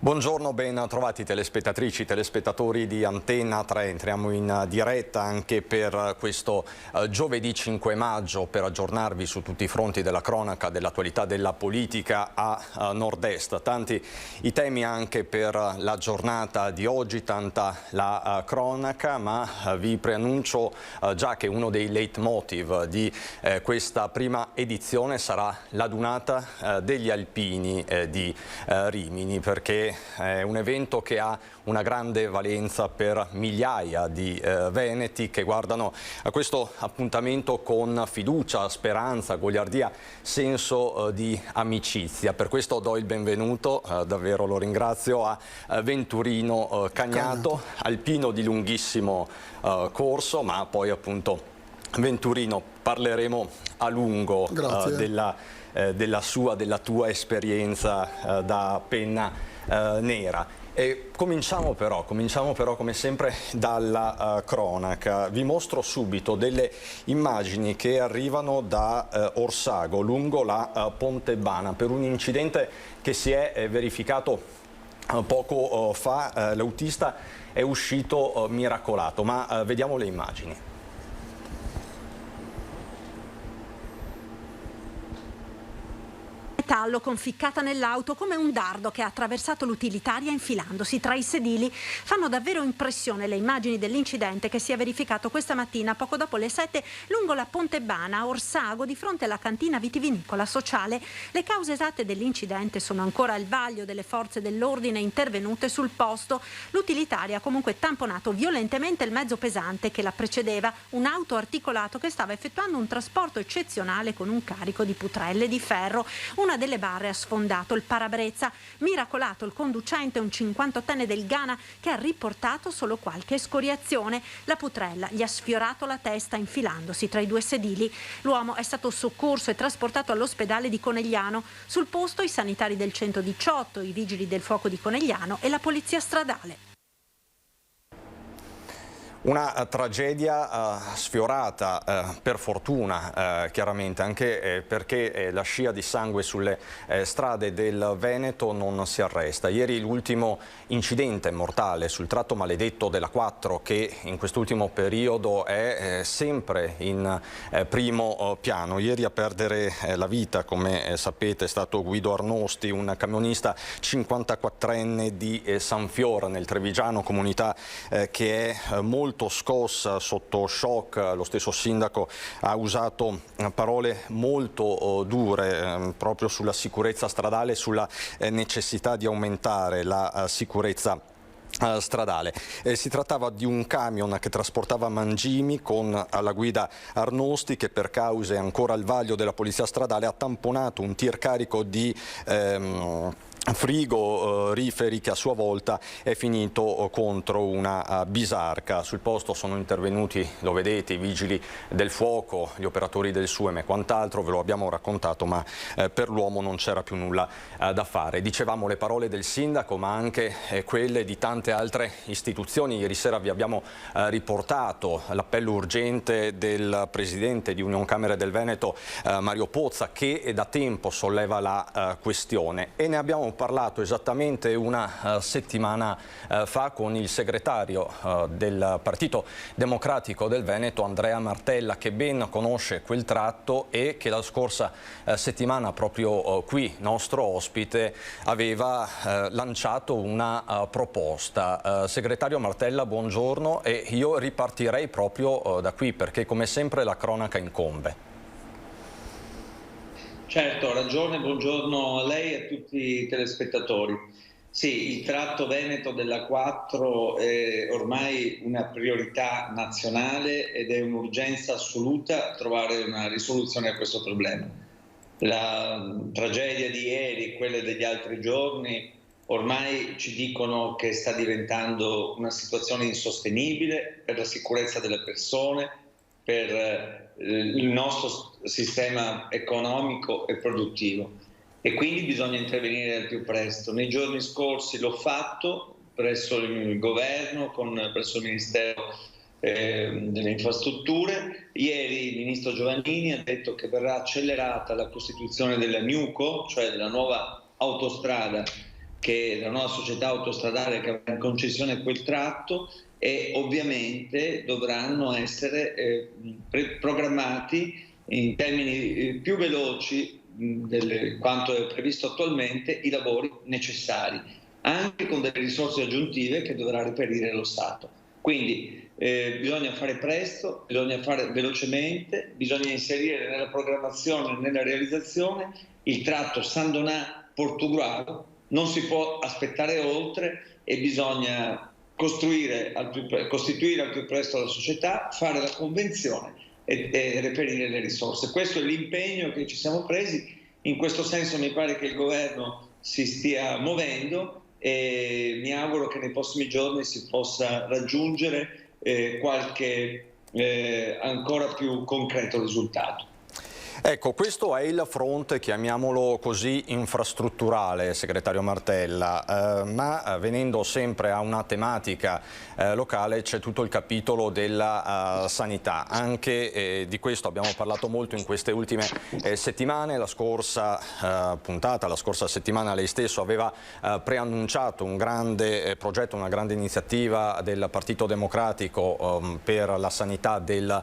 Buongiorno, ben trovati telespettatrici, telespettatori di Antenna 3. Entriamo in diretta anche per questo giovedì 5 maggio per aggiornarvi su tutti i fronti della cronaca, dell'attualità della politica a nord-est. Tanti i temi anche per la giornata di oggi, tanta la cronaca, ma vi preannuncio già che uno dei leitmotiv di questa prima edizione sarà l'adunata degli alpini di Rimini, perché è un evento che ha una grande valenza per migliaia di veneti che guardano a questo appuntamento con fiducia, speranza, goliardia, senso di amicizia. Per questo do il benvenuto, davvero lo ringrazio, a Venturino Cagnato, alpino di lunghissimo corso, ma poi appunto Venturino parleremo a lungo della tua esperienza da penna nera. E cominciamo però come sempre dalla cronaca. Vi mostro subito delle immagini che arrivano da Orsago, lungo la Pontebana, per un incidente che si è verificato poco fa. L'autista è uscito miracolato, ma vediamo le immagini. Metallo conficcata nell'auto come un dardo che ha attraversato l'utilitaria infilandosi tra i sedili. Fanno davvero impressione le immagini dell'incidente che si è verificato questa mattina poco dopo le 7 lungo la Pontebana a Orsago, di fronte alla cantina vitivinicola sociale. Le cause esatte dell'incidente sono ancora al vaglio delle forze dell'ordine intervenute sul posto. L'utilitaria ha comunque tamponato violentemente il mezzo pesante che la precedeva, un auto articolato che stava effettuando un trasporto eccezionale con un carico di putrelle di ferro. Una delle barre ha sfondato il parabrezza. Miracolato il conducente, un 58enne del Ghana, che ha riportato solo qualche escoriazione. La putrella gli ha sfiorato la testa infilandosi tra i due sedili. L'uomo è stato soccorso e trasportato all'ospedale di Conegliano. Sul posto i sanitari del 118, i vigili del fuoco di Conegliano e la polizia stradale. Una tragedia sfiorata, per fortuna, chiaramente, anche perché la scia di sangue sulle strade del Veneto non si arresta. Ieri l'ultimo incidente mortale sul tratto maledetto della 4, che in quest'ultimo periodo è sempre in primo piano. Ieri a perdere la vita, come sapete, è stato Guido Arnosti, un camionista 54enne di San Fiora nel Trevigiano, comunità che è molto scossa, sotto shock. Lo stesso sindaco ha usato parole molto dure proprio sulla sicurezza stradale, sulla necessità di aumentare la sicurezza stradale. Si trattava di un camion che trasportava mangimi con alla guida Arnosti, che per cause ancora al vaglio della polizia stradale ha tamponato un tir carico di frigoriferi che a sua volta è finito contro una bisarca. Sul posto sono intervenuti, lo vedete, i vigili del fuoco, gli operatori del SUEM e quant'altro. Ve lo abbiamo raccontato, ma per l'uomo non c'era più nulla da fare. Dicevamo le parole del sindaco, ma anche quelle di tante altre istituzioni. Ieri sera vi abbiamo riportato l'appello urgente del presidente di Unioncamere del Veneto, Mario Pozza, che da tempo solleva la questione, e ne abbiamo parlato esattamente una settimana fa con il segretario del Partito Democratico del Veneto, Andrea Martella, che ben conosce quel tratto e che la scorsa settimana proprio qui, nostro ospite, aveva lanciato una proposta. Segretario Martella, buongiorno, e io ripartirei proprio da qui, perché come sempre la cronaca incombe. Certo, ha ragione, buongiorno a lei e a tutti i telespettatori. Sì, il tratto veneto della 4 è ormai una priorità nazionale ed è un'urgenza assoluta trovare una risoluzione a questo problema. La tragedia di ieri e quelle degli altri giorni ormai ci dicono che sta diventando una situazione insostenibile per la sicurezza delle persone, per il nostro sistema economico e produttivo, e quindi bisogna intervenire al più presto. Nei giorni scorsi l'ho fatto presso il governo, presso il Ministero delle Infrastrutture. Ieri il Ministro Giovannini ha detto che verrà accelerata la costituzione della NewCo, cioè della nuova autostrada che la nuova società autostradale che avrà in concessione quel tratto, e ovviamente dovranno essere programmati in termini più veloci di quanto è previsto attualmente i lavori necessari, anche con delle risorse aggiuntive che dovrà reperire lo Stato. Quindi bisogna fare presto, bisogna fare velocemente, bisogna inserire nella programmazione e nella realizzazione il tratto San Donà-Portogruaro, non si può aspettare oltre e bisogna costituire al più presto la società, fare la convenzione e reperire le risorse. Questo è l'impegno che ci siamo presi. In questo senso mi pare che il governo si stia muovendo e mi auguro che nei prossimi giorni si possa raggiungere qualche ancora più concreto risultato. Ecco, questo è il fronte, chiamiamolo così, infrastrutturale, segretario Martella, ma venendo sempre a una tematica locale c'è tutto il capitolo della sanità. Anche di questo abbiamo parlato molto in queste ultime settimane. La scorsa puntata, la scorsa settimana lei stesso aveva preannunciato un grande progetto, una grande iniziativa del Partito Democratico per la sanità del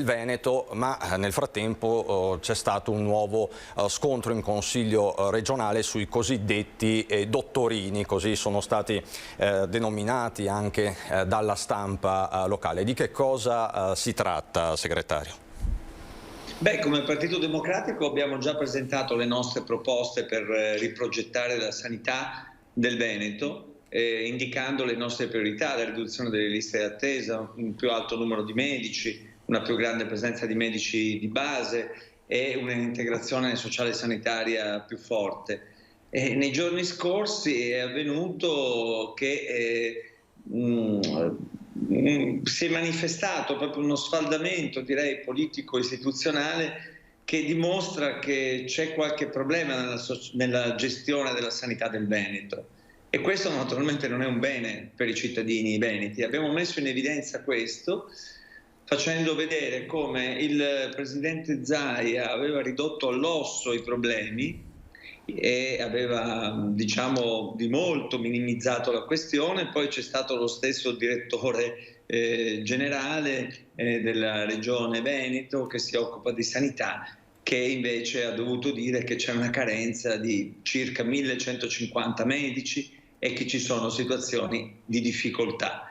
Veneto, ma nel frattempo c'è stato un nuovo scontro in Consiglio regionale sui cosiddetti dottorini, così sono stati denominati anche dalla stampa locale. Di che cosa si tratta, segretario? Beh, come Partito Democratico abbiamo già presentato le nostre proposte per riprogettare la sanità del Veneto, indicando le nostre priorità: la riduzione delle liste d'attesa, un più alto numero di medici, una più grande presenza di medici di base e un'integrazione sociale e sanitaria più forte. Nei giorni scorsi è avvenuto che si è manifestato proprio uno sfaldamento, direi, politico-istituzionale, che dimostra che c'è qualche problema nella gestione della sanità del Veneto. E questo naturalmente non è un bene per i cittadini veneti. Abbiamo messo in evidenza questo, facendo vedere come il presidente Zaia aveva ridotto all'osso i problemi e aveva, diciamo, di molto minimizzato la questione. Poi c'è stato lo stesso direttore generale della regione Veneto che si occupa di sanità, che invece ha dovuto dire che c'è una carenza di circa 1150 medici e che ci sono situazioni di difficoltà.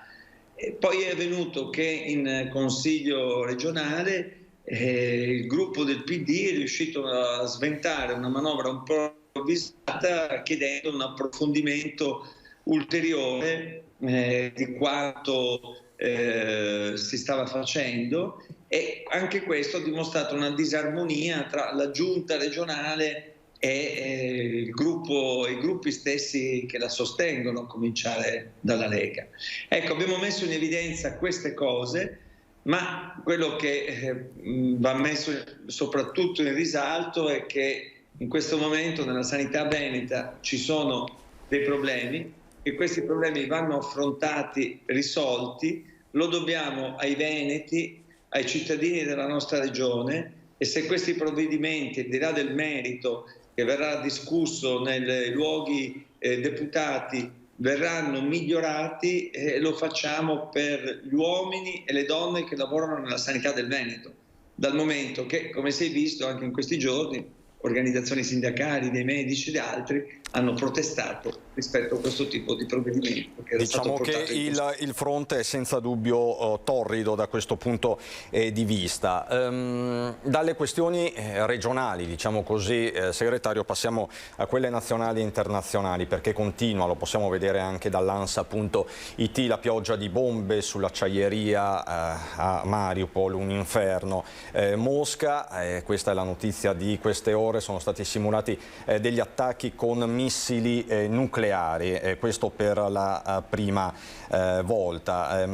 Poi è avvenuto che in Consiglio regionale il gruppo del PD è riuscito a sventare una manovra un po' improvvisata, chiedendo un approfondimento ulteriore di quanto si stava facendo, e anche questo ha dimostrato una disarmonia tra la giunta regionale e i gruppi stessi che la sostengono, a cominciare dalla Lega. Ecco, abbiamo messo in evidenza queste cose, ma quello che va messo soprattutto in risalto è che in questo momento nella sanità veneta ci sono dei problemi, e questi problemi vanno affrontati, risolti. Lo dobbiamo ai veneti, ai cittadini della nostra regione, e se questi provvedimenti, al di là del merito che verrà discusso nei luoghi deputati, verranno migliorati, lo facciamo per gli uomini e le donne che lavorano nella sanità del Veneto, dal momento che, come si è visto anche in questi giorni, organizzazioni sindacali dei medici ed altri hanno protestato rispetto a questo tipo di provvedimento. Che diciamo che il fronte è senza dubbio torrido da questo punto di vista. Dalle questioni regionali, diciamo così, segretario, passiamo a quelle nazionali e internazionali, perché continua, lo possiamo vedere anche dall'ANSA.it, la pioggia di bombe sull'acciaieria a Mariupol, un inferno. Mosca, questa è la notizia di queste ore, sono stati simulati degli attacchi con missili nucleari, questo per la prima volta.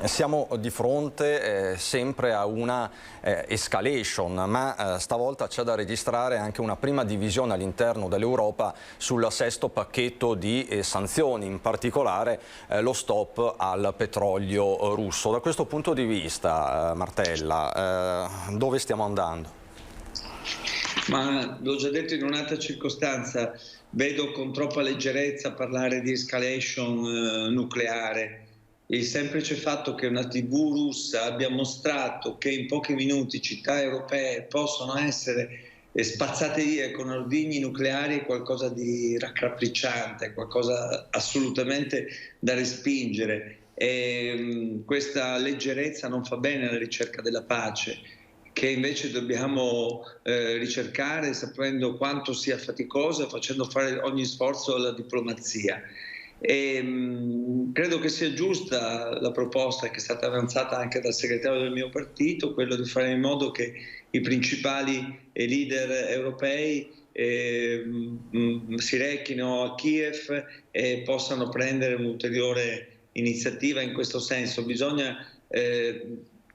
Siamo di fronte sempre a una escalation, ma stavolta c'è da registrare anche una prima divisione all'interno dell'Europa sul sesto pacchetto di sanzioni, in particolare lo stop al petrolio russo. Da questo punto di vista, Martella, dove stiamo andando? Ma l'ho già detto in un'altra circostanza, vedo con troppa leggerezza parlare di escalation nucleare. Il semplice fatto che una TV russa abbia mostrato che in pochi minuti città europee possono essere spazzate via con ordigni nucleari è qualcosa di raccapricciante, qualcosa assolutamente da respingere. E questa leggerezza non fa bene alla ricerca della pace, che invece dobbiamo ricercare sapendo quanto sia faticosa, facendo fare ogni sforzo alla diplomazia. Credo che sia giusta la proposta che è stata avanzata anche dal segretario del mio partito, quello di fare in modo che i principali leader europei si rechino a Kiev e possano prendere un'ulteriore iniziativa in questo senso. Bisogna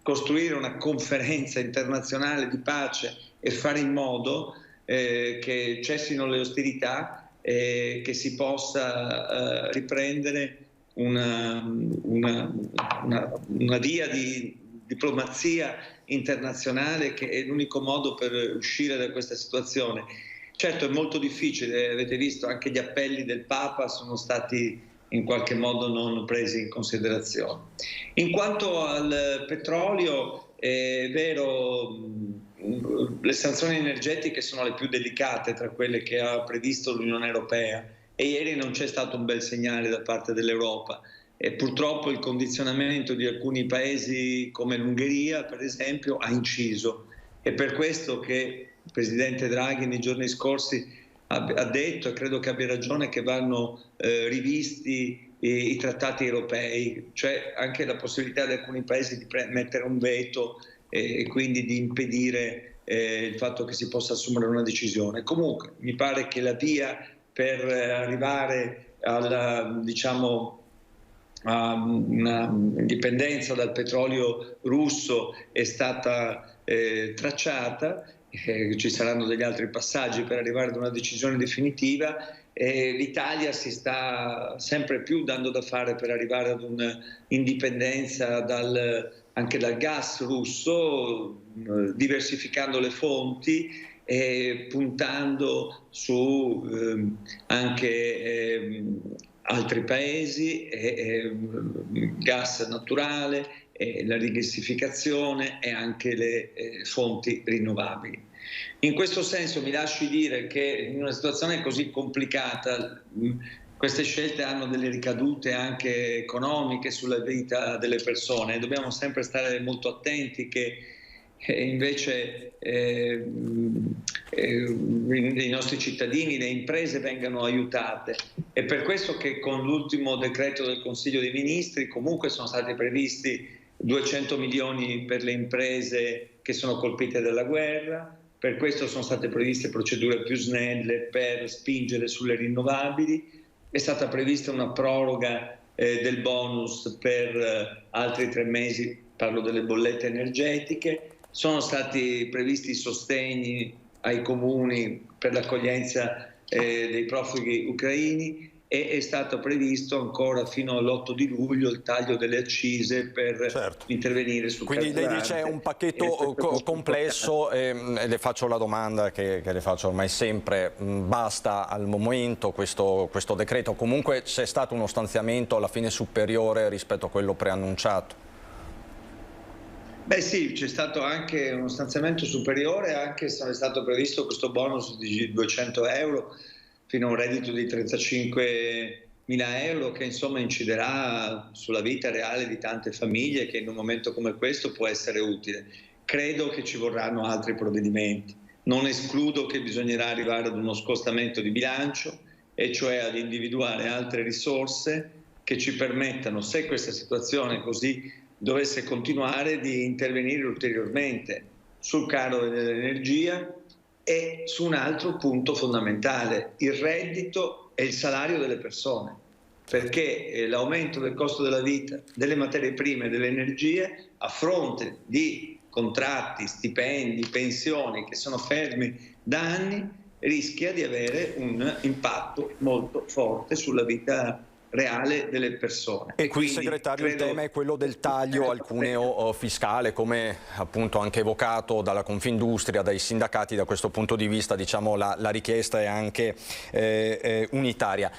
costruire una conferenza internazionale di pace e fare in modo che cessino le ostilità e che si possa riprendere una via di diplomazia internazionale, che è l'unico modo per uscire da questa situazione. Certo è molto difficile, avete visto anche gli appelli del Papa sono stati in qualche modo non presi in considerazione. In quanto al petrolio, è vero, le sanzioni energetiche sono le più delicate tra quelle che ha previsto l'Unione Europea e ieri non c'è stato un bel segnale da parte dell'Europa. E purtroppo il condizionamento di alcuni paesi come l'Ungheria, per esempio, ha inciso. È per questo che il Presidente Draghi nei giorni scorsi ha detto, e credo che abbia ragione, che vanno rivisti i trattati europei, cioè anche la possibilità di alcuni paesi di mettere un veto e quindi di impedire il fatto che si possa assumere una decisione. Comunque mi pare che la via per arrivare alla, diciamo, a una indipendenza dal petrolio russo è stata tracciata. Ci saranno degli altri passaggi per arrivare ad una decisione definitiva. L'Italia si sta sempre più dando da fare per arrivare ad un'indipendenza anche dal gas russo, diversificando le fonti e puntando su anche altri paesi, gas naturale, la rigassificazione e anche le fonti rinnovabili. In questo senso mi lasci dire che in una situazione così complicata queste scelte hanno delle ricadute anche economiche sulla vita delle persone. Dobbiamo sempre stare molto attenti che invece i nostri cittadini, le imprese vengano aiutate. È per questo che con l'ultimo decreto del Consiglio dei Ministri comunque sono stati previsti 200 milioni per le imprese che sono colpite dalla guerra, per questo sono state previste procedure più snelle per spingere sulle rinnovabili, è stata prevista una proroga del bonus per altri 3 mesi, parlo delle bollette energetiche, sono stati previsti sostegni ai comuni per l'accoglienza dei profughi ucraini e è stato previsto ancora fino all'8 di luglio il taglio delle accise per intervenire sul carburante. Quindi lei dice è un pacchetto complesso e le faccio la domanda che le faccio ormai sempre, basta al momento questo decreto? Comunque c'è stato uno stanziamento alla fine superiore rispetto a quello preannunciato? Beh sì, c'è stato anche uno stanziamento superiore, anche se è stato previsto questo bonus di 200 euro fino a un reddito di 35.000 euro che insomma inciderà sulla vita reale di tante famiglie, che in un momento come questo può essere utile. Credo che ci vorranno altri provvedimenti. Non escludo che bisognerà arrivare ad uno scostamento di bilancio, e cioè ad individuare altre risorse che ci permettano, se questa situazione così dovesse continuare, di intervenire ulteriormente sul caro dell'energia e su un altro punto fondamentale, il reddito e il salario delle persone, perché l'aumento del costo della vita, delle materie prime e delle energie, a fronte di contratti, stipendi, pensioni che sono fermi da anni, rischia di avere un impatto molto forte sulla vita reale delle persone. E qui, segretario, il tema è quello del taglio al cuneo fiscale, come appunto anche evocato dalla Confindustria, dai sindacati. Da questo punto di vista, diciamo, la richiesta è anche unitaria.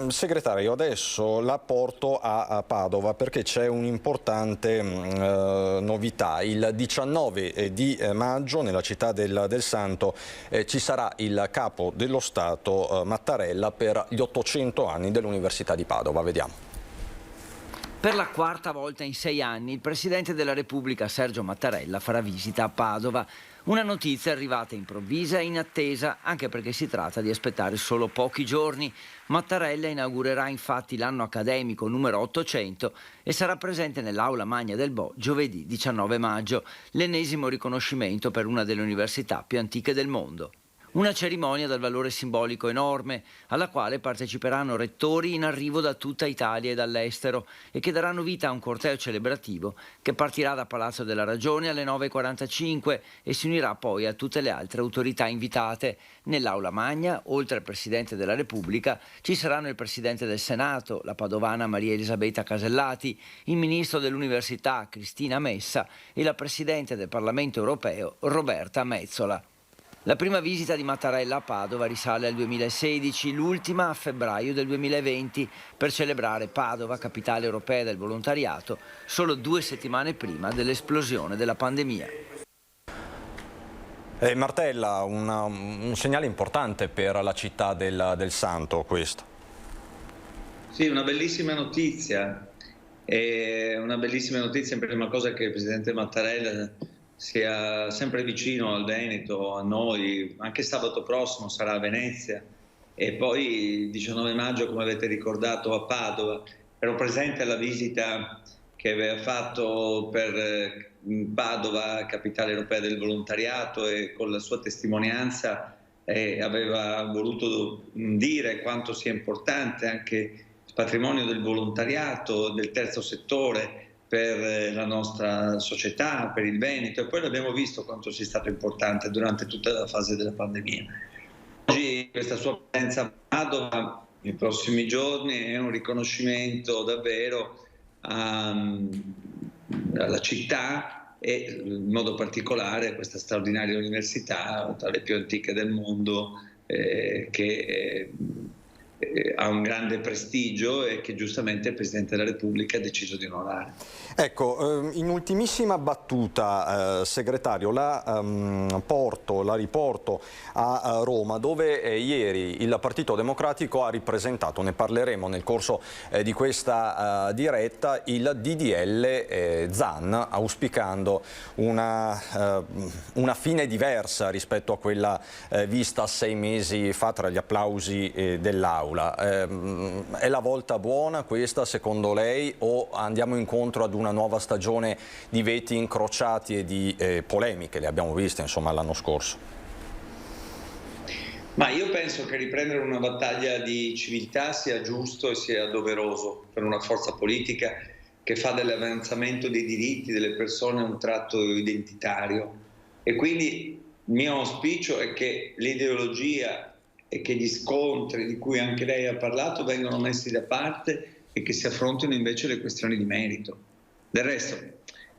Segretario, adesso la porto a Padova perché c'è un'importante novità. Il 19 di maggio nella città del Santo ci sarà il capo dello Stato Mattarella per gli 800 anni dell'Università di Padova. Vediamo. Per la quarta volta in 6 anni il Presidente della Repubblica Sergio Mattarella farà visita a Padova. Una notizia arrivata improvvisa e inattesa, anche perché si tratta di aspettare solo pochi giorni. Mattarella inaugurerà infatti l'anno accademico numero 800 e sarà presente nell'Aula Magna del Bo giovedì 19 maggio, l'ennesimo riconoscimento per una delle università più antiche del mondo. Una cerimonia dal valore simbolico enorme, alla quale parteciperanno rettori in arrivo da tutta Italia e dall'estero e che daranno vita a un corteo celebrativo che partirà da Palazzo della Ragione alle 9:45 e si unirà poi a tutte le altre autorità invitate. Nell'Aula Magna, oltre al Presidente della Repubblica, ci saranno il Presidente del Senato, la padovana Maria Elisabetta Casellati, il Ministro dell'Università Cristina Messa e la Presidente del Parlamento Europeo Roberta Metsola. La prima visita di Mattarella a Padova risale al 2016, l'ultima a febbraio del 2020, per celebrare Padova, capitale europea del volontariato, solo 2 settimane prima dell'esplosione della pandemia. Martella, un segnale importante per la città del Santo questo. Sì, una bellissima notizia. Una bellissima notizia, in prima cosa, che il Presidente Mattarella sia sempre vicino al Veneto, a noi. Anche sabato prossimo sarà a Venezia e poi il 19 maggio, come avete ricordato, a Padova. Ero presente alla visita che aveva fatto per Padova, capitale europea del volontariato, e con la sua testimonianza aveva voluto dire quanto sia importante anche il patrimonio del volontariato, del terzo settore, per la nostra società, per il Veneto, e poi l'abbiamo visto quanto sia stato importante durante tutta la fase della pandemia. Oggi questa sua presenza a Padova nei prossimi giorni è un riconoscimento davvero alla città e in modo particolare a questa straordinaria università, tra le più antiche del mondo, che ha un grande prestigio e che giustamente il Presidente della Repubblica ha deciso di onorare. Ecco, in ultimissima battuta, segretario, la riporto a Roma, dove ieri il Partito Democratico ha ripresentato, ne parleremo nel corso di questa diretta, il DDL Zan, auspicando una fine diversa rispetto a quella vista 6 mesi fa tra gli applausi dell'Aula. È la volta buona questa, secondo lei, o andiamo incontro ad una nuova stagione di veti incrociati e di polemiche? Le abbiamo viste, insomma, l'anno scorso. Ma io penso che riprendere una battaglia di civiltà sia giusto e sia doveroso per una forza politica che fa dell'avanzamento dei diritti delle persone un tratto identitario. E quindi il mio auspicio è che l'ideologia e che gli scontri di cui anche lei ha parlato vengano messi da parte e che si affrontino invece le questioni di merito. Del resto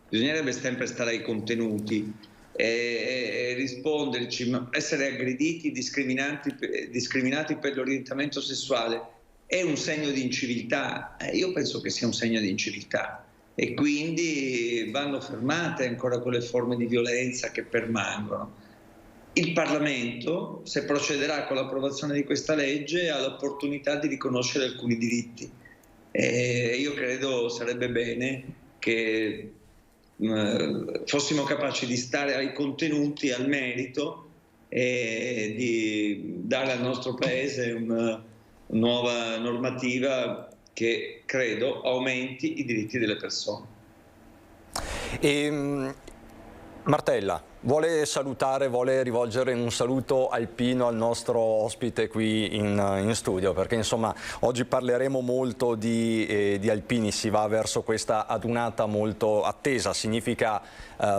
bisognerebbe sempre stare ai contenuti e risponderci, ma essere aggrediti, discriminati per l'orientamento sessuale è un segno di inciviltà? Io penso che sia un segno di inciviltà e quindi vanno fermate ancora quelle forme di violenza che permangono. Il Parlamento, se procederà con l'approvazione di questa legge, ha l'opportunità di riconoscere alcuni diritti. Io credo sarebbe bene che fossimo capaci di stare ai contenuti, al merito, e di dare al nostro Paese una nuova normativa che credo aumenti i diritti delle persone. Martella, vuole salutare, vuole rivolgere un saluto alpino al nostro ospite qui in studio, perché insomma oggi parleremo molto di alpini, si va verso questa adunata molto attesa, significa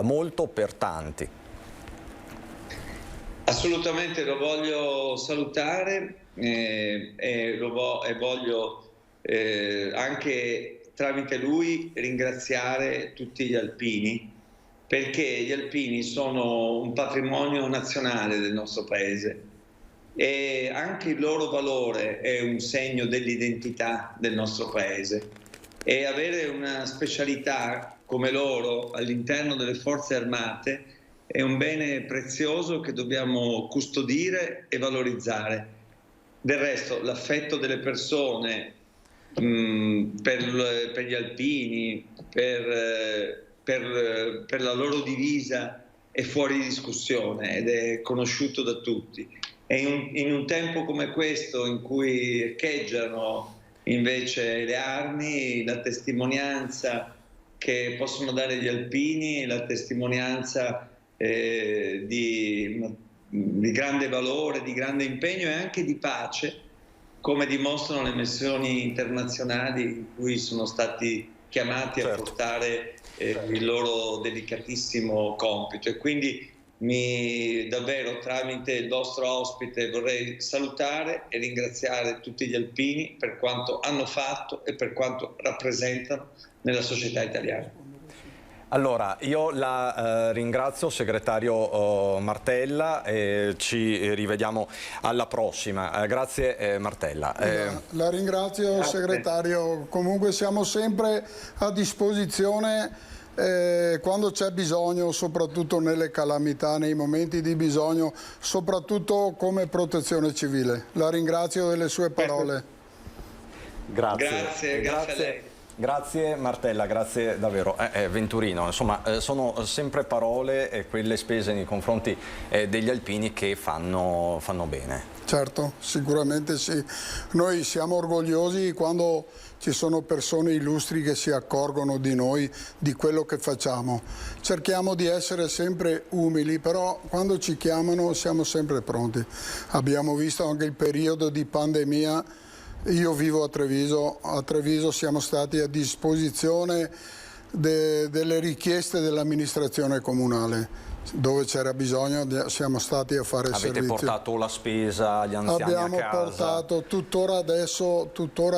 molto per tanti. Assolutamente, lo voglio salutare e voglio anche tramite lui ringraziare tutti gli alpini, perché gli alpini sono un patrimonio nazionale del nostro paese e anche il loro valore è un segno dell'identità del nostro paese, e avere una specialità come loro all'interno delle forze armate è un bene prezioso che dobbiamo custodire e valorizzare. Del resto l'affetto delle persone per gli alpini, per la loro divisa è fuori discussione ed è conosciuto da tutti. E in un tempo come questo, in cui echeggiano invece le armi, la testimonianza che possono dare gli alpini, la testimonianza di grande valore, di grande impegno e anche di pace, come dimostrano le missioni internazionali in cui sono stati chiamati a portare il loro delicatissimo compito. E quindi davvero tramite il vostro ospite vorrei salutare e ringraziare tutti gli alpini per quanto hanno fatto e per quanto rappresentano nella società italiana. Allora, io la ringrazio, segretario Martella, e ci rivediamo alla prossima. Grazie Martella. La ringrazio, segretario. Comunque siamo sempre a disposizione quando c'è bisogno, soprattutto nelle calamità, nei momenti di bisogno, soprattutto come protezione civile. La ringrazio delle sue parole. Grazie a lei. Grazie Martella, grazie davvero. Venturino, insomma, sono sempre parole quelle spese nei confronti degli alpini che fanno bene. Certo, sicuramente sì. Noi siamo orgogliosi quando ci sono persone illustri che si accorgono di noi, di quello che facciamo. Cerchiamo di essere sempre umili, però quando ci chiamano siamo sempre pronti. Abbiamo visto anche il periodo di pandemia. Io vivo a Treviso siamo stati a disposizione delle richieste dell'amministrazione comunale. Dove c'era bisogno siamo stati a fare servizio. Avete portato la spesa agli anziani Abbiamo a casa? Portato, tuttora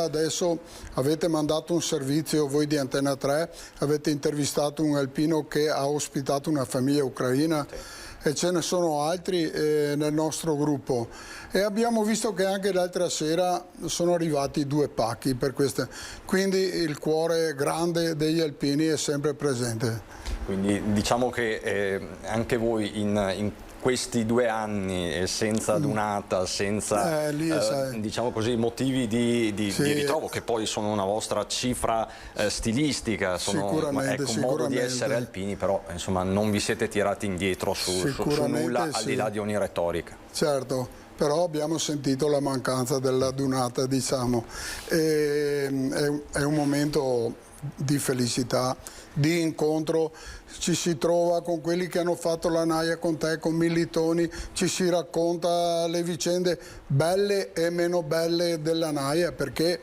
adesso avete mandato un servizio, voi di Antena 3, avete intervistato un alpino che ha ospitato una famiglia ucraina. Sì. E ce ne sono altri nel nostro gruppo, e abbiamo visto che anche l'altra sera sono arrivati 2 pacchi per queste, quindi il cuore grande degli alpini è sempre presente. Quindi diciamo che anche voi in questi 2 anni senza dunata, senza diciamo così, motivi di ritrovo, che poi sono una vostra cifra stilistica, sono un modo di essere alpini, però insomma non vi siete tirati indietro su nulla, al di là di ogni retorica. Certo, però abbiamo sentito la mancanza della dunata, diciamo, è un momento di felicità, di incontro, ci si trova con quelli che hanno fatto la naia con te, con Militoni, ci si racconta le vicende belle e meno belle della naia, perché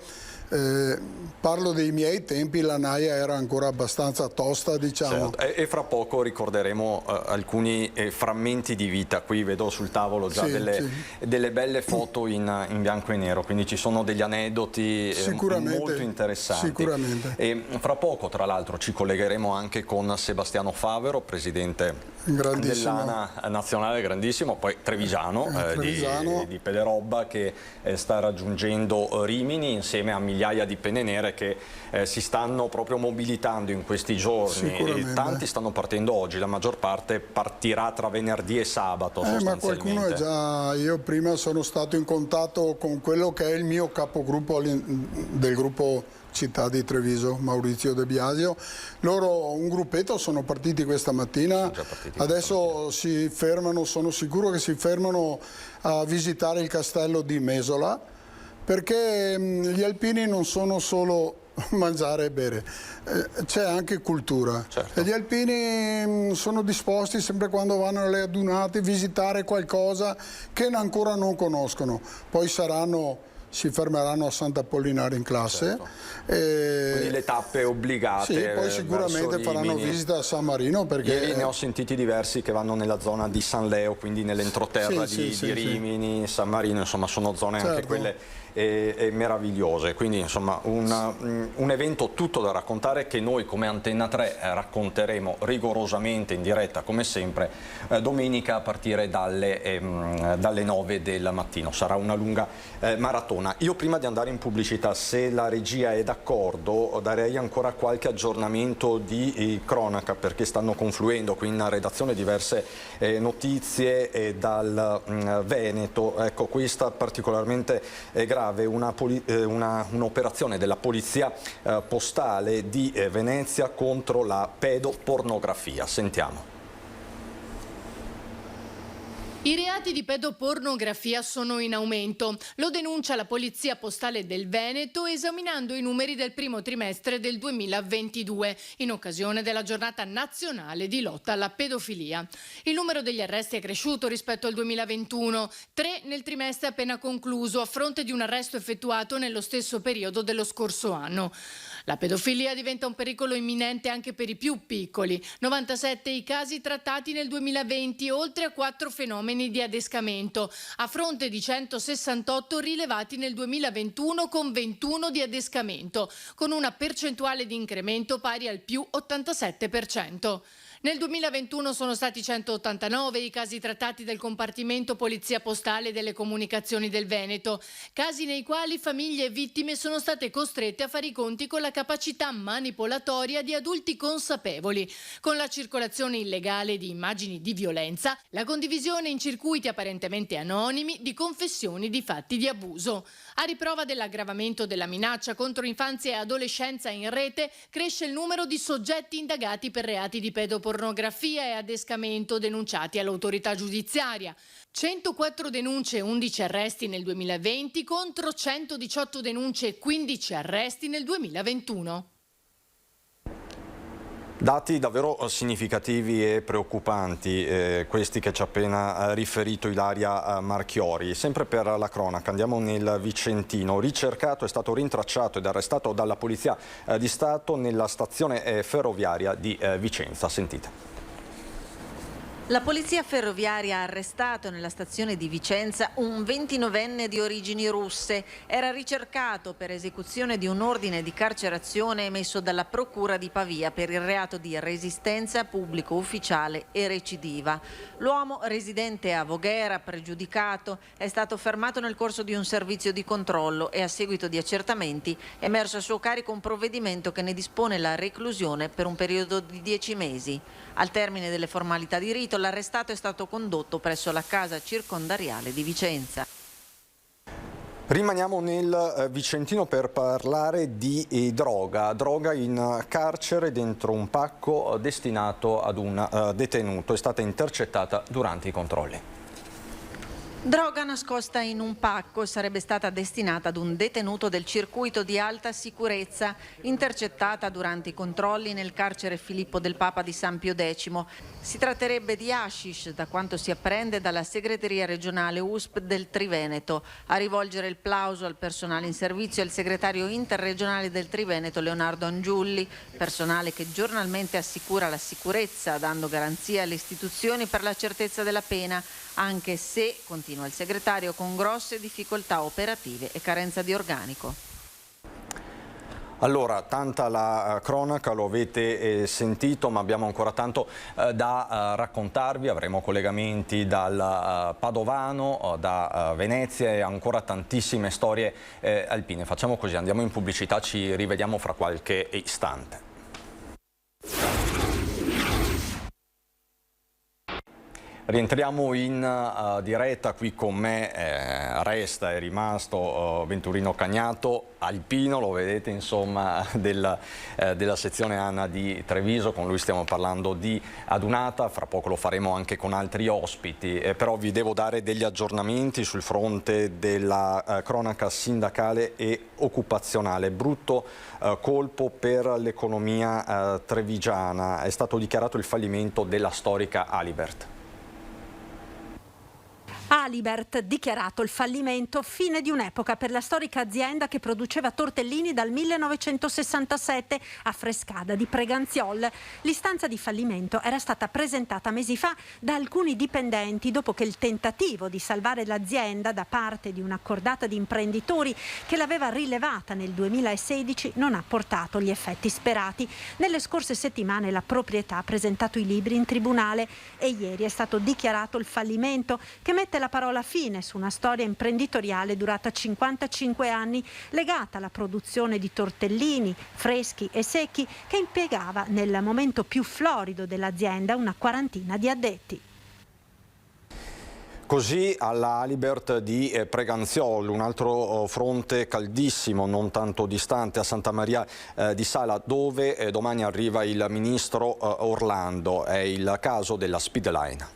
parlo dei miei tempi, la naia era ancora abbastanza tosta, diciamo. Certo. E fra poco ricorderemo alcuni frammenti di vita. Qui vedo sul tavolo già delle belle foto in bianco e nero, quindi ci sono degli aneddoti molto interessanti. Sicuramente. E fra poco, tra l'altro, ci collegheremo anche con Sebastiano Favero, presidente dell'ANA nazionale, grandissimo, poi trevigiano, di Pederobba, che sta raggiungendo Rimini insieme a migliaia di penne nere che si stanno proprio mobilitando in questi giorni, e tanti stanno partendo oggi, la maggior parte partirà tra venerdì e sabato sostanzialmente. Ma qualcuno è già, io prima sono stato in contatto con quello che è il mio capogruppo del gruppo Città di Treviso, Maurizio De Biasio. Loro, un gruppetto, sono partiti questa mattina, adesso si fermano, sono sicuro che si fermano a visitare il castello di Mesola, perché gli alpini non sono solo mangiare e bere, c'è anche cultura. Certo. E gli alpini sono disposti, sempre quando vanno alle adunate, a visitare qualcosa che ancora non conoscono. Poi saranno si fermeranno a Sant'Apollinare in classe. Certo. Quindi le tappe obbligate. Sì, poi sicuramente faranno visita a San Marino, perché ieri ne ho sentiti diversi che vanno nella zona di San Leo, quindi nell'entroterra di Rimini, San Marino, insomma sono zone anche quelle meravigliose, quindi insomma un evento tutto da raccontare che noi come Antenna 3 racconteremo rigorosamente in diretta come sempre domenica a partire dalle 9 del mattino. Sarà una lunga maratona. Io prima di andare in pubblicità, se la regia è d'accordo, darei ancora qualche aggiornamento di cronaca, perché stanno confluendo qui in redazione diverse notizie dal Veneto. Ecco, questa particolarmente grave, un'operazione della polizia postale di Venezia contro la pedopornografia. Sentiamo. I reati di pedopornografia sono in aumento, lo denuncia la Polizia Postale del Veneto esaminando i numeri del primo trimestre del 2022, in occasione della giornata nazionale di lotta alla pedofilia. Il numero degli arresti è cresciuto rispetto al 2021, 3 nel trimestre appena concluso, a fronte di un arresto effettuato nello stesso periodo dello scorso anno. La pedofilia diventa un pericolo imminente anche per i più piccoli. 97 i casi trattati nel 2020, oltre a 4 fenomeni di adescamento, a fronte di 168 rilevati nel 2021 con 21 di adescamento, con una percentuale di incremento pari al più 87%. Nel 2021 sono stati 189 i casi trattati del compartimento Polizia Postale delle Comunicazioni del Veneto, casi nei quali famiglie e vittime sono state costrette a fare i conti con la capacità manipolatoria di adulti consapevoli, con la circolazione illegale di immagini di violenza, la condivisione in circuiti apparentemente anonimi di confessioni di fatti di abuso. A riprova dell'aggravamento della minaccia contro infanzia e adolescenza in rete, cresce il numero di soggetti indagati per reati di pedopornografia e adescamento denunciati all'autorità giudiziaria. 104 denunce e 11 arresti nel 2020 contro 118 denunce e 15 arresti nel 2021. Dati davvero significativi e preoccupanti, questi che ci ha appena riferito Ilaria Marchiori. Sempre per la cronaca, andiamo nel Vicentino. Ricercato, è stato rintracciato ed arrestato dalla Polizia di Stato nella stazione ferroviaria di Vicenza. Sentite. La polizia ferroviaria ha arrestato nella stazione di Vicenza un 29enne di origini russe. Era ricercato per esecuzione di un ordine di carcerazione emesso dalla Procura di Pavia per il reato di resistenza pubblico ufficiale e recidiva. L'uomo, residente a Voghera, pregiudicato, è stato fermato nel corso di un servizio di controllo e a seguito di accertamenti è emerso a suo carico un provvedimento che ne dispone la reclusione per un periodo di 10 mesi. Al termine delle formalità di rito, l'arrestato è stato condotto presso la casa circondariale di Vicenza. Rimaniamo nel Vicentino per parlare di droga in carcere dentro un pacco destinato ad un detenuto. È stata intercettata durante i controlli. Droga nascosta in un pacco sarebbe stata destinata ad un detenuto del circuito di alta sicurezza, intercettata durante i controlli nel carcere Filippo del Papa di San Pio X. Si tratterebbe di hashish, da quanto si apprende dalla segreteria regionale USP del Triveneto. A rivolgere il plauso al personale in servizio è il segretario interregionale del Triveneto Leonardo Angiulli, personale che giornalmente assicura la sicurezza, dando garanzia alle istituzioni per la certezza della pena, anche se, continua il segretario, con grosse difficoltà operative e carenza di organico. Allora, tanta la cronaca, lo avete sentito, ma abbiamo ancora tanto da raccontarvi. Avremo collegamenti dal Padovano, da Venezia e ancora tantissime storie alpine. Facciamo così, andiamo in pubblicità, ci rivediamo fra qualche istante. Rientriamo in diretta, qui con me è rimasto Venturino Cagnato, alpino, lo vedete insomma, della sezione ANA di Treviso. Con lui stiamo parlando di adunata, fra poco lo faremo anche con altri ospiti, però vi devo dare degli aggiornamenti sul fronte della cronaca sindacale e occupazionale. Brutto colpo per l'economia trevigiana, è stato dichiarato il fallimento della storica Alibert. Alibert, dichiarato il fallimento, fine di un'epoca per la storica azienda che produceva tortellini dal 1967 a Frescada di Preganziol. L'istanza di fallimento era stata presentata mesi fa da alcuni dipendenti dopo che il tentativo di salvare l'azienda da parte di una cordata di imprenditori che l'aveva rilevata nel 2016 non ha portato gli effetti sperati. Nelle scorse settimane la proprietà ha presentato i libri in tribunale e ieri è stato dichiarato il fallimento, che mette la parola fine su una storia imprenditoriale durata 55 anni legata alla produzione di tortellini freschi e secchi che impiegava nel momento più florido dell'azienda una quarantina di addetti. Così alla Alibert di Preganziol, un altro fronte caldissimo, non tanto distante, a Santa Maria di Sala, dove domani arriva il ministro Orlando. È il caso della Speedline.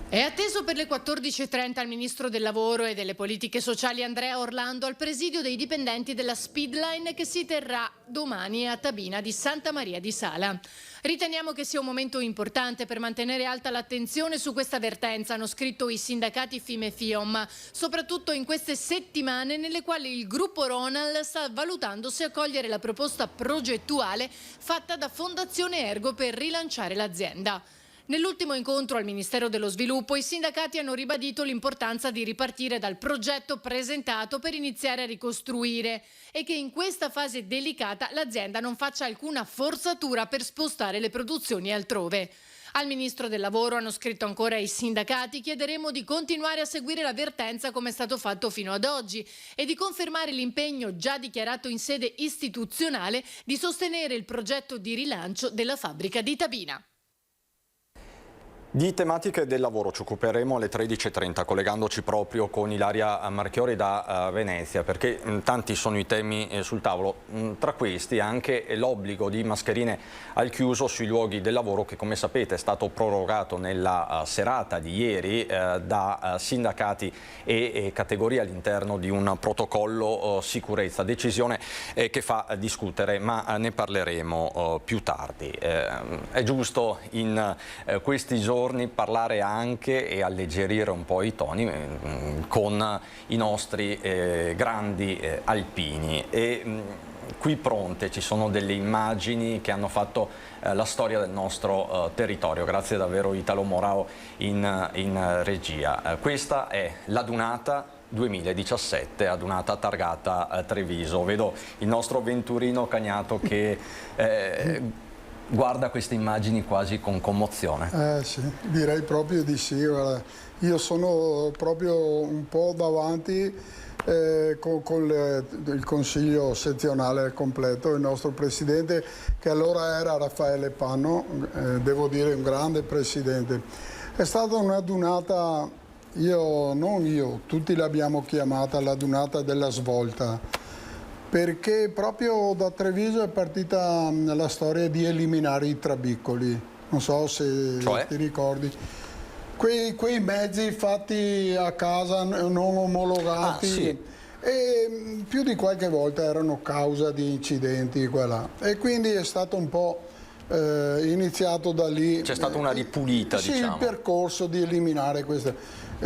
È atteso per le 14:30 il ministro del lavoro e delle politiche sociali Andrea Orlando al presidio dei dipendenti della Speedline che si terrà domani a Tabina di Santa Maria di Sala. Riteniamo che sia un momento importante per mantenere alta l'attenzione su questa vertenza, hanno scritto i sindacati FIM e FIOM, soprattutto in queste settimane nelle quali il gruppo Ronald sta valutando se accogliere la proposta progettuale fatta da Fondazione Ergo per rilanciare l'azienda. Nell'ultimo incontro al Ministero dello Sviluppo i sindacati hanno ribadito l'importanza di ripartire dal progetto presentato per iniziare a ricostruire e che in questa fase delicata l'azienda non faccia alcuna forzatura per spostare le produzioni altrove. Al Ministro del Lavoro hanno scritto ancora i sindacati: chiederemo di continuare a seguire la vertenza come è stato fatto fino ad oggi e di confermare l'impegno già dichiarato in sede istituzionale di sostenere il progetto di rilancio della fabbrica di Tabina. Di tematiche del lavoro ci occuperemo alle 13:30 collegandoci proprio con Ilaria Marchiori da Venezia, perché tanti sono i temi sul tavolo, tra questi anche l'obbligo di mascherine al chiuso sui luoghi del lavoro che, come sapete, è stato prorogato nella serata di ieri da sindacati e categorie all'interno di un protocollo sicurezza, decisione che fa discutere, ma ne parleremo più tardi. È giusto in questi giorni parlare anche e alleggerire un po' i toni con i nostri grandi alpini e qui pronte ci sono delle immagini che hanno fatto la storia del nostro territorio. Grazie davvero Italo Morao in regia. Questa è l'Adunata 2017, adunata targata Treviso. Vedo il nostro Venturino Cagnato che guarda queste immagini quasi con commozione. Sì, direi proprio di sì. Guarda. Io sono proprio un po' davanti con il consiglio sezionale completo, il nostro presidente che allora era Raffaele Panno, devo dire un grande presidente. È stata un'adunata, tutti l'abbiamo chiamata l'adunata della svolta, perché proprio da Treviso è partita la storia di eliminare i trabiccoli, non so se ti ricordi. Quei mezzi fatti a casa, non omologati, sì. E più di qualche volta erano causa di incidenti qua e là. E quindi è stato un po' iniziato da lì. C'è stata una ripulita, sì, diciamo. Il percorso di eliminare queste.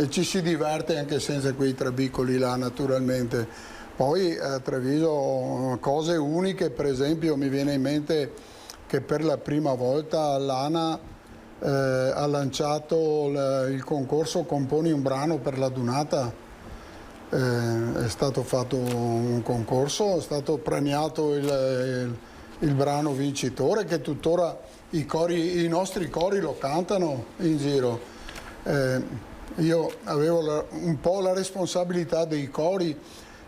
Ci si diverte anche senza quei trabiccoli là, naturalmente. Poi a Treviso cose uniche, per esempio mi viene in mente che per la prima volta l'ANA ha lanciato il concorso Componi un brano per l'adunata. È stato fatto un concorso, è stato premiato il brano vincitore che tuttora i nostri cori lo cantano in giro. Io avevo un po' la responsabilità dei cori.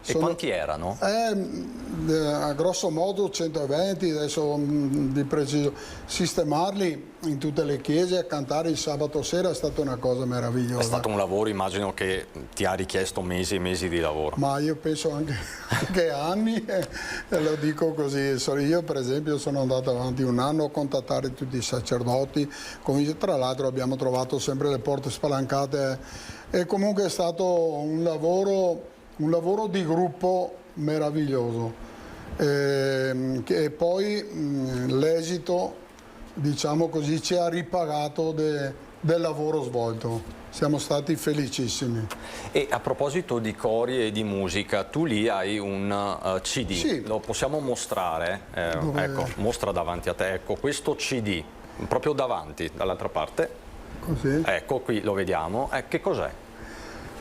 E quanti erano? A grosso modo 120, adesso di preciso. Sistemarli in tutte le chiese a cantare il sabato sera è stata una cosa meravigliosa. È stato un lavoro, immagino, che ti ha richiesto mesi e mesi di lavoro. Ma io penso anche anni, lo dico così. Io per esempio sono andato avanti un anno a contattare tutti i sacerdoti, tra l'altro abbiamo trovato sempre le porte spalancate e comunque è stato un lavoro di gruppo meraviglioso e poi l'esito, diciamo così, ci ha ripagato del lavoro svolto. Siamo stati felicissimi. E a proposito di cori e di musica, tu lì hai un CD, sì. Lo possiamo mostrare? Ecco, mostra davanti a te, ecco questo CD, proprio davanti, dall'altra parte. Così. Ecco, qui lo vediamo. Che cos'è?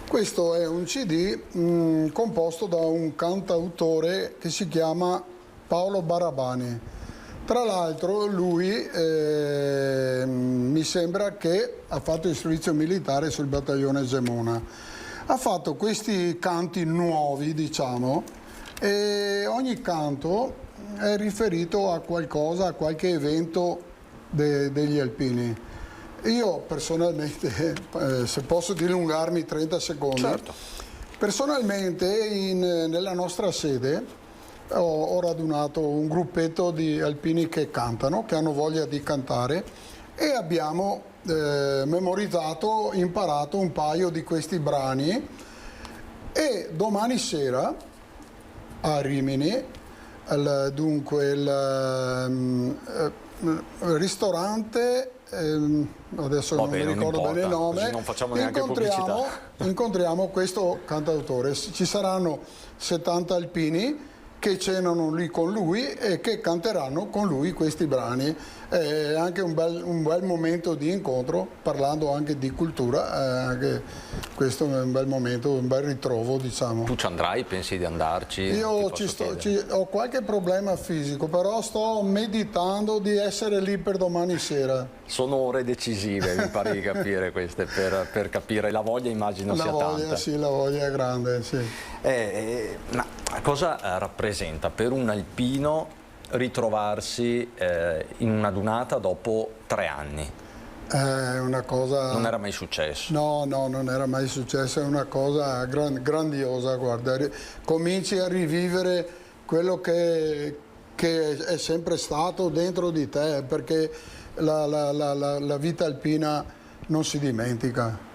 Questo è un CD composto da un cantautore che si chiama Paolo Barabani. Tra l'altro lui mi sembra che ha fatto il servizio militare sul battaglione Gemona. Ha fatto questi canti nuovi, diciamo, e ogni canto è riferito a qualcosa, a qualche evento degli alpini. Io personalmente, se posso dilungarmi 30 secondi, certo. Personalmente nella nostra sede ho radunato un gruppetto di alpini che cantano, che hanno voglia di cantare, e abbiamo memorizzato, imparato un paio di questi brani, e domani sera a Rimini, dunque il ristorante, adesso non mi ricordo bene il nome, non facciamo neanche pubblicità. Incontriamo questo cantautore. Ci saranno 70 alpini che cenano lì con lui e che canteranno con lui questi brani. È anche un bel momento di incontro, parlando anche di cultura, anche questo è un bel momento, un bel ritrovo, diciamo. Tu ci andrai? Pensi di andarci? Io ho qualche problema fisico, però sto meditando di essere lì per domani sera. Sono ore decisive, mi pare di capire queste, per capire. La voglia immagino sia tanta. Sì, la voglia è grande, sì. Ma cosa rappresenta per un alpino ritrovarsi in una dunata dopo 3 anni? È una cosa... Non era mai successo? No, non era mai successo, è una cosa grandiosa, guarda. Cominci a rivivere quello che è sempre stato dentro di te, perché la vita alpina non si dimentica,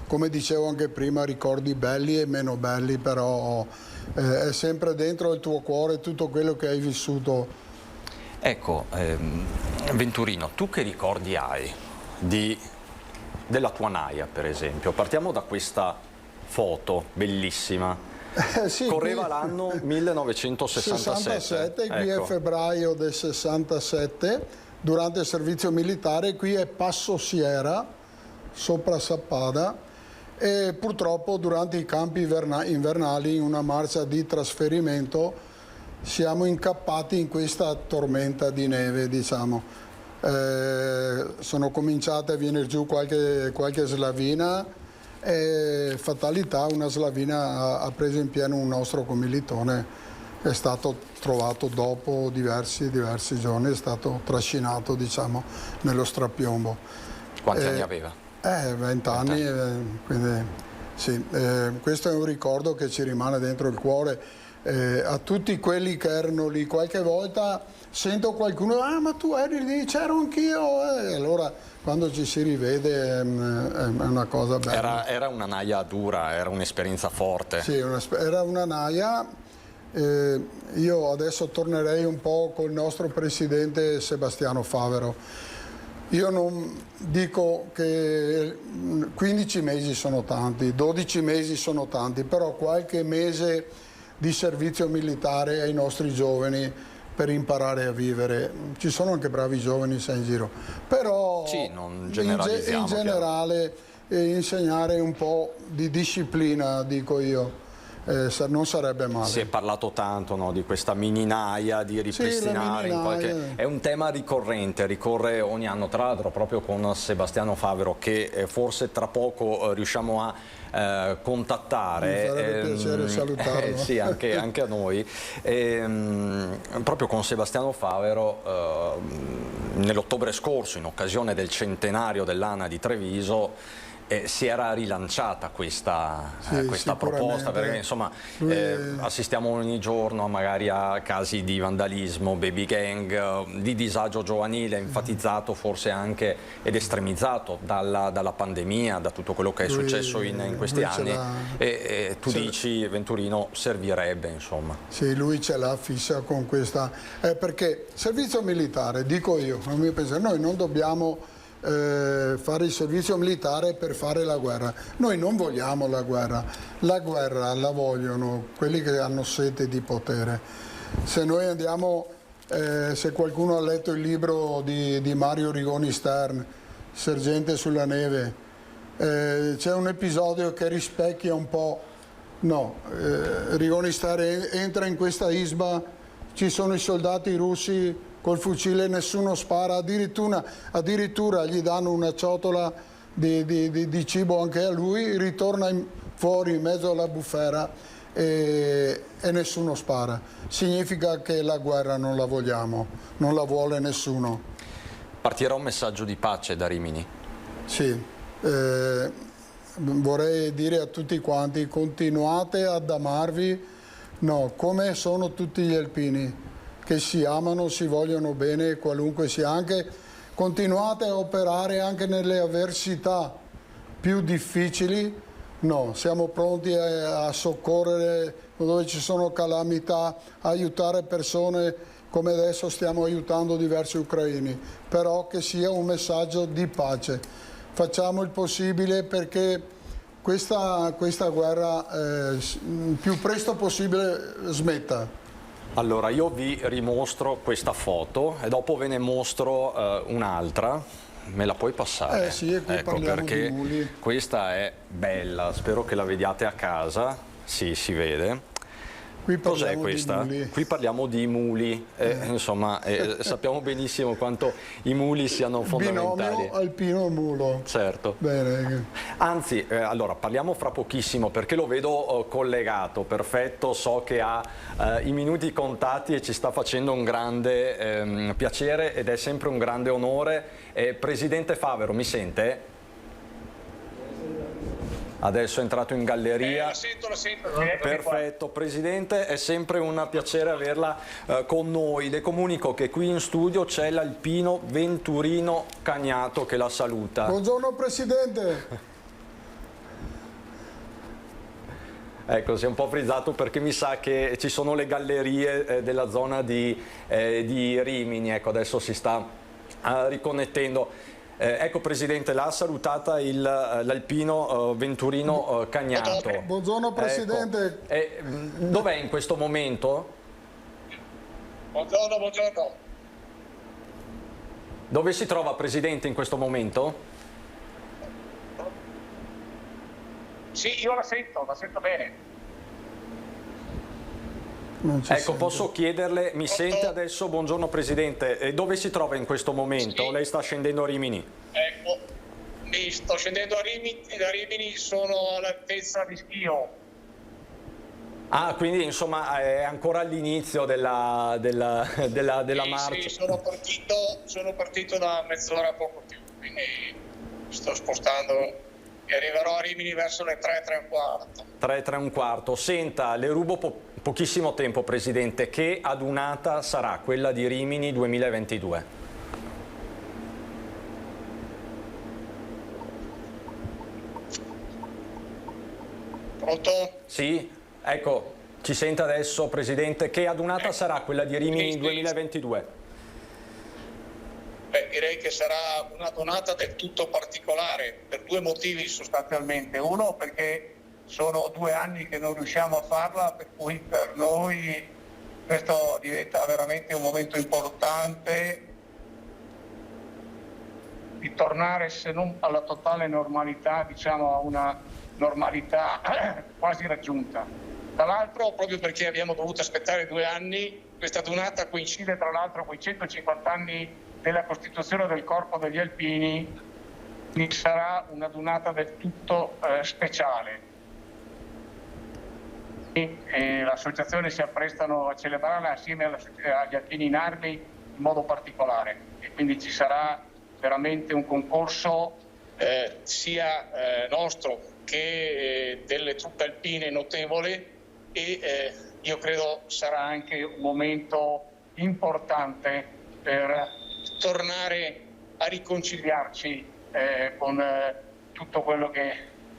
come dicevo anche prima, ricordi belli e meno belli, però è sempre dentro il tuo cuore tutto quello che hai vissuto. Ecco, Venturino, tu che ricordi hai della tua naia, per esempio? Partiamo da questa foto bellissima. Sì, correva l'anno 1967. Qui ecco. è febbraio del 67, durante il servizio militare. Qui è Passo Sierra, sopra Sappada, e purtroppo durante i campi invernali, in una marcia di trasferimento, siamo incappati in questa tormenta di neve, diciamo. Sono cominciate a venire giù qualche slavina, e fatalità, una slavina ha preso in pieno un nostro commilitone, è stato trovato dopo diversi giorni, è stato trascinato, diciamo, nello strapiombo. Quanti anni aveva? 20 anni, quindi sì, questo è un ricordo che ci rimane dentro il cuore. A tutti quelli che erano lì, qualche volta sento qualcuno, ma tu eri lì, c'ero anch'io, e allora quando ci si rivede è una cosa bella. Era una naia dura, era un'esperienza forte. Sì, era una naia. Io adesso tornerei un po' col nostro presidente Sebastiano Favero. Io non dico che 15 mesi sono tanti, 12 mesi sono tanti, però qualche mese di servizio militare ai nostri giovani per imparare a vivere. Ci sono anche bravi giovani in giro, però sì, non generalizziamo, in generale insegnare un po' di disciplina, dico io, non sarebbe male. Si è parlato tanto, no, di questa mini naia, di ripristinare, è un tema ricorrente, ricorre ogni anno, tra l'altro proprio con Sebastiano Favero, che forse tra poco riusciamo a contattare. Mi farebbe piacere salutarlo. Sì, anche a noi. Proprio con Sebastiano Favero nell'ottobre scorso, in occasione del centenario dell'ANA di Treviso, si era rilanciata questa proposta, perché insomma assistiamo ogni giorno magari a casi di vandalismo, baby gang, di disagio giovanile, enfatizzato forse anche ed estremizzato dalla pandemia, da tutto quello che è successo in questi anni, e tu dici, Venturino, servirebbe, insomma. Sì, lui ce l'ha fissa con questa, perché servizio militare, dico io, noi non dobbiamo fare il servizio militare per fare la guerra. Noi non vogliamo la guerra la vogliono quelli che hanno sete di potere. Se noi andiamo, se qualcuno ha letto il libro di Mario Rigoni Stern, Sergente sulla neve, c'è un episodio che rispecchia un po'. Rigoni Stern entra in questa isba, ci sono i soldati russi col fucile, nessuno spara, addirittura gli danno una ciotola di cibo anche a lui, ritorna fuori in mezzo alla bufera e nessuno spara. Significa che la guerra non la vogliamo, non la vuole nessuno. Partirà un messaggio di pace da Rimini? Sì, vorrei dire a tutti quanti, continuate ad amarvi, come sono tutti gli alpini, che si amano, si vogliono bene, qualunque sia, anche continuate a operare anche nelle avversità più difficili. Siamo pronti a soccorrere dove ci sono calamità, a aiutare persone come adesso stiamo aiutando diversi ucraini, però che sia un messaggio di pace. Facciamo il possibile perché questa guerra il più presto possibile smetta. Allora, io vi rimostro questa foto e dopo ve ne mostro un'altra. Me la puoi passare? Sì, e qui parliamo perché di muli. questa è bella, spero che la vediate a casa. Sì, si vede. Cos'è questa? Qui parliamo di muli, insomma, sappiamo benissimo quanto i muli siano fondamentali. Binomio alpino-mulo. Certo. Bene. Anzi, allora parliamo fra pochissimo perché lo vedo collegato, perfetto, so che ha i minuti contati e ci sta facendo un grande piacere ed è sempre un grande onore. Presidente Favero, mi sente? Adesso è entrato in galleria. La sento. Perfetto, Presidente, è sempre un piacere averla con noi. Le comunico che qui in studio c'è l'alpino Venturino Cagnato che la saluta. Buongiorno Presidente. Ecco, si è un po' frizzato perché mi sa che ci sono le gallerie della zona di Rimini. Ecco, adesso si sta riconnettendo. Ecco Presidente, l'ha salutata l'alpino Venturino Cagnato. Buongiorno Presidente. Ecco. Dov'è in questo momento? Buongiorno. Dove si trova Presidente in questo momento? Sì, io la sento bene. Ecco, posso chiederle, mi sente adesso? Buongiorno Presidente, dove si trova in questo momento? Sì. Lei sta scendendo a Rimini? Ecco, mi sto scendendo da Rimini, sono all'altezza di Schio. Ah, quindi insomma è ancora all'inizio della marcia? Sì, sono partito da mezz'ora poco più, quindi sto spostando e arriverò a Rimini verso le 3:15. 3:15. Senta, le rubo pochissimo tempo, Presidente. Che adunata sarà quella di Rimini 2022? Pronto? Sì, ecco, ci sente adesso, Presidente. Che adunata sarà quella di Rimini 2022? Beh, direi che sarà una donata del tutto particolare per due motivi sostanzialmente. Uno, perché sono 2 anni che non riusciamo a farla, per cui per noi questo diventa veramente un momento importante di tornare, se non alla totale normalità, diciamo a una normalità quasi raggiunta. Tra l'altro, proprio perché abbiamo dovuto aspettare 2 anni, questa donata coincide tra l'altro con i 150 anni della Costituzione del Corpo degli Alpini, quindi sarà una donata del tutto speciale. L'associazione si apprestano a celebrarla assieme agli Alpini in Armi in modo particolare, e quindi ci sarà veramente un concorso sia nostro che delle truppe alpine notevole, e io credo sarà anche un momento importante per tornare a riconciliarci con tutto quello che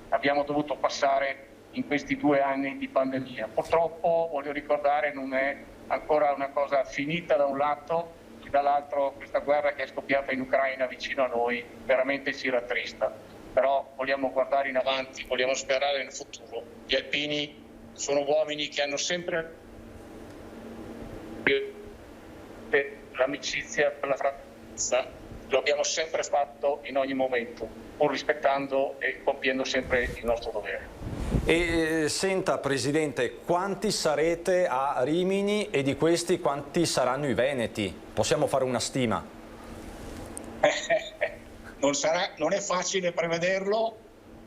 abbiamo dovuto passare in questi 2 anni di pandemia. Purtroppo, voglio ricordare, non è ancora una cosa finita da un lato, e dall'altro questa guerra che è scoppiata in Ucraina vicino a noi veramente ci rattrista. Però vogliamo guardare in avanti, vogliamo sperare nel futuro. Gli alpini sono uomini che hanno sempre per l'amicizia, per la fraternità, lo abbiamo sempre fatto in ogni momento, pur rispettando e compiendo sempre il nostro dovere. E senta Presidente, quanti sarete a Rimini e di questi quanti saranno i veneti? Possiamo fare una stima? Non è facile prevederlo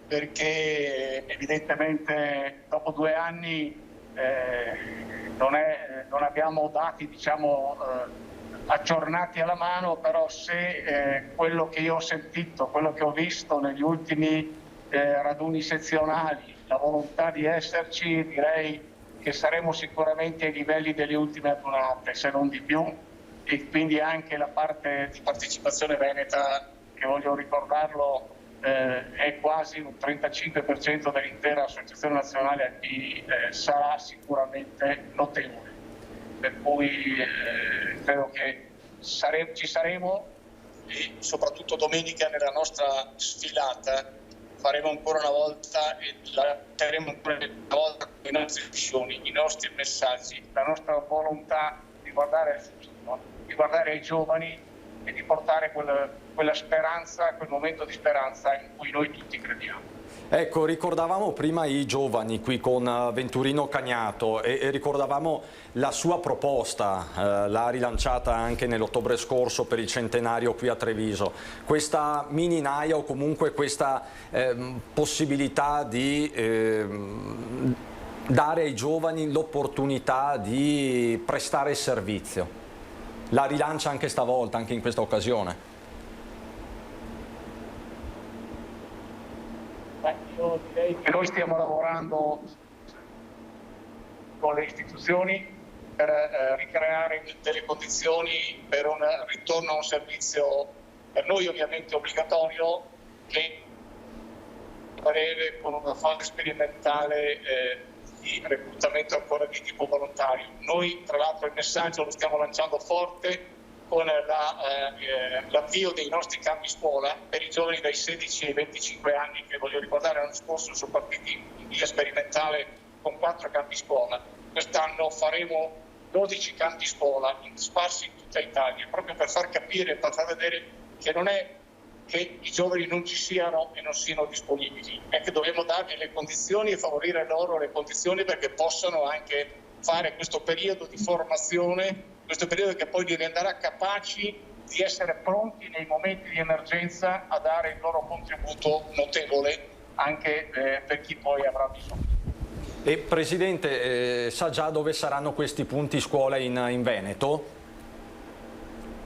perché evidentemente dopo 2 anni non abbiamo dati aggiornati alla mano, però se quello che io ho sentito, quello che ho visto negli ultimi raduni sezionali, la volontà di esserci, direi che saremo sicuramente ai livelli delle ultime adunate, se non di più, e quindi anche la parte di partecipazione veneta, che voglio ricordarlo, è quasi un 35% dell'intera Associazione Nazionale Alpini, sarà sicuramente notevole. Per cui credo che ci saremo, e soprattutto domenica nella nostra sfilata faremo ancora una volta e la terremo ancora una volta con le nostre visioni, i nostri messaggi, la nostra volontà di guardare al futuro, di guardare ai giovani e di portare quella speranza, quel momento di speranza in cui noi tutti crediamo. Ecco, ricordavamo prima i giovani qui con Venturino Cagnato e ricordavamo la sua proposta, l'ha rilanciata anche nell'ottobre scorso per il centenario qui a Treviso. Questa mini naia o comunque questa possibilità di dare ai giovani l'opportunità di prestare servizio. La rilancia anche stavolta, anche in questa occasione. Io direi che noi stiamo lavorando con le istituzioni per ricreare delle condizioni per un ritorno a un servizio per noi ovviamente obbligatorio, che parere con una fase sperimentale di reclutamento ancora di tipo volontario. Noi tra l'altro il messaggio lo stiamo lanciando forte con l'avvio dei nostri campi scuola per i giovani dai 16 ai 25 anni, che voglio ricordare l'anno scorso sono partiti in via sperimentale con 4 campi scuola. Quest'anno faremo 12 campi scuola sparsi in tutta Italia, proprio per far capire, per far vedere che non è che i giovani non ci siano e non siano disponibili, è che dobbiamo dargli le condizioni e favorire loro le condizioni perché possano anche fare questo periodo di formazione, questo periodo che poi li renderà capaci di essere pronti nei momenti di emergenza a dare il loro contributo notevole anche per chi poi avrà bisogno. E Presidente, sa già dove saranno questi punti scuola in Veneto?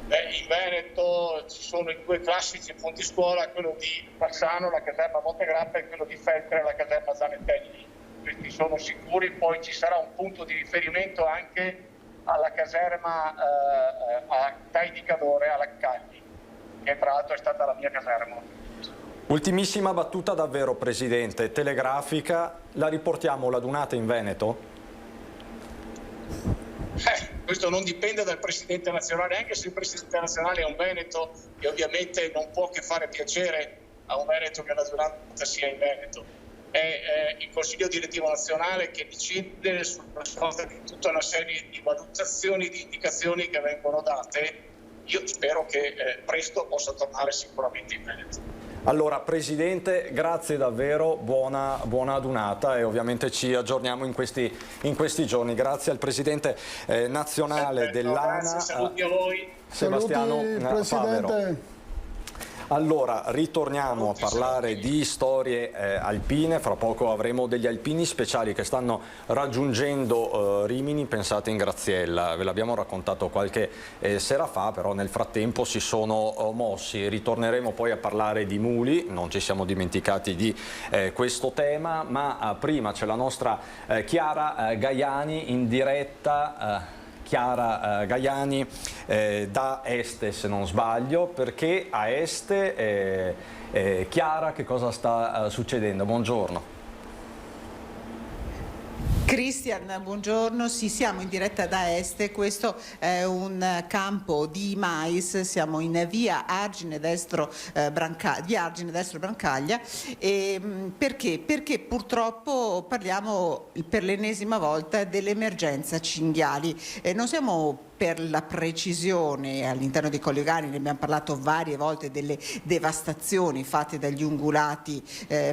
In Veneto ci sono i 2 classici punti scuola, quello di Bassano, la caserma Montegrappa, e quello di Feltre, la caserma Zanetelli. Questi sono sicuri, poi ci sarà un punto di riferimento anche alla caserma a Dai di Cadore, alla Cagli, che tra l'altro è stata la mia caserma. Ultimissima battuta davvero, Presidente, telegrafica, la riportiamo l'adunata in Veneto? Questo non dipende dal Presidente nazionale, anche se il Presidente nazionale è un veneto e ovviamente non può che fare piacere a un veneto che l'adunata sia in Veneto. È il Consiglio direttivo nazionale che decide sulla base di tutta una serie di valutazioni, di indicazioni che vengono date. Io spero che presto possa tornare sicuramente in Veneto. Allora Presidente, grazie davvero, buona adunata e ovviamente ci aggiorniamo in questi giorni. Grazie al Presidente nazionale dell'ANA. Grazie, saluti a voi. Sebastiano Favero. Allora, ritorniamo a parlare di storie alpine, fra poco avremo degli alpini speciali che stanno raggiungendo Rimini, pensate in Graziella, ve l'abbiamo raccontato qualche sera fa, però nel frattempo si sono mossi, ritorneremo poi a parlare di muli, non ci siamo dimenticati di questo tema, ma prima c'è la nostra Chiara Gaiani in diretta. Chiara Gaiani da Este, se non sbaglio, perché a Este, Chiara, che cosa sta succedendo? Buongiorno. Che Cristian, buongiorno. Sì, siamo in diretta da Este, questo è un campo di mais, siamo in via Argine Destro Brancaglia. Perché? Perché purtroppo parliamo per l'ennesima volta dell'emergenza cinghiali. Non siamo per la precisione all'interno dei Colli Euganei, ne abbiamo parlato varie volte delle devastazioni fatte dagli ungulati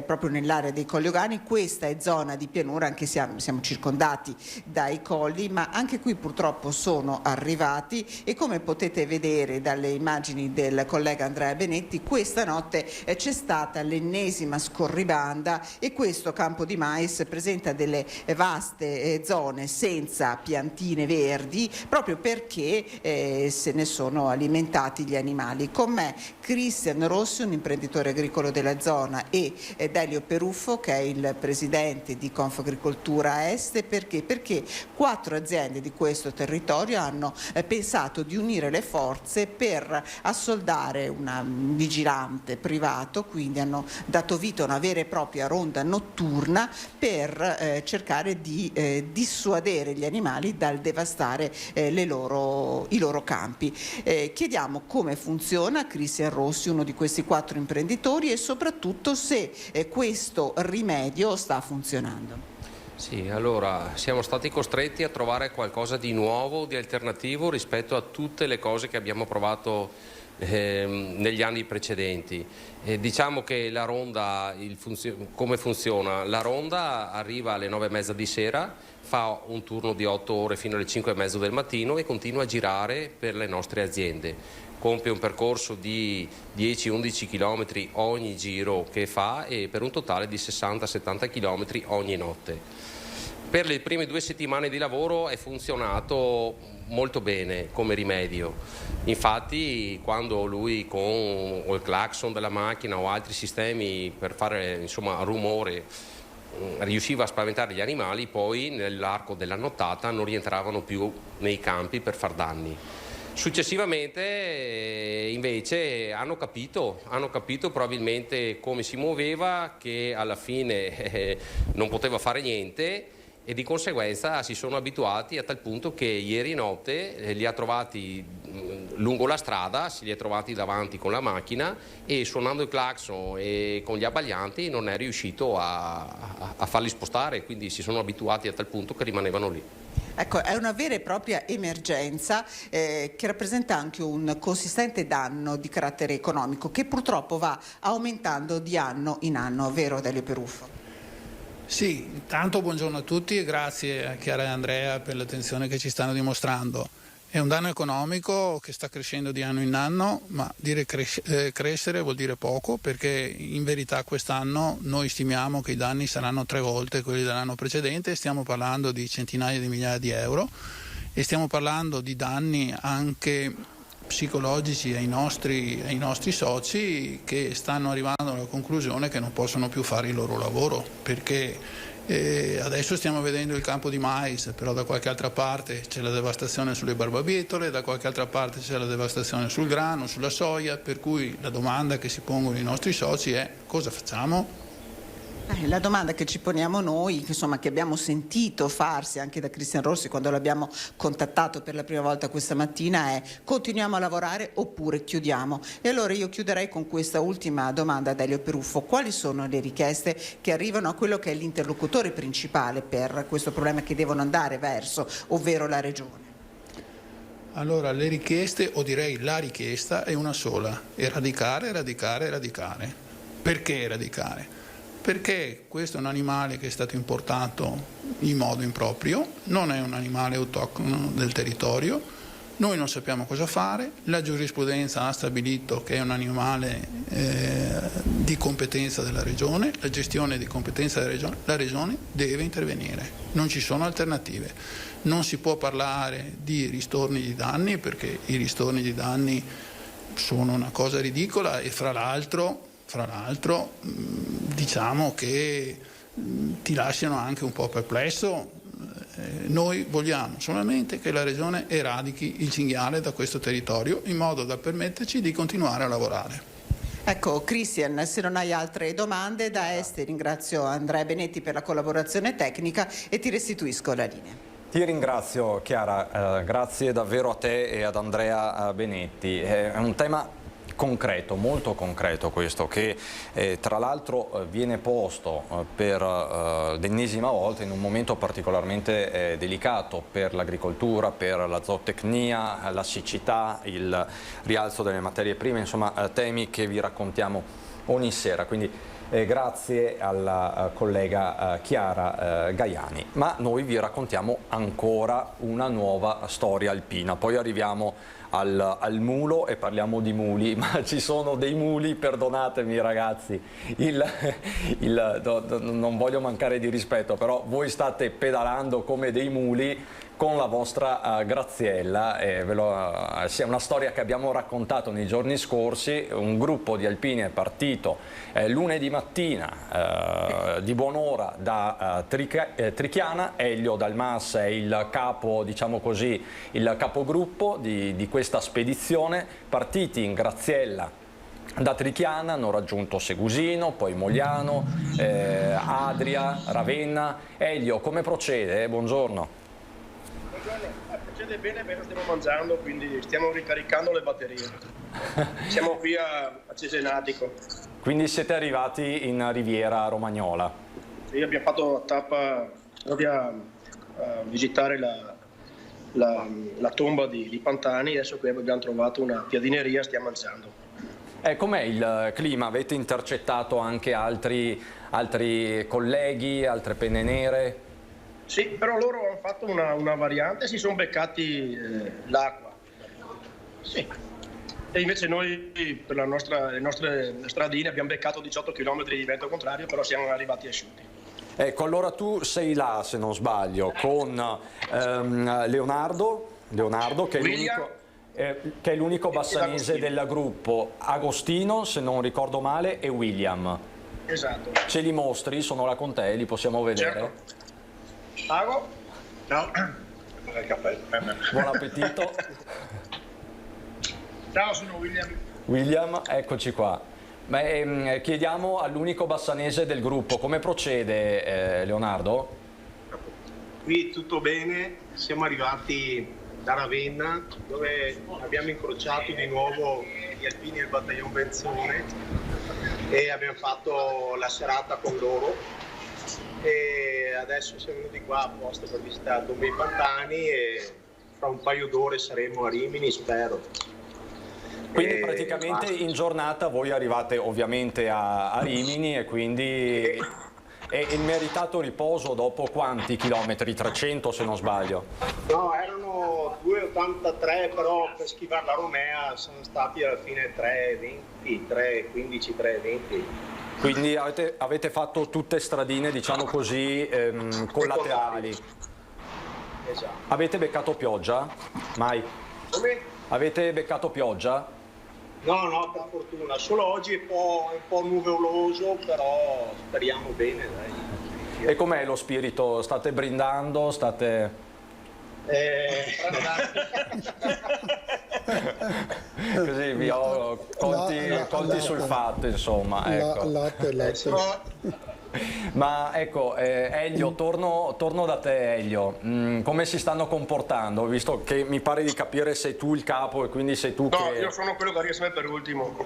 proprio nell'area dei Colli Euganei. Questa è zona di pianura, anche se siamo circondati dai colli, ma anche qui purtroppo sono arrivati e come potete vedere dalle immagini del collega Andrea Benetti, questa notte c'è stata l'ennesima scorribanda e questo campo di mais presenta delle vaste zone senza piantine verdi proprio perché se ne sono alimentati gli animali. Con me Cristian Rossi, un imprenditore agricolo della zona, e Delio Peruffo, che è il presidente di Confagricoltura Este. Perché? Perché 4 aziende di questo territorio hanno pensato di unire le forze per assoldare un vigilante privato, quindi hanno dato vita a una vera e propria ronda notturna per cercare di dissuadere gli animali dal devastare i loro campi. Chiediamo come funziona a Cristian Rossi, uno di questi 4 imprenditori, e soprattutto se questo rimedio sta funzionando. Sì, allora siamo stati costretti a trovare qualcosa di nuovo, di alternativo rispetto a tutte le cose che abbiamo provato negli anni precedenti. Diciamo che la ronda, come funziona? La ronda arriva alle 9:30 di sera, fa un turno di 8 ore fino alle 5:30 del mattino e continua a girare per le nostre aziende. Compie un percorso di 10-11 km ogni giro che fa e per un totale di 60-70 km ogni notte. Per le prime 2 settimane di lavoro è funzionato molto bene come rimedio. Infatti quando lui con il clacson della macchina o altri sistemi per fare rumore riusciva a spaventare gli animali, poi nell'arco della nottata non rientravano più nei campi per far danni. Successivamente invece hanno capito probabilmente come si muoveva, che alla fine non poteva fare niente e di conseguenza si sono abituati a tal punto che ieri notte li ha trovati lungo la strada, si li è trovati davanti con la macchina e suonando il clacson e con gli abbaglianti non è riuscito a farli spostare, quindi si sono abituati a tal punto che rimanevano lì. Ecco, è una vera e propria emergenza che rappresenta anche un consistente danno di carattere economico che purtroppo va aumentando di anno in anno, vero Delio Peruffo? Sì, intanto buongiorno a tutti e grazie a Chiara e Andrea per l'attenzione che ci stanno dimostrando. È un danno economico che sta crescendo di anno in anno, ma dire crescere vuol dire poco, perché in verità quest'anno noi stimiamo che i danni saranno 3 volte quelli dell'anno precedente, stiamo parlando di centinaia di migliaia di euro e stiamo parlando di danni anche psicologici ai nostri soci che stanno arrivando alla conclusione che non possono più fare il loro lavoro, perché adesso stiamo vedendo il campo di mais, però da qualche altra parte c'è la devastazione sulle barbabietole, da qualche altra parte c'è la devastazione sul grano, sulla soia, per cui la domanda che si pongono i nostri soci è: cosa facciamo? La domanda che ci poniamo noi, che abbiamo sentito farsi anche da Cristian Rossi quando l'abbiamo contattato per la prima volta questa mattina, è: continuiamo a lavorare oppure chiudiamo? E allora io chiuderei con questa ultima domanda a Delio Peruffo: quali sono le richieste che arrivano a quello che è l'interlocutore principale per questo problema che devono andare verso, ovvero la Regione? Allora, le richieste, o direi la richiesta, è una sola: eradicare. Perché eradicare? Perché questo è un animale che è stato importato in modo improprio, non è un animale autoctono del territorio, noi non sappiamo cosa fare, la giurisprudenza ha stabilito che è un animale di competenza della Regione, la gestione di competenza della Regione, la Regione deve intervenire, non ci sono alternative. Non si può parlare di ristorni di danni, perché i ristorni di danni sono una cosa ridicola e fra l'altro diciamo che ti lasciano anche un po' perplesso. Noi vogliamo solamente che la Regione eradichi il cinghiale da questo territorio in modo da permetterci di continuare a lavorare. Ecco, Christian, se non hai altre domande, da Este ringrazio Andrea Benetti per la collaborazione tecnica e ti restituisco la linea. Ti ringrazio Chiara, grazie davvero a te e ad Andrea Benetti. È un tema concreto, molto concreto questo, che tra l'altro viene posto per l'ennesima volta in un momento particolarmente delicato per l'agricoltura, per la zootecnia, la siccità, il rialzo delle materie prime, insomma temi che vi raccontiamo ogni sera. Quindi grazie alla collega Chiara Gaiani. Ma noi vi raccontiamo ancora una nuova storia alpina, poi arriviamo al mulo e parliamo di muli, ma ci sono dei muli, perdonatemi ragazzi, non voglio mancare di rispetto, però voi state pedalando come dei muli con la vostra Graziella, è una storia che abbiamo raccontato nei giorni scorsi. Un gruppo di alpini è partito lunedì mattina di buon'ora da Trichiana. Elio Dalmas è il capo, diciamo così, il capogruppo di questa spedizione, partiti in Graziella da Trichiana, hanno raggiunto Segusino, poi Mogliano, Adria, Ravenna. Elio, come procede? Buongiorno. Procede bene, stiamo mangiando, quindi stiamo ricaricando le batterie. Siamo qui a Cesenatico. Quindi siete arrivati in Riviera Romagnola? Sì, abbiamo fatto una tappa proprio a visitare la tomba di Pantani. Adesso qui abbiamo trovato una piadineria, stiamo alzando. Com'è il clima? Avete intercettato anche altri colleghi, altre penne nere? Sì, però loro hanno fatto una variante, si sono beccati l'acqua. Sì. E invece noi per le nostre stradine abbiamo beccato 18 km di vento contrario, però siamo arrivati asciutti. Ecco, allora tu sei là, se non sbaglio, con Leonardo che è l'unico bassanese del gruppo, Agostino, se non ricordo male, e William. Esatto. Ce li mostri? Sono là con te, li possiamo vedere? Certo. Pago? No. Buon appetito. Ciao, sono William. William, eccoci qua. Chiediamo all'unico bassanese del gruppo, come procede Leonardo? Qui tutto bene, siamo arrivati da Ravenna, dove abbiamo incrociato di nuovo gli alpini del battaglione Benzone e abbiamo fatto la serata con loro. E adesso siamo venuti qua apposta per visitare Tomba dei Pantani e fra un paio d'ore saremo a Rimini, spero. Quindi praticamente in giornata voi arrivate ovviamente a Rimini e quindi è il meritato riposo dopo quanti chilometri? 300 se non sbaglio? No, erano 2,83, però per schivare la Romea sono stati alla fine 3,20, 3,15, 3,20. Quindi avete fatto tutte stradine, diciamo così, collaterali. Esatto. Avete beccato pioggia? Mai? Come? Avete beccato pioggia? No, per fortuna. Solo oggi è un po' nuvoloso, però speriamo bene, dai. E com'è lo spirito? State brindando? State... Così vi ho colti sul fatto, insomma. Ecco. Latte. Ma ecco, Elio, torno da te, Elio. Come si stanno comportando? Visto che mi pare di capire sei tu il capo e quindi sei tu che... No, io sono quello che arriva sempre per ultimo.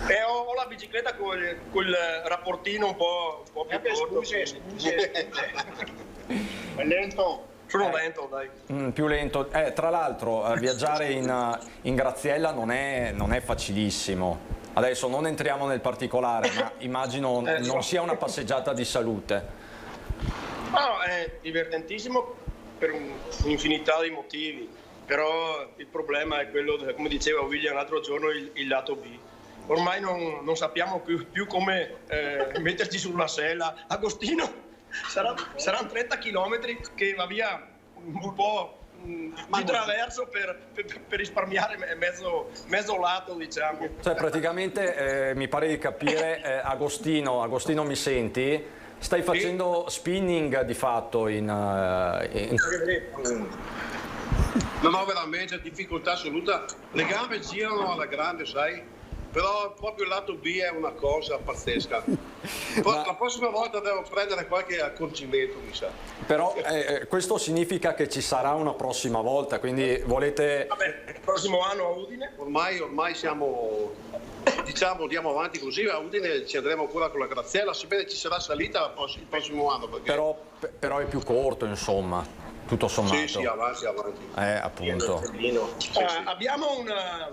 E ho la bicicletta col rapportino un po' più corto. Scusi. È lento. Sono lento, dai. Più lento. Tra l'altro, viaggiare in Graziella non è facilissimo. Adesso non entriamo nel particolare, ma immagino non sia una passeggiata di salute. No, è divertentissimo per un'infinità di motivi, però il problema è quello, come diceva William l'altro giorno, il lato B. Ormai non sappiamo più come metterci sulla sella. Agostino, saranno 30 chilometri che va via un po' di traverso per risparmiare mezzo lato, diciamo. Cioè praticamente mi pare di capire, Agostino, mi senti? Stai facendo spinning di fatto Non ho veramente difficoltà assoluta, le gambe girano alla grande, sai? però proprio il lato B è una cosa pazzesca. La prossima volta devo prendere qualche accorgimento, mi sa. Però questo significa che ci sarà una prossima volta, quindi volete... Vabbè, il prossimo anno a Udine, ormai siamo, diciamo, andiamo avanti così, a Udine ci andremo ancora con la Graziella, sebbene ci sarà salita il prossimo anno. Perché... Però è più corto, insomma. Tutto sommato. Sì, avanti. Appunto. Abbiamo un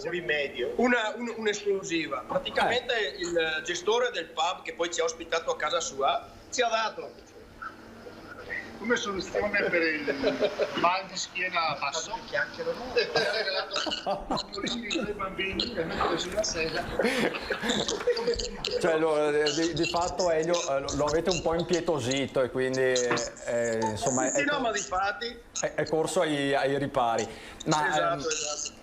rimedio, un'esclusiva. Praticamente il gestore del pub che poi ci ha ospitato a casa sua ci ha dato come soluzione per il mal di schiena basso i bambini per mettere sulla sedia. Cioè, di fatto Elio lo avete un po' impietosito e quindi insomma ma di fatti è corso ai ripari. Ma, esatto.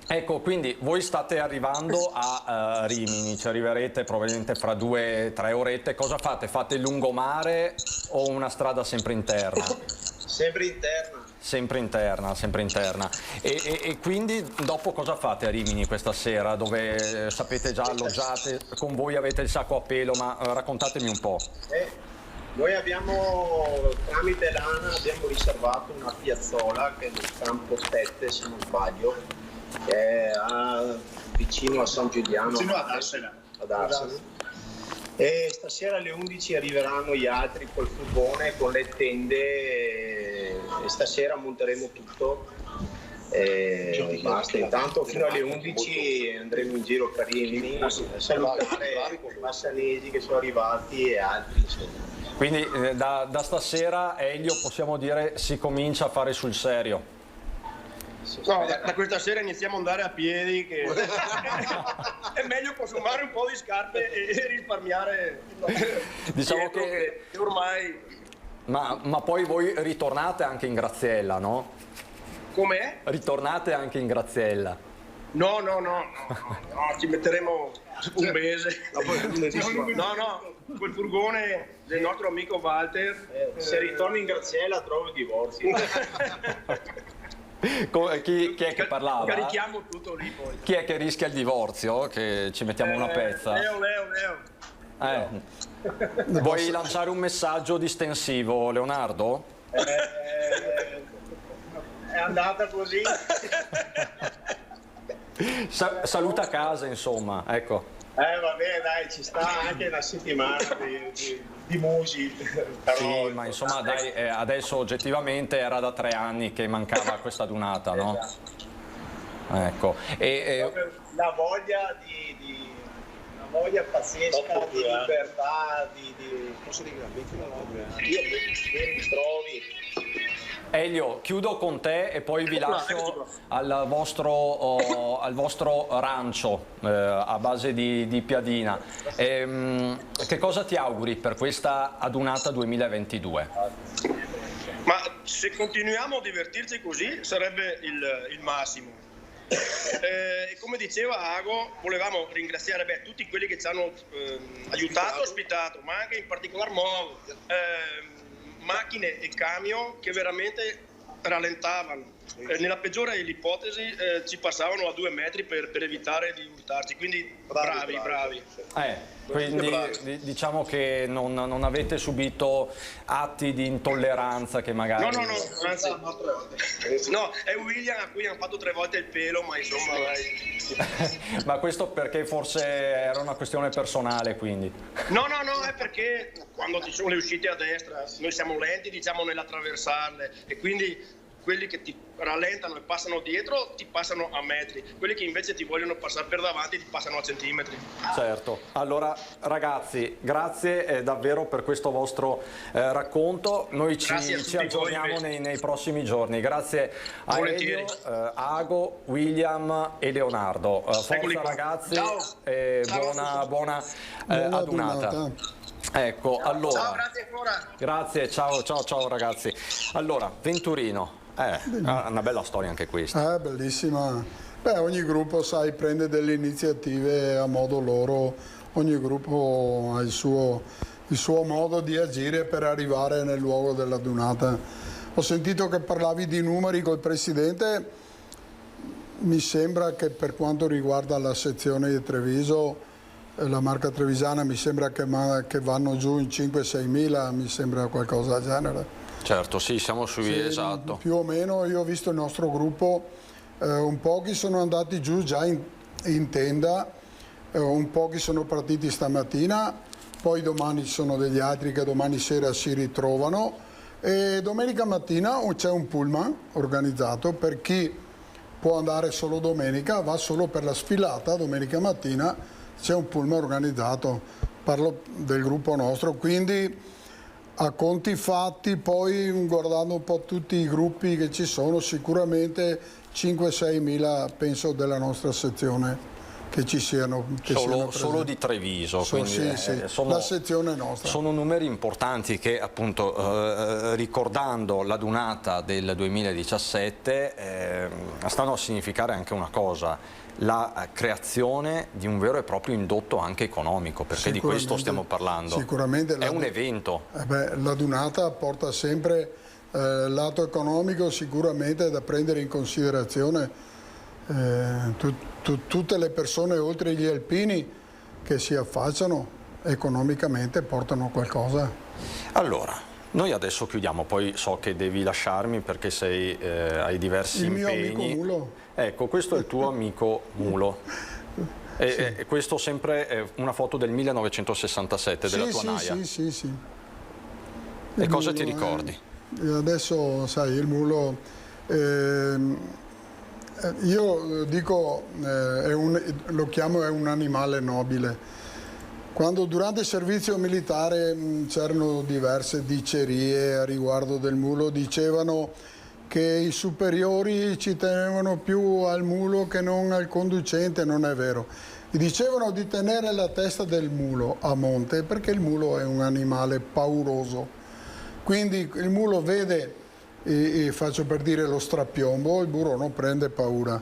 Ecco, quindi voi state arrivando a Rimini, ci arriverete probabilmente fra 2 o 3 orette. Cosa fate? Fate il lungomare o una strada sempre interna? Sempre interna. Sempre interna. E quindi dopo cosa fate a Rimini questa sera, dove sapete già alloggiate, con voi avete il sacco a pelo, ma raccontatemi un po'. Noi abbiamo, tramite l'ANA, abbiamo riservato una piazzola che è nel campo 7, se non sbaglio, che è vicino a San Giuliano, vicino ad Arsena. E stasera alle 11 arriveranno gli altri col furgone, con le tende, e stasera monteremo tutto. E basta, intanto fino alle 11 andremo in giro per Rimini a salutare i massanesi che sono arrivati e altri, insomma. Quindi da stasera, Elio, possiamo dire si comincia a fare sul serio. No, da questa sera iniziamo ad andare a piedi, che è meglio consumare un po' di scarpe e risparmiare. Diciamo che ormai... Ma poi voi ritornate anche in Graziella, no? Com'è? Ritornate anche in Graziella. No, ci metteremo un mese. No, quel furgone del nostro amico Walter. Se ritorni in Graziella trovo i divorzi. Chi è che parlava? Carichiamo tutto lì poi. Chi è che rischia il divorzio? Che ci mettiamo una pezza? Leo. Vuoi lanciare un messaggio distensivo, Leonardo? È andata così. Saluta a casa, insomma, ecco. Va bene, dai, ci sta anche una settimana di musi. Però, sì, ma insomma, dai, adesso oggettivamente era da 3 anni che mancava questa dunata, no? Esatto. Ecco. La voglia pazzesca di libertà, Elio, chiudo con te e poi vi lascio al vostro rancio a base di piadina. Che cosa ti auguri per questa adunata 2022? Ma se continuiamo a divertirci così sarebbe il massimo. E come diceva Ago, volevamo ringraziare tutti quelli che ci hanno aiutato, ospitato, ma anche in particolar modo macchine e camion che veramente rallentavano. Nella peggiore delle ipotesi ci passavano a 2 metri per evitare di urtarci, quindi bravi. Quindi diciamo che non avete subito atti di intolleranza che magari... No, anzi, no, è William a cui hanno fatto 3 volte il pelo, ma insomma... Ma questo perché forse era una questione personale, quindi? No, è perché quando ci sono le uscite a destra noi siamo lenti, diciamo, nell'attraversarle, e quindi quelli che ti rallentano e passano dietro ti passano a metri, quelli che invece ti vogliono passare per davanti ti passano a centimetri. Certo, allora ragazzi, grazie davvero per questo vostro racconto, noi ci aggiorniamo nei prossimi giorni. Grazie a Elio, Ago, William e Leonardo. Forza ragazzi, buona adunata. Ecco, allora. Ciao, grazie ancora. Grazie, ciao ragazzi. Allora, Venturino. Una bella storia anche questa. Bellissima. Ogni gruppo, sai, prende delle iniziative a modo loro, ogni gruppo ha il suo modo di agire per arrivare nel luogo della dunata. Ho sentito che parlavi di numeri col Presidente, mi sembra che per quanto riguarda la sezione di Treviso la marca trevisana mi sembra che vanno giù in 5-6 mila, mi sembra qualcosa del genere. Certo, sì, siamo sui, sì, esatto. Più o meno, io ho visto il nostro gruppo, un pochi sono andati giù già in tenda, un pochi sono partiti stamattina, poi domani ci sono degli altri che domani sera si ritrovano e domenica mattina c'è un pullman organizzato per chi può andare solo domenica, va solo per la sfilata, domenica mattina c'è un pullman organizzato, parlo del gruppo nostro, quindi a conti fatti, poi guardando un po' tutti i gruppi che ci sono, sicuramente 5-6 mila penso della nostra sezione che ci siano. Solo di Treviso, quindi sì, la sezione nostra. Sono numeri importanti che appunto ricordando la Dunata del 2017 stanno a significare anche una cosa, la creazione di un vero e proprio indotto anche economico, perché di questo stiamo parlando. Sicuramente è un evento. La Dunata porta sempre lato economico sicuramente da prendere in considerazione. Tutte le persone oltre gli alpini che si affacciano economicamente portano qualcosa. Allora, noi adesso chiudiamo, poi so che devi lasciarmi perché hai diversi impegni. Il mio amico Mulo. Ecco, questo è il tuo amico Mulo. E questo sempre è una foto del 1967 della tua naia. Sì. E cosa ti ricordi? Adesso, sai, il Mulo... io dico, lo chiamo è un animale nobile. Quando durante il servizio militare c'erano diverse dicerie a riguardo del mulo, dicevano che i superiori ci tenevano più al mulo che non al conducente, non è vero. Dicevano di tenere la testa del mulo a monte perché il mulo è un animale pauroso. Quindi il mulo vede, e faccio per dire lo strapiombo, il burro non prende paura.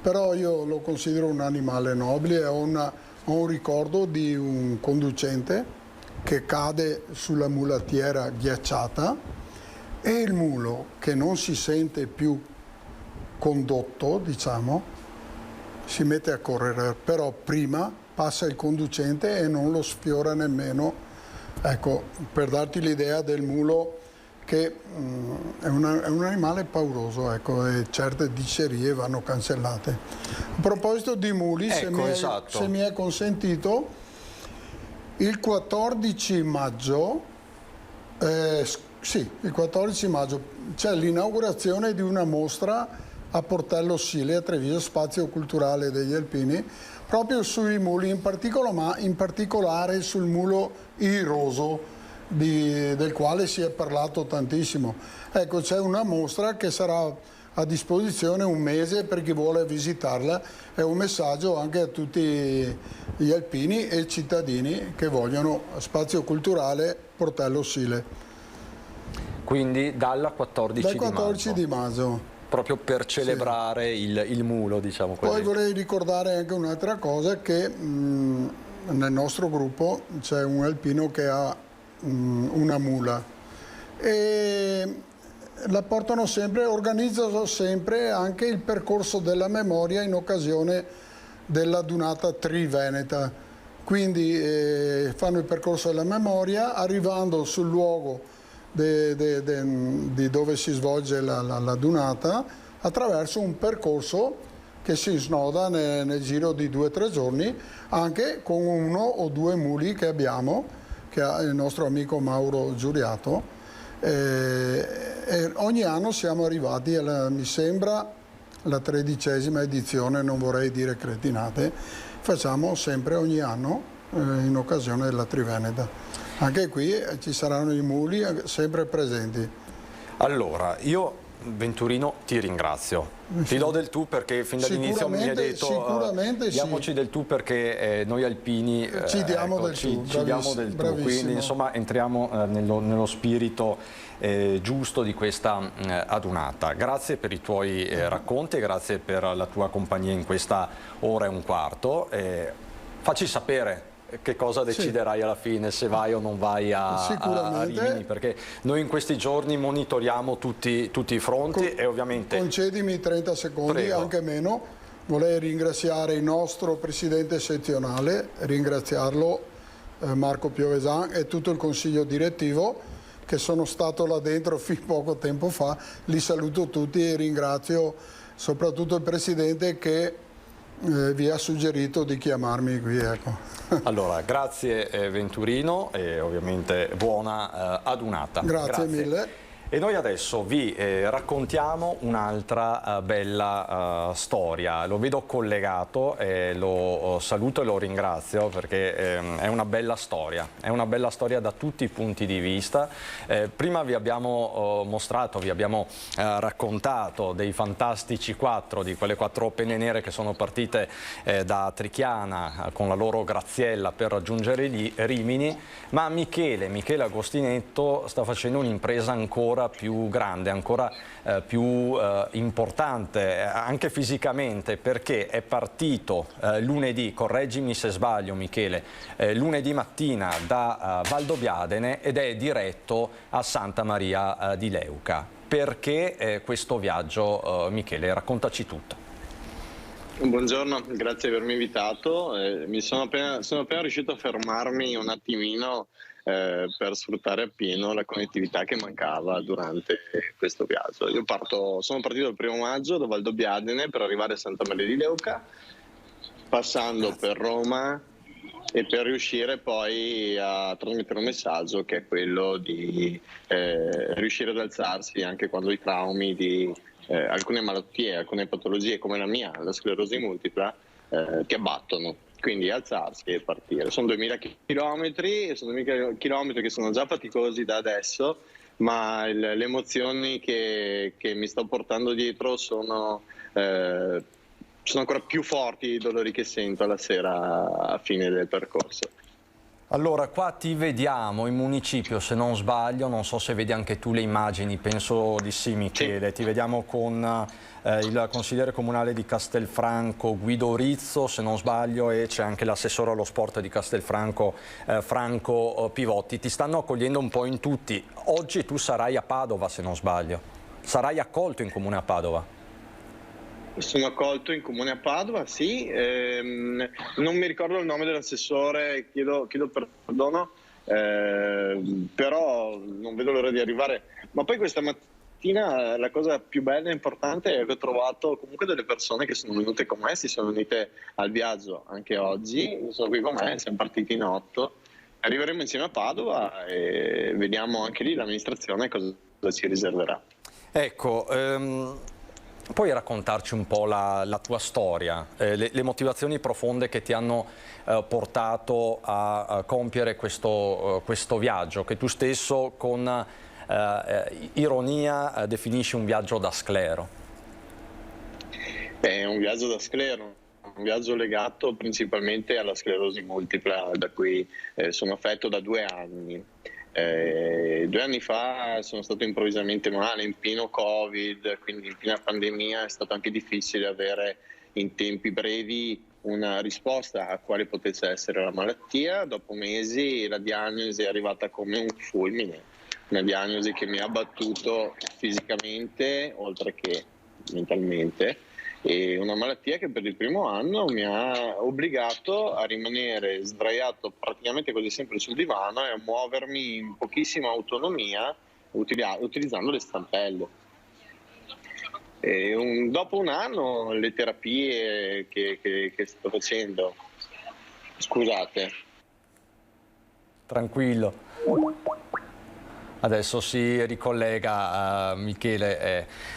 Però io lo considero un animale nobile e ho un ricordo di un conducente che cade sulla mulattiera ghiacciata e il mulo, che non si sente più condotto, diciamo, si mette a correre, però prima passa il conducente e non lo sfiora nemmeno. Ecco, per darti l'idea del mulo che è un animale pauroso, ecco, e certe dicerie vanno cancellate. A proposito di muli, ecco, se mi è consentito, il 14 maggio, il 14 maggio c'è l'inaugurazione di una mostra a Portello Sile, a Treviso, Spazio Culturale degli Alpini, proprio sui muli, in particolare sul mulo iroso, del quale si è parlato tantissimo. Ecco, c'è una mostra che sarà a disposizione un mese per chi vuole visitarla, è un messaggio anche a tutti gli alpini e cittadini che vogliono spazio culturale Portello Sile. Quindi dal 14 di maggio. Proprio per celebrare il mulo, diciamo così. Poi vorrei ricordare anche un'altra cosa, che nel nostro gruppo c'è un alpino che ha una mula e la portano sempre, organizzano sempre anche il percorso della memoria in occasione della Dunata Triveneta. Quindi fanno il percorso della memoria arrivando sul luogo di dove si svolge la Dunata attraverso un percorso che si snoda nel giro di 2 o 3 giorni, anche con 1 o 2 muli che abbiamo, che ha il nostro amico Mauro Giuriato. Ogni anno siamo arrivati mi sembra la 13ª edizione, non vorrei dire cretinate, facciamo sempre ogni anno in occasione della Triveneta. Anche qui ci saranno i muli sempre presenti. Allora, io Venturino ti ringrazio, ti do del tu perché fin dall'inizio mi hai detto diamoci del tu perché noi alpini ci diamo del tu, quindi insomma entriamo nello spirito giusto di questa adunata. Grazie per i tuoi racconti e grazie per la tua compagnia in questa ora e un quarto. Facci sapere che cosa deciderai alla fine, se vai o non vai a Rimini, perché noi in questi giorni monitoriamo tutti i fronti e ovviamente... Concedimi 30 secondi, anche meno. Vorrei ringraziare il nostro presidente sezionale, ringraziarlo Marco Piovesan e tutto il consiglio direttivo che sono stato là dentro fin poco tempo fa. Li saluto tutti e ringrazio soprattutto il presidente che vi ha suggerito di chiamarmi qui. Ecco. Allora, grazie Venturino e ovviamente buona adunata. Grazie mille. E noi adesso vi raccontiamo un'altra bella storia. Lo vedo collegato e lo saluto e lo ringrazio perché è una bella storia da tutti i punti di vista. Prima vi abbiamo mostrato, vi abbiamo raccontato dei fantastici 4, di quelle 4 penne nere che sono partite da Trichiana con la loro Graziella per raggiungere Rimini, ma Michele Agostinetto sta facendo un'impresa ancora più grande, ancora più importante anche fisicamente, perché è partito lunedì, correggimi se sbaglio Michele, lunedì mattina da Valdobbiadene ed è diretto a Santa Maria di Leuca. Perché questo viaggio, Michele? Raccontaci tutto. Buongiorno, grazie di avermi invitato. Sono appena riuscito a fermarmi un attimino per sfruttare appieno la connettività che mancava durante questo viaggio. Sono partito il 1° maggio da Valdobbiadene per arrivare a Santa Maria di Leuca, passando per Roma e per riuscire poi a trasmettere un messaggio che è quello di riuscire ad alzarsi anche quando i traumi di alcune malattie, alcune patologie come la mia, la sclerosi multipla, ti abbattono. Quindi alzarsi e partire. Sono 2000 chilometri, che sono già faticosi da adesso, ma le emozioni che mi sto portando dietro sono ancora più forti dei dolori che sento la sera a fine del percorso. Allora, qua ti vediamo in municipio, se non sbaglio, non so se vedi anche tu le immagini, penso di sì Michele, sì. Ti vediamo con il consigliere comunale di Castelfranco Guido Rizzo, se non sbaglio, e c'è anche l'assessore allo sport di Castelfranco Franco Pivotti. Ti stanno accogliendo un po' in tutti. Oggi tu sarai a Padova, se non sbaglio. Sarai accolto in comune a Padova. Sono accolto in comune a Padova, sì, non mi ricordo il nome dell'assessore, chiedo perdono, però non vedo l'ora di arrivare. Ma poi questa mattina la cosa più bella e importante è che ho trovato comunque delle persone che sono venute con me, si sono unite al viaggio anche oggi, sono qui con me, siamo partiti in 8, arriveremo insieme a Padova e vediamo anche lì l'amministrazione cosa ci riserverà. Ecco, puoi raccontarci un po' la tua storia, le motivazioni profonde che ti hanno portato a compiere questo viaggio, che tu stesso con ironia definisci un viaggio da sclero? È un viaggio da sclero, un viaggio legato principalmente alla sclerosi multipla, da cui sono affetto da 2 anni. 2 anni fa sono stato improvvisamente male, in pieno Covid, quindi in piena pandemia è stato anche difficile avere in tempi brevi una risposta a quale potesse essere la malattia. Dopo mesi la diagnosi è arrivata come un fulmine, una diagnosi che mi ha abbattuto fisicamente oltre che mentalmente, e una malattia che per il primo anno mi ha obbligato a rimanere sdraiato praticamente quasi sempre sul divano e a muovermi in pochissima autonomia utilizzando le stampelle. Dopo un anno le terapie che sto facendo, scusate. Tranquillo. Adesso si ricollega Michele.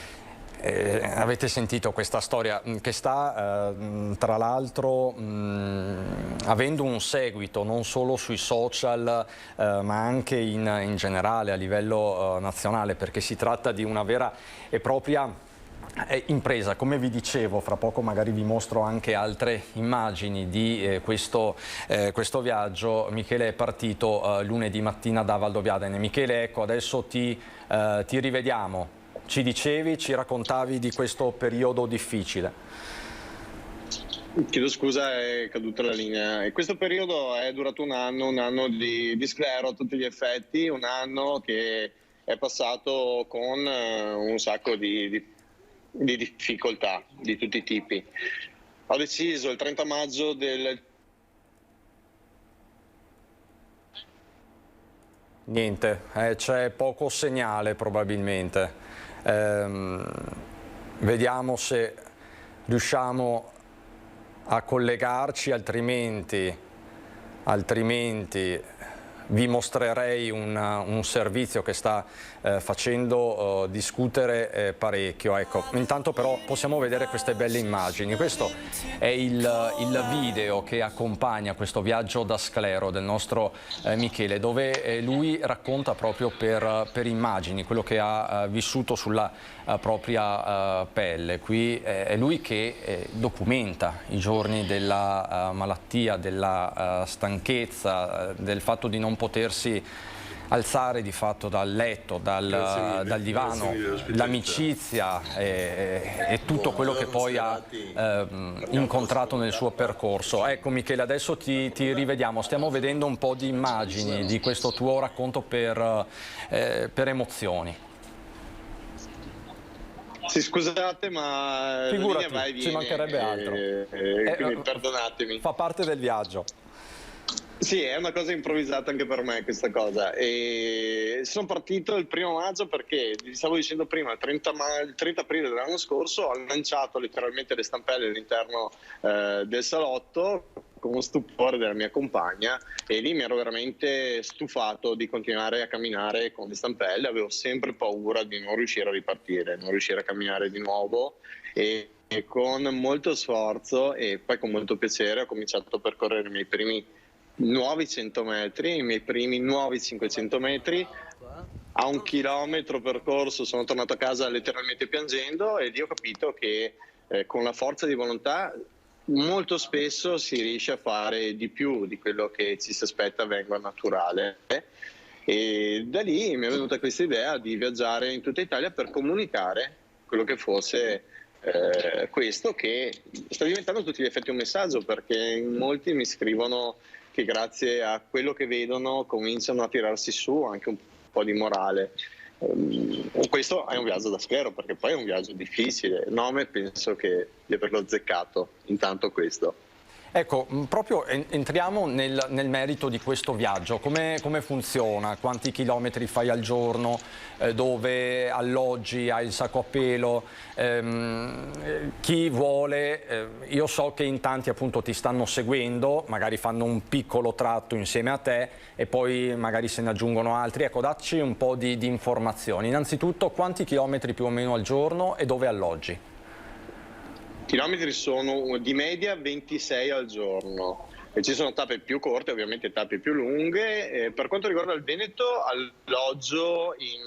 Avete sentito questa storia che sta tra l'altro avendo un seguito non solo sui social ma anche in generale a livello nazionale, perché si tratta di una vera e propria impresa. Come vi dicevo, fra poco magari vi mostro anche altre immagini di questo viaggio. Michele è partito lunedì mattina da Valdobbiadene. Michele, ecco, adesso ti rivediamo. Ci dicevi, ci raccontavi di questo periodo difficile. Chiedo scusa, è caduta la linea. Questo periodo è durato un anno di sclero a tutti gli effetti, un anno che è passato con un sacco di difficoltà di tutti i tipi. Ho deciso il 30 maggio del... Niente, c'è poco segnale probabilmente. Vediamo se riusciamo a collegarci, altrimenti vi mostrerei un servizio che sta facendo discutere parecchio. Ecco, intanto però possiamo vedere queste belle immagini. Questo è il video che accompagna questo viaggio da sclero del nostro Michele, dove lui racconta proprio per immagini quello che ha vissuto sulla propria pelle. Qui è lui che documenta i giorni della malattia, della stanchezza, del fatto di non potersi alzare di fatto dal letto, dal divano, l'amicizia e tutto quello che poi ha incontrato nel suo percorso. Ecco Michele, adesso ti rivediamo, stiamo vedendo un po' di immagini di questo tuo racconto per emozioni. Sì, scusate, ma figurati, va e viene, ci mancherebbe altro. Quindi perdonatemi. Fa parte del viaggio. Sì, è una cosa improvvisata anche per me questa cosa. E sono partito il 1° maggio perché, vi stavo dicendo prima, il 30 aprile dell'anno scorso ho lanciato letteralmente le stampelle all'interno del salotto con stupore della mia compagna, e lì mi ero veramente stufato di continuare a camminare con le stampelle. Avevo sempre paura di non riuscire a ripartire, non riuscire a camminare di nuovo, e con molto sforzo e poi con molto piacere ho cominciato a percorrere i miei primi nuovi 100 metri, i miei primi nuovi 500 metri. A 1 chilometro percorso sono tornato a casa letteralmente piangendo, e lì ho capito che con la forza di volontà molto spesso si riesce a fare di più di quello che ci si aspetta venga naturale. E da lì mi è venuta questa idea di viaggiare in tutta Italia per comunicare quello che fosse questo, che sta diventando a tutti gli effetti un messaggio, perché molti mi scrivono che grazie a quello che vedono cominciano a tirarsi su anche un po' di morale. Questo è un viaggio da sclero, perché poi è un viaggio difficile. Il nome penso di averlo azzeccato intanto questo. Ecco, proprio entriamo nel merito di questo viaggio. Come funziona? Quanti chilometri fai al giorno? Dove alloggi? Hai il sacco a pelo? Chi vuole? Io so che in tanti appunto ti stanno seguendo, magari fanno un piccolo tratto insieme a te e poi magari se ne aggiungono altri. Ecco, dacci un po' di informazioni. Innanzitutto, quanti chilometri più o meno al giorno e dove alloggi? Chilometri sono di media 26 al giorno, e ci sono tappe più corte, ovviamente tappe più lunghe. Per quanto riguarda il Veneto, alloggio in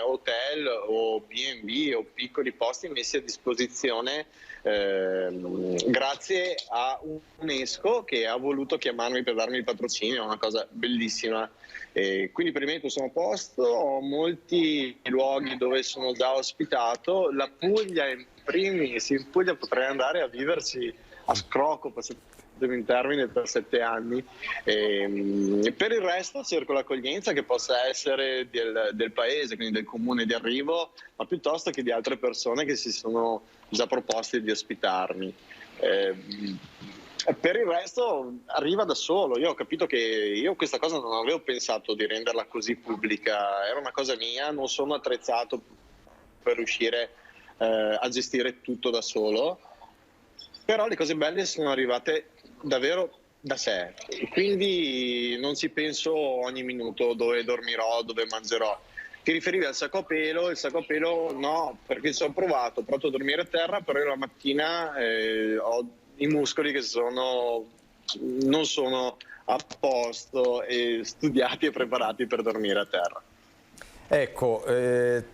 hotel o B&B o piccoli posti messi a disposizione grazie a UNESCO che ha voluto chiamarmi per darmi il patrocinio, è una cosa bellissima. Quindi per il Veneto sono a posto, ho molti luoghi dove sono già ospitato. La Puglia in primis, in Puglia potrei andare a viverci a scrocco, passatemi in termine, per 7 anni. Per il resto cerco l'accoglienza che possa essere del paese, quindi del comune di arrivo, ma piuttosto che di altre persone che si sono già proposte di ospitarmi. Per il resto arriva da solo. Io ho capito che io questa cosa non avevo pensato di renderla così pubblica, era una cosa mia, non sono attrezzato per riuscire a gestire tutto da solo, però le cose belle sono arrivate davvero da sé, quindi non ci penso ogni minuto dove dormirò, dove mangerò. Ti riferivi al sacco a pelo? Il sacco a pelo no, perché ci ho provato a dormire a terra, però la mattina ho i muscoli che non sono a posto e studiati e preparati per dormire a terra. Ecco,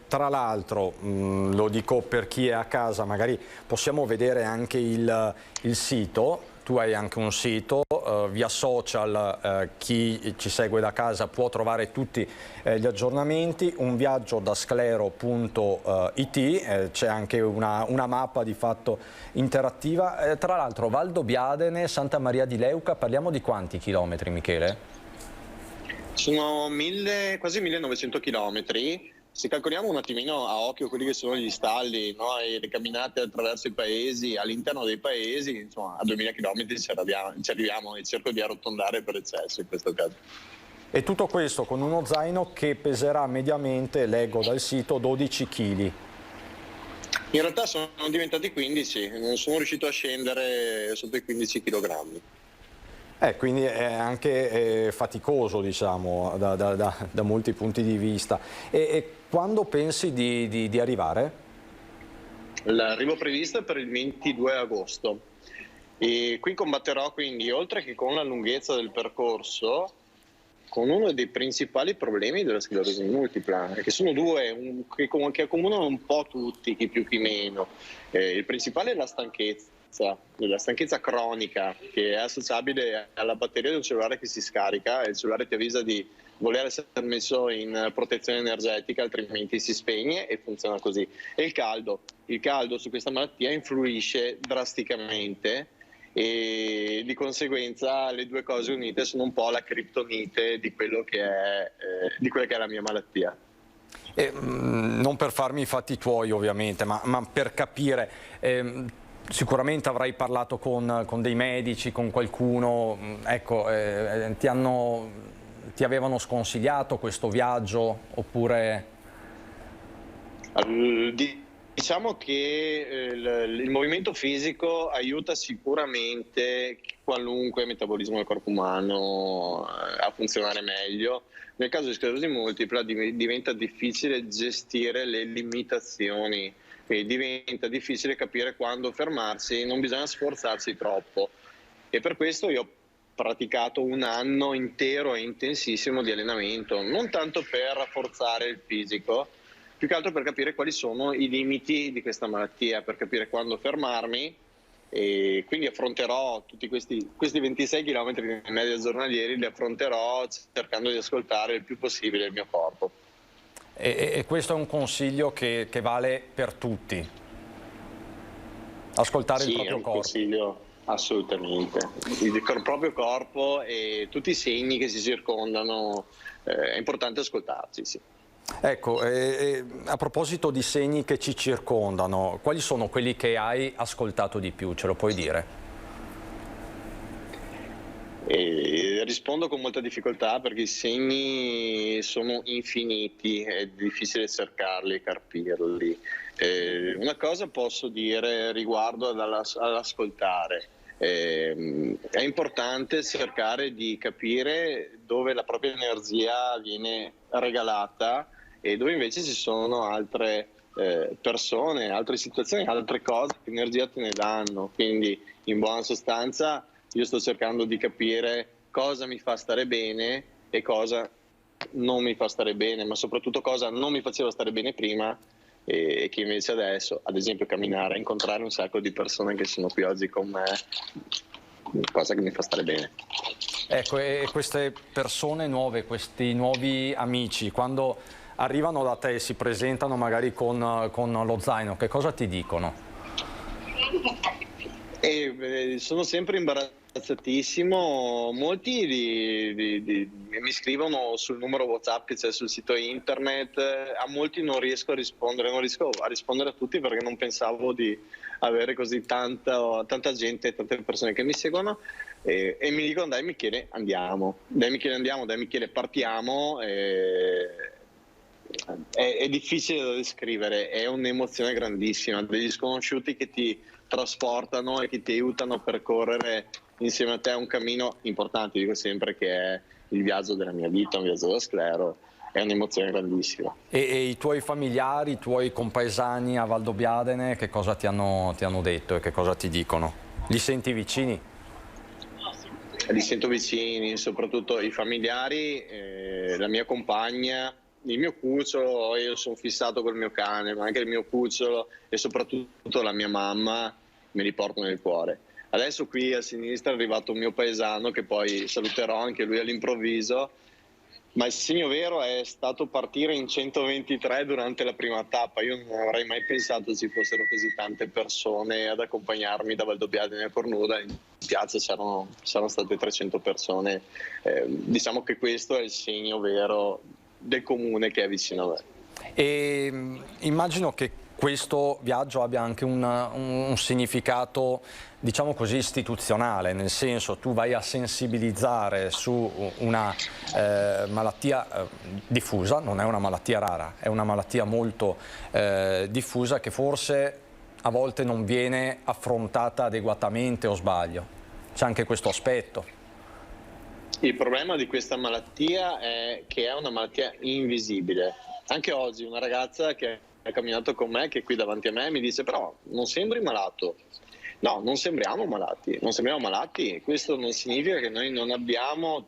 tra l'altro, lo dico per chi è a casa, magari possiamo vedere anche il sito. Tu hai anche un sito, via social chi ci segue da casa può trovare tutti gli aggiornamenti, unviaggiodasclero.it, c'è anche una mappa di fatto interattiva. Tra l'altro Valdobbiadene, Santa Maria di Leuca, parliamo di quanti chilometri, Michele? Sono quasi 1900 chilometri, se calcoliamo un attimino a occhio quelli che sono gli stalli, no, e le camminate attraverso i paesi, all'interno dei paesi, insomma, a 2000 km ci arriviamo e cerco di arrotondare per eccesso in questo caso. E tutto questo con uno zaino che peserà mediamente, leggo dal sito, 12 kg. In realtà sono diventati 15, non sono riuscito a scendere sotto i 15 kg. Quindi è anche faticoso, diciamo, da molti punti di vista. E quando pensi di arrivare? L'arrivo previsto è per il 22 agosto. E qui combatterò quindi, oltre che con la lunghezza del percorso, con uno dei principali problemi della sclerosi multipla, che sono due che accomunano un po' tutti, chi più chi meno. Il principale è la stanchezza cronica, che è associabile alla batteria del cellulare che si scarica e il cellulare ti avvisa di voler essere messo in protezione energetica, altrimenti si spegne, e funziona così. E il caldo su questa malattia influisce drasticamente, e di conseguenza le due cose unite sono un po' la criptonite di quello che è la mia malattia. Non per farmi i fatti tuoi ovviamente, ma per capire, sicuramente avrai parlato con dei medici, con qualcuno, ecco, ti avevano sconsigliato questo viaggio oppure? Diciamo che il movimento fisico aiuta sicuramente qualunque metabolismo del corpo umano a funzionare meglio. Nel caso di sclerosi multipla diventa difficile gestire le limitazioni e diventa difficile capire quando fermarsi, non bisogna sforzarsi troppo. E per questo io ho praticato un anno intero e intensissimo di allenamento, non tanto per rafforzare il fisico, più che altro per capire quali sono i limiti di questa malattia, per capire quando fermarmi, e quindi affronterò tutti questi 26 km di media giornalieri, li affronterò cercando di ascoltare il più possibile il mio corpo. E questo è un consiglio che vale per tutti? Ascoltare il proprio corpo? Sì, è un consiglio, assolutamente. Il proprio corpo e tutti i segni che si circondano, è importante ascoltarsi, sì. Ecco, a proposito di segni che ci circondano, quali sono quelli che hai ascoltato di più, ce lo puoi dire? Rispondo con molta difficoltà perché i segni sono infiniti, è difficile cercarli e carpirli. Una cosa posso dire riguardo all'ascoltare. È importante cercare di capire dove la propria energia viene regalata e dove invece ci sono altre persone, altre situazioni, altre cose che energia te ne danno. Quindi in buona sostanza io sto cercando di capire cosa mi fa stare bene e cosa non mi fa stare bene, ma soprattutto cosa non mi faceva stare bene prima e che invece adesso, ad esempio camminare, incontrare un sacco di persone che sono qui oggi con me, cosa che mi fa stare bene. Ecco, e queste persone nuove, questi nuovi amici, quando arrivano da te e si presentano magari con lo zaino, che cosa ti dicono? Sono sempre imbarazzatissimo, molti mi scrivono sul numero WhatsApp che c'è sul sito internet, a molti non riesco a rispondere a tutti perché non pensavo di avere così tanta gente, tante persone che mi seguono e mi dicono dai Michele andiamo, dai Michele partiamo. È difficile da descrivere, è un'emozione grandissima, degli sconosciuti che ti trasportano e che ti aiutano a percorrere insieme a te un cammino importante, dico sempre che è il viaggio della mia vita, un viaggio da sclero, è un'emozione grandissima. E i tuoi familiari, i tuoi compaesani a Valdobbiadene che cosa ti hanno detto e che cosa ti dicono? Li senti vicini? Li sento vicini, soprattutto i familiari, la mia compagna, il mio cucciolo, io sono fissato col mio cane, ma anche il mio cucciolo e soprattutto la mia mamma me li porto nel cuore. Adesso qui a sinistra è arrivato un mio paesano che poi saluterò anche lui all'improvviso, ma il segno vero è stato partire in 123 durante la prima tappa. Io non avrei mai pensato ci fossero così tante persone ad accompagnarmi da Valdobbiadene a Cornuda. In piazza c'erano state 300 persone. Diciamo che questo è il segno vero del comune che è vicino a me. E immagino che questo viaggio abbia anche un significato, diciamo così, istituzionale, nel senso tu vai a sensibilizzare su una malattia diffusa, non è una malattia rara, è una malattia molto diffusa che forse a volte non viene affrontata adeguatamente, o sbaglio? C'è anche questo aspetto. Il problema di questa malattia è che è una malattia invisibile. Anche oggi una ragazza che ha camminato con me, che è qui davanti a me, mi dice: però non sembri malato. No, non sembriamo malati, non sembriamo malati. Questo non significa che noi non abbiamo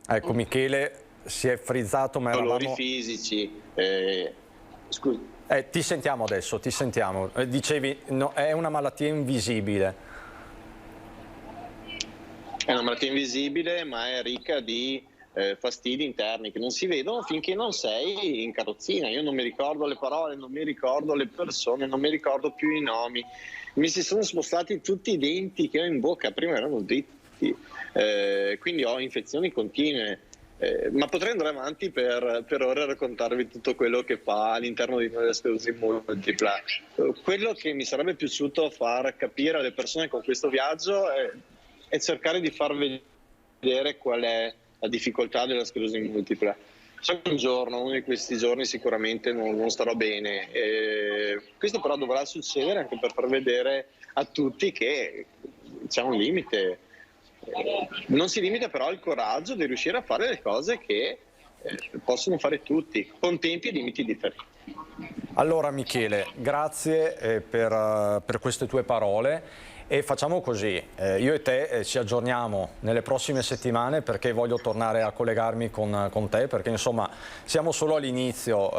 Ecco, Michele si è frizzato, ma dolori fisici. Scusi. Ti sentiamo adesso, ti sentiamo. Dicevi, no, è una malattia invisibile. È una malattia invisibile, ma è ricca di fastidi interni che non si vedono finché non sei in carrozzina. Io non mi ricordo le parole, non mi ricordo le persone, non mi ricordo più i nomi. Mi si sono spostati tutti i denti che ho in bocca, prima erano dritti, quindi ho infezioni continue. Ma potrei andare avanti per ore a raccontarvi tutto quello che fa all'interno di noi la sclerosi multipla. Quello che mi sarebbe piaciuto far capire alle persone con questo viaggio è cercare di far vedere qual è la difficoltà della sclerosi multipla. So che uno di questi giorni sicuramente non starò bene. Questo però dovrà succedere anche per far vedere a tutti che c'è un limite. Non si limita però al coraggio di riuscire a fare le cose che possono fare tutti, con tempi e limiti differenti. Allora Michele, grazie per queste tue parole. E facciamo così, io e te ci aggiorniamo nelle prossime settimane, perché voglio tornare a collegarmi con te, perché insomma siamo solo all'inizio,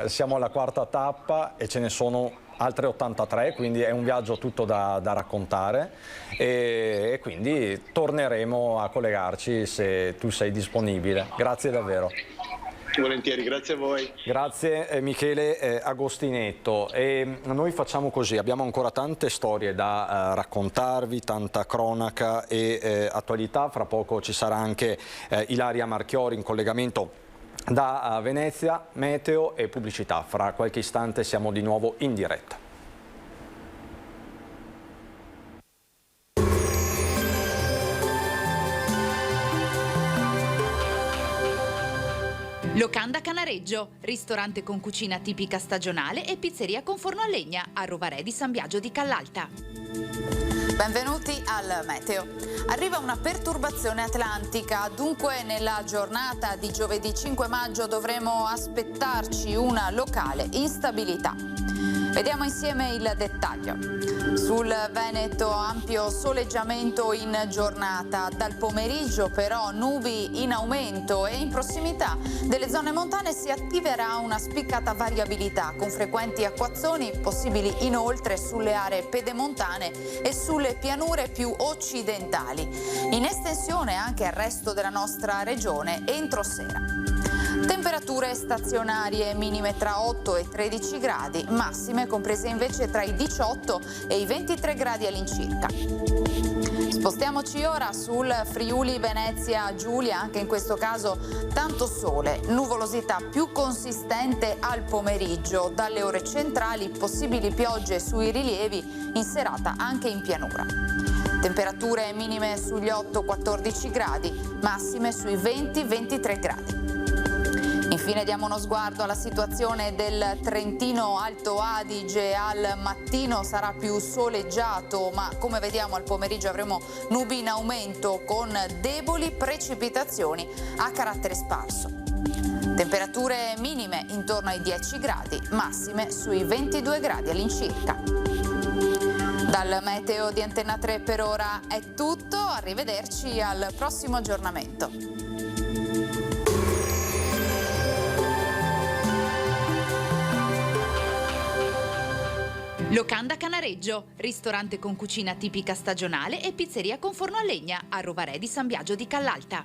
siamo alla quarta tappa e ce ne sono altre 83, quindi è un viaggio tutto da raccontare e quindi torneremo a collegarci se tu sei disponibile. Grazie davvero. Volentieri, grazie a voi. Grazie Michele Agostinetto. E noi facciamo così, abbiamo ancora tante storie da raccontarvi, tanta cronaca e attualità. Fra poco ci sarà anche Ilaria Marchiori in collegamento da Venezia, meteo e pubblicità. Fra qualche istante siamo di nuovo in diretta. Locanda Canareggio, ristorante con cucina tipica stagionale e pizzeria con forno a legna a Rovarè di San Biagio di Callalta. Benvenuti al meteo. Arriva una perturbazione atlantica, dunque nella giornata di giovedì 5 maggio dovremo aspettarci una locale instabilità. Vediamo insieme il dettaglio. Sul Veneto ampio soleggiamento in giornata, dal pomeriggio però nubi in aumento e in prossimità delle zone montane si attiverà una spiccata variabilità con frequenti acquazzoni possibili inoltre sulle aree pedemontane e sulle pianure più occidentali. In estensione anche al resto della nostra regione entro sera. Temperature stazionarie minime tra 8 e 13 gradi, massime comprese invece tra i 18 e i 23 gradi all'incirca. Spostiamoci ora sul Friuli Venezia Giulia, anche in questo caso tanto sole, nuvolosità più consistente al pomeriggio, dalle ore centrali possibili piogge sui rilievi, in serata anche in pianura. Temperature minime sugli 8-14 gradi, massime sui 20-23 gradi. Infine diamo uno sguardo alla situazione del Trentino Alto Adige. Al mattino sarà più soleggiato, ma come vediamo al pomeriggio avremo nubi in aumento con deboli precipitazioni a carattere sparso. Temperature minime intorno ai 10 gradi, massime sui 22 gradi all'incirca. Dal meteo di Antenna 3 per ora è tutto, arrivederci al prossimo aggiornamento. Locanda Canareggio, ristorante con cucina tipica stagionale e pizzeria con forno a legna a Rovarè di San Biagio di Callalta.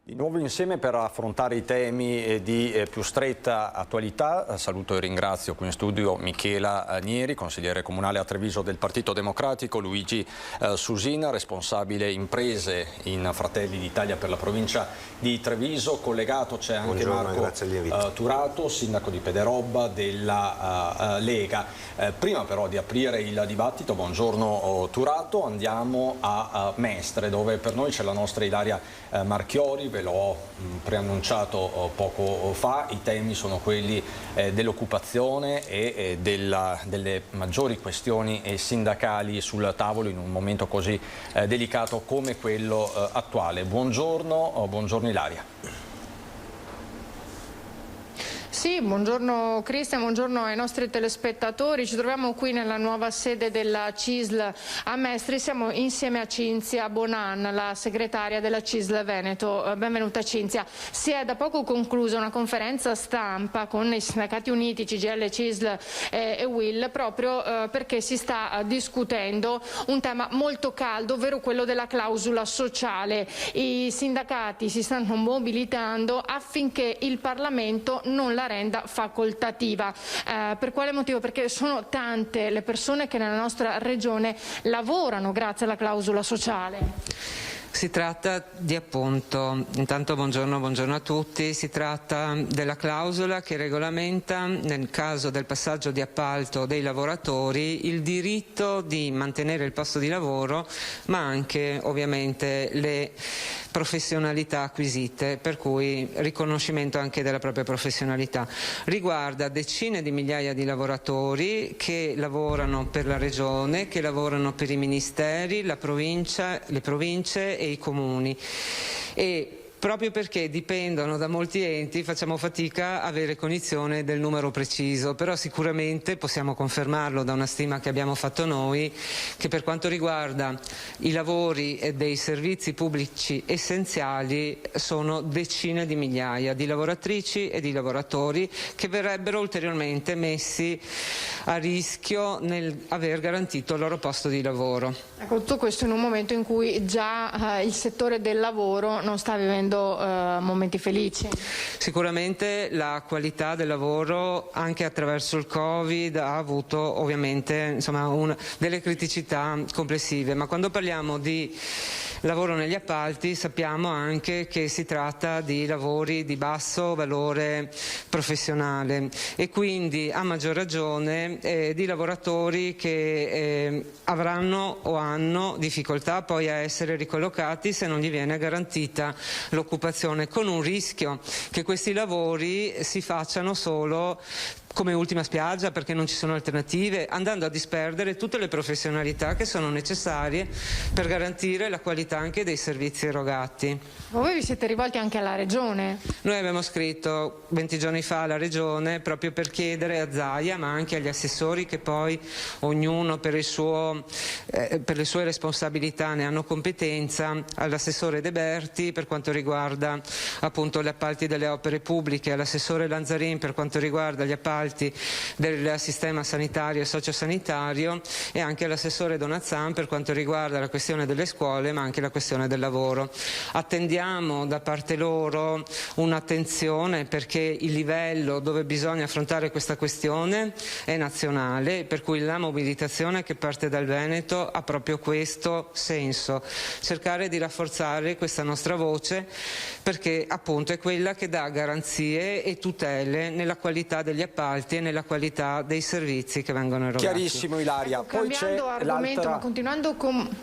Di nuovo insieme per affrontare i temi di più stretta attualità. Saluto e ringrazio qui in studio Michela Nieri, consigliere comunale a Treviso del Partito Democratico, Luigi Susina, responsabile imprese in Fratelli d'Italia per la provincia di Treviso. Collegato c'è anche Marco Turato, sindaco di Pederobba della Lega. Prima però di aprire il dibattito, buongiorno Turato, andiamo a Mestre, dove per noi c'è la nostra Ilaria Marchiori. Ve l'ho preannunciato poco fa, i temi sono quelli dell'occupazione e delle maggiori questioni sindacali sul tavolo in un momento così delicato come quello attuale. Buongiorno Ilaria. Sì, buongiorno Cristian, buongiorno ai nostri telespettatori. Ci troviamo qui nella nuova sede della CISL a Mestre. Siamo insieme a Cinzia Bonan, la segretaria della CISL Veneto. Benvenuta Cinzia. Si è da poco conclusa una conferenza stampa con i sindacati uniti, CGIL, CISL e UIL, proprio perché si sta discutendo un tema molto caldo, ovvero quello della clausola sociale. I sindacati si stanno mobilitando affinché il Parlamento non la renda facoltativa. Per quale motivo? Perché sono tante le persone che nella nostra regione lavorano grazie alla clausola sociale. Si tratta di appunto, intanto buongiorno a tutti, si tratta della clausola che regolamenta nel caso del passaggio di appalto dei lavoratori il diritto di mantenere il posto di lavoro, ma anche ovviamente le professionalità acquisite, per cui riconoscimento anche della propria professionalità. Riguarda decine di migliaia di lavoratori che lavorano per la regione, che lavorano per i ministeri, la provincia, le province e i comuni. E proprio perché dipendono da molti enti facciamo fatica a avere cognizione del numero preciso, però sicuramente possiamo confermarlo da una stima che abbiamo fatto noi, che per quanto riguarda i lavori e dei servizi pubblici essenziali sono decine di migliaia di lavoratrici e di lavoratori che verrebbero ulteriormente messi a rischio nel aver garantito il loro posto di lavoro. Ecco, tutto questo in un momento in cui già il settore del lavoro non sta vivendo momenti felici. Sicuramente la qualità del lavoro anche attraverso il Covid ha avuto ovviamente delle criticità complessive, ma quando parliamo di lavoro negli appalti sappiamo anche che si tratta di lavori di basso valore professionale e quindi a maggior ragione di lavoratori che avranno o hanno difficoltà poi a essere ricollocati se non gli viene garantita l'occupazione, con un rischio che questi lavori si facciano solo come ultima spiaggia perché non ci sono alternative, andando a disperdere tutte le professionalità che sono necessarie per garantire la qualità anche dei servizi erogati. Voi vi siete rivolti anche alla Regione? Noi abbiamo scritto 20 giorni fa alla Regione proprio per chiedere a Zaia, ma anche agli assessori che poi ognuno per le sue responsabilità ne hanno competenza, all'assessore De Berti per quanto riguarda appunto gli appalti delle opere pubbliche, all'assessore Lanzarin per quanto riguarda gli appalti del sistema sanitario e sociosanitario e anche all'assessore Donazzan per quanto riguarda la questione delle scuole ma anche la questione del lavoro. Attendiamo da parte loro un'attenzione perché il livello dove bisogna affrontare questa questione è nazionale, per cui la mobilitazione che parte dal Veneto ha proprio questo senso, cercare di rafforzare questa nostra voce perché appunto è quella che dà garanzie e tutele nella qualità degli appalti e nella qualità dei servizi che vengono erogati. Chiarissimo Ilaria. Poi cambiando argomento, ma continuando con...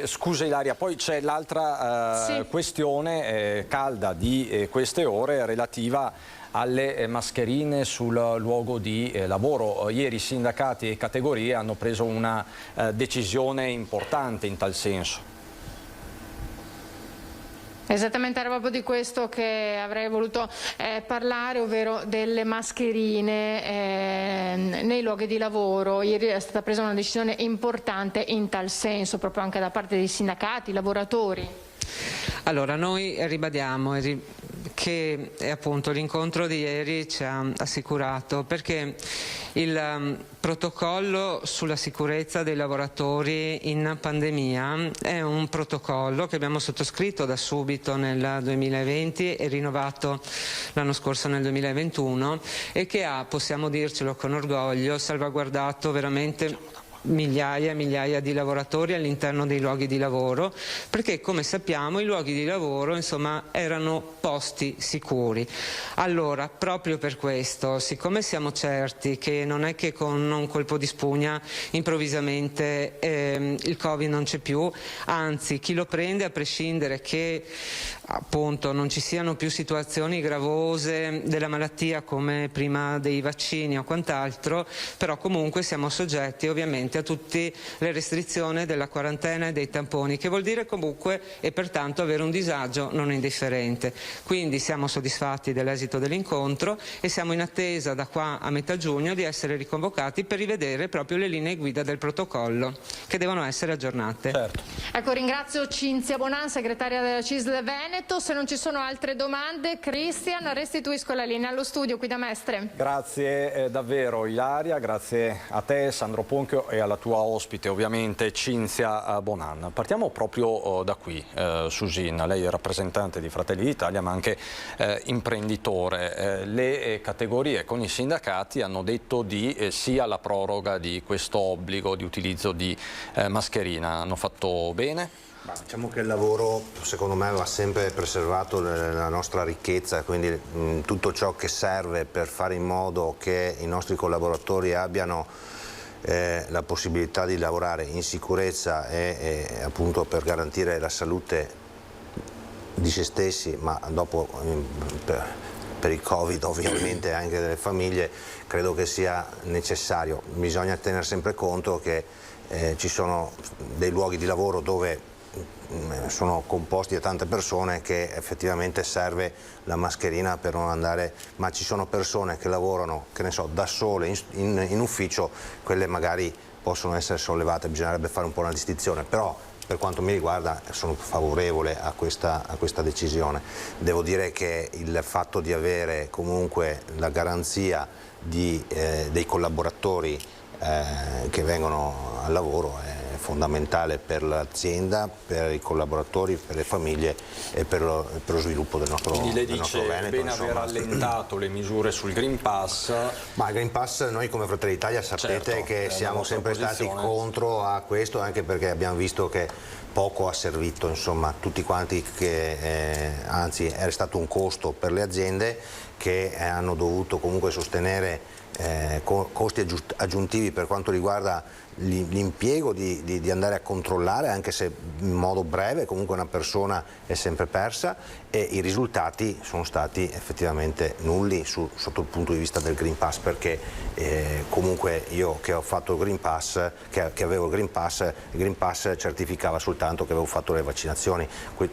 Scusa Ilaria, poi c'è l'altra questione calda di queste ore relativa alle mascherine sul luogo di lavoro. Ieri sindacati e categorie hanno preso una decisione importante in tal senso. Esattamente, era proprio di questo che avrei voluto parlare, ovvero delle mascherine nei luoghi di lavoro. Ieri è stata presa una decisione importante in tal senso, proprio anche da parte dei sindacati, lavoratori. Allora, noi ribadiamo che appunto l'incontro di ieri ci ha assicurato, perché il protocollo sulla sicurezza dei lavoratori in pandemia è un protocollo che abbiamo sottoscritto da subito nel 2020 e rinnovato l'anno scorso nel 2021 e che ha, possiamo dircelo con orgoglio, salvaguardato veramente migliaia e migliaia di lavoratori all'interno dei luoghi di lavoro, perché come sappiamo i luoghi di lavoro insomma erano posti sicuri. Allora, proprio per questo, siccome siamo certi che non è che con un colpo di spugna improvvisamente il Covid non c'è più, anzi chi lo prende, a prescindere che appunto non ci siano più situazioni gravose della malattia come prima dei vaccini o quant'altro, però comunque siamo soggetti ovviamente a tutte le restrizioni della quarantena e dei tamponi, che vuol dire comunque e pertanto avere un disagio non indifferente. Quindi siamo soddisfatti dell'esito dell'incontro e siamo in attesa da qua a metà giugno di essere riconvocati per rivedere proprio le linee guida del protocollo che devono essere aggiornate. Certo. Ecco, ringrazio Cinzia Bonan, segretaria della CISL Veneto. Se non ci sono altre domande, Cristian, restituisco la linea allo studio qui da Mestre. Grazie davvero Ilaria, grazie a te Sandro Ponchio e alla tua ospite ovviamente Cinzia Bonan. Partiamo proprio da qui, Susin, lei è rappresentante di Fratelli d'Italia ma anche imprenditore. Le categorie con i sindacati hanno detto di sì alla proroga di questo obbligo di utilizzo di mascherina. Hanno fatto bene? Diciamo che il lavoro secondo me va sempre preservato nella nostra ricchezza, quindi tutto ciò che serve per fare in modo che i nostri collaboratori abbiano la possibilità di lavorare in sicurezza e appunto per garantire la salute di se stessi, ma dopo per il Covid ovviamente anche delle famiglie, credo che sia necessario. Bisogna tenere sempre conto che ci sono dei luoghi di lavoro dove sono composti da tante persone che effettivamente serve la mascherina per non andare, ma ci sono persone che lavorano, che ne so, da sole in ufficio, quelle magari possono essere sollevate, bisognerebbe fare un po' una distinzione, però per quanto mi riguarda sono favorevole a questa decisione. Devo dire che il fatto di avere comunque la garanzia dei collaboratori che vengono al lavoro è fondamentale per l'azienda, per i collaboratori, per le famiglie e per lo sviluppo del nostro Veneto. Quindi lei dice bene aver allentato le misure sul Green Pass. Ma il Green Pass noi come Fratelli d'Italia sapete che siamo sempre stati contro a questo, anche perché abbiamo visto che poco ha servito, insomma, tutti quanti, che anzi è stato un costo per le aziende che hanno dovuto comunque sostenere costi aggiuntivi per quanto riguarda l'impiego di andare a controllare, anche se in modo breve, comunque una persona è sempre persa, e i risultati sono stati effettivamente nulli sotto il punto di vista del Green Pass, perché comunque io che ho fatto il Green Pass, che avevo il Green Pass certificava soltanto che avevo fatto le vaccinazioni.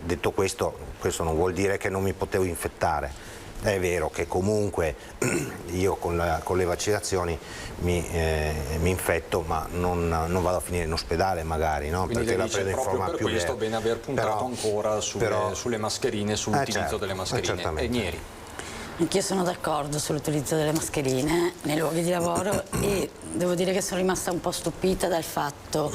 Detto questo non vuol dire che non mi potevo infettare. È vero che comunque io con le vaccinazioni mi infetto, ma non vado a finire in ospedale magari, no? Quindi perché la prendo in forma più per questo bene aver puntato ancora sulle mascherine, sull'utilizzo delle mascherine. E Nieri. Anch'io sono d'accordo sull'utilizzo delle mascherine nei luoghi di lavoro e devo dire che sono rimasta un po' stupita dal fatto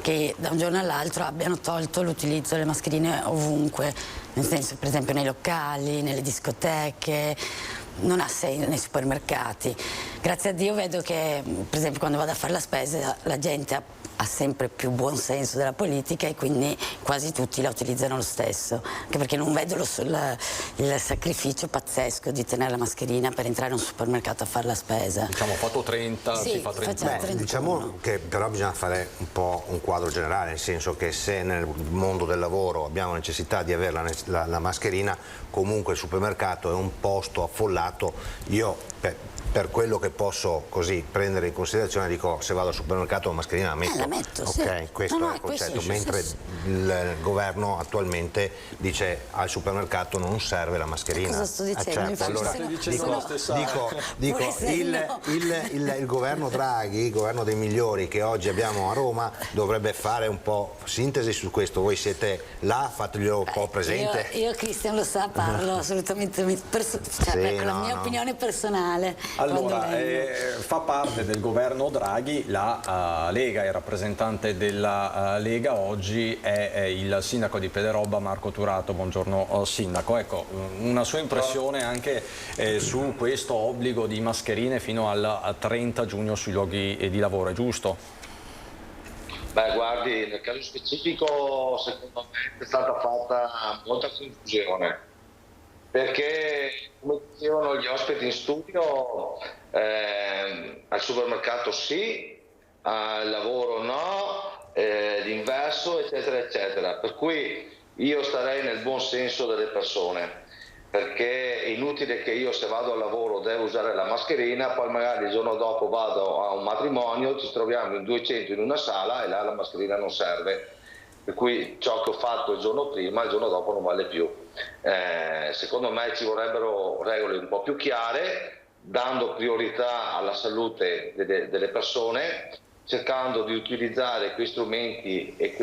che da un giorno all'altro abbiano tolto l'utilizzo delle mascherine ovunque, nel senso per esempio nei locali, nelle discoteche, non ha senso nei supermercati. Grazie a Dio vedo che per esempio quando vado a fare la spesa la gente ha sempre più buon senso della politica e quindi quasi tutti la utilizzano lo stesso, anche perché non vedo il sacrificio pazzesco di tenere la mascherina per entrare in un supermercato a fare la spesa. Diciamo fatto 30, sì, si fa 31. Diciamo che però bisogna fare un po' un quadro generale, nel senso che se nel mondo del lavoro abbiamo necessità di avere la mascherina, comunque il supermercato è un posto affollato. Io per quello che posso così prendere in considerazione dico, se vado al supermercato la mascherina la metto. ammetto, sì. Ok, questo è il concetto, mentre il governo attualmente dice al supermercato non serve la mascherina. Cosa sto dicendo? Certo, allora il governo Draghi, il governo dei migliori che oggi abbiamo a Roma, dovrebbe fare un po' sintesi su questo. Voi siete là, fateglielo un po' presente. Io Cristian lo sa, parlo assolutamente per la mia opinione personale. Allora, fa parte del governo Draghi la Lega, il rappresentante della Lega oggi è il sindaco di Pederobba, Marco Turato. Buongiorno sindaco, ecco, una sua impressione anche su questo obbligo di mascherine fino al 30 giugno sui luoghi di lavoro, è giusto? Beh, guardi, nel caso specifico secondo me è stata fatta molta confusione, perché come dicevano gli ospiti in studio, al supermercato sì, al lavoro no, l'inverso eccetera eccetera, per cui io starei nel buon senso delle persone, perché è inutile che io, se vado al lavoro, devo usare la mascherina, poi magari il giorno dopo vado a un matrimonio, ci troviamo in 200 in una sala e là la mascherina non serve, per cui ciò che ho fatto il giorno prima, il giorno dopo non vale più. Secondo me ci vorrebbero regole un po' più chiare, dando priorità alla salute delle persone, cercando di utilizzare quei strumenti e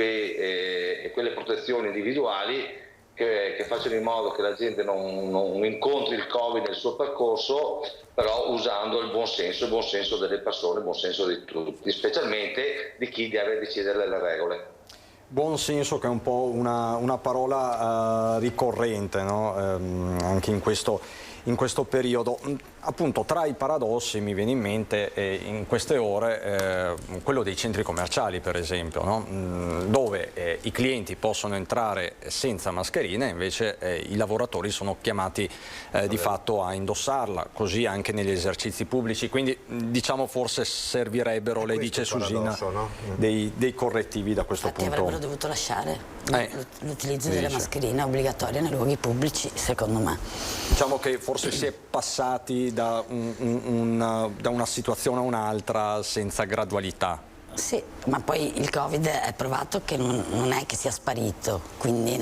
quelle protezioni individuali che facciano in modo che la gente non incontri il Covid nel suo percorso, però usando il buon senso delle persone, il buon senso di tutti, specialmente di chi deve decidere le regole. Buon senso, che è un po' una parola ricorrente, no? Anche in questo periodo. Appunto, tra i paradossi mi viene in mente in queste ore quello dei centri commerciali, per esempio, no? Dove i clienti possono entrare senza mascherina, invece i lavoratori sono chiamati di fatto a indossarla, così anche negli esercizi pubblici, quindi diciamo forse servirebbero, lei dice Susina, no? dei correttivi da questo punto. Avrebbero dovuto lasciare l'utilizzo della mascherina obbligatoria nei luoghi pubblici, secondo me. Diciamo che forse si è passati da una situazione a un'altra senza gradualità. Sì, ma poi il Covid è provato che non è che sia sparito, quindi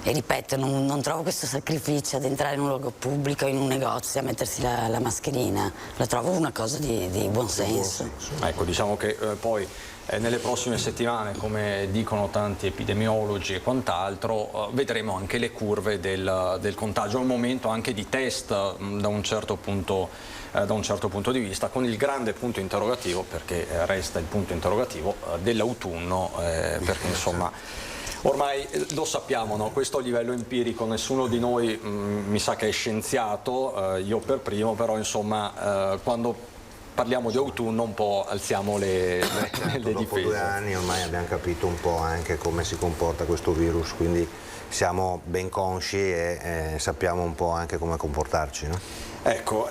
e ripeto, non trovo questo sacrificio ad entrare in un luogo pubblico, in un negozio, a mettersi la mascherina, la trovo una cosa di buon senso. Ecco, diciamo che poi nelle prossime settimane, come dicono tanti epidemiologi e quant'altro, vedremo anche le curve del contagio, è un momento anche di test da un certo punto di vista, con il grande punto interrogativo, perché resta il punto interrogativo dell'autunno, perché insomma ormai lo sappiamo, no? Questo a livello empirico, nessuno di noi mi sa che è scienziato, io per primo, però insomma quando parliamo di autunno un po' alziamo le difese. Dopo 2 anni ormai abbiamo capito un po' anche come si comporta questo virus, quindi siamo ben consci e sappiamo un po' anche come comportarci, no? Ecco,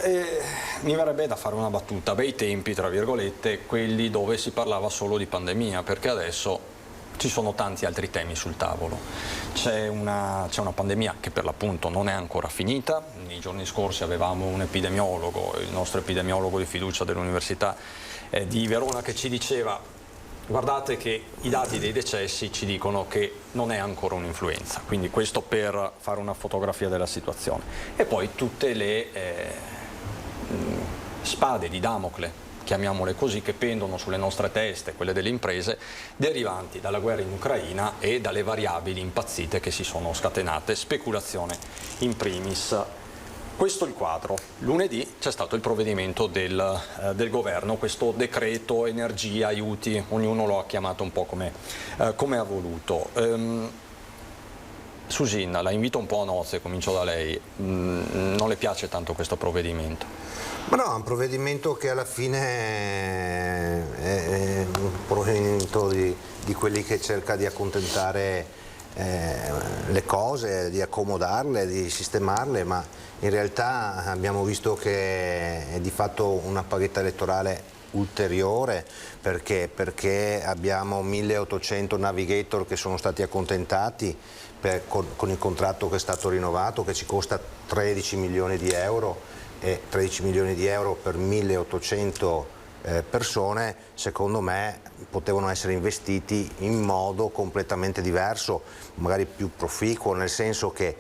mi verrebbe da fare una battuta, bei tempi tra virgolette, quelli dove si parlava solo di pandemia, perché adesso ci sono tanti altri temi sul tavolo. C'è una pandemia che per l'appunto non è ancora finita. Nei giorni scorsi avevamo un epidemiologo, il nostro epidemiologo di fiducia dell'Università di Verona, che ci diceva: guardate che i dati dei decessi ci dicono che non è ancora un'influenza, quindi questo per fare una fotografia della situazione. E poi tutte le spade di Damocle, chiamiamole così, che pendono sulle nostre teste, quelle delle imprese, derivanti dalla guerra in Ucraina e dalle variabili impazzite che si sono scatenate, speculazione in primis. Questo è il quadro. Lunedì c'è stato il provvedimento del governo, questo decreto energia, aiuti, ognuno lo ha chiamato un po' come ha voluto. Susina, la invito un po' a nozze, comincio da lei. Non le piace tanto questo provvedimento? Ma no, è un provvedimento che alla fine è un provvedimento di quelli che cerca di accontentare le cose, di accomodarle, di sistemarle, ma in realtà abbiamo visto che è di fatto una paghetta elettorale ulteriore, perché abbiamo 1800 navigator che sono stati accontentati con il contratto che è stato rinnovato, che ci costa 13 milioni di euro, e 13 milioni di euro per 1800 persone, secondo me potevano essere investiti in modo completamente diverso, magari più proficuo, nel senso che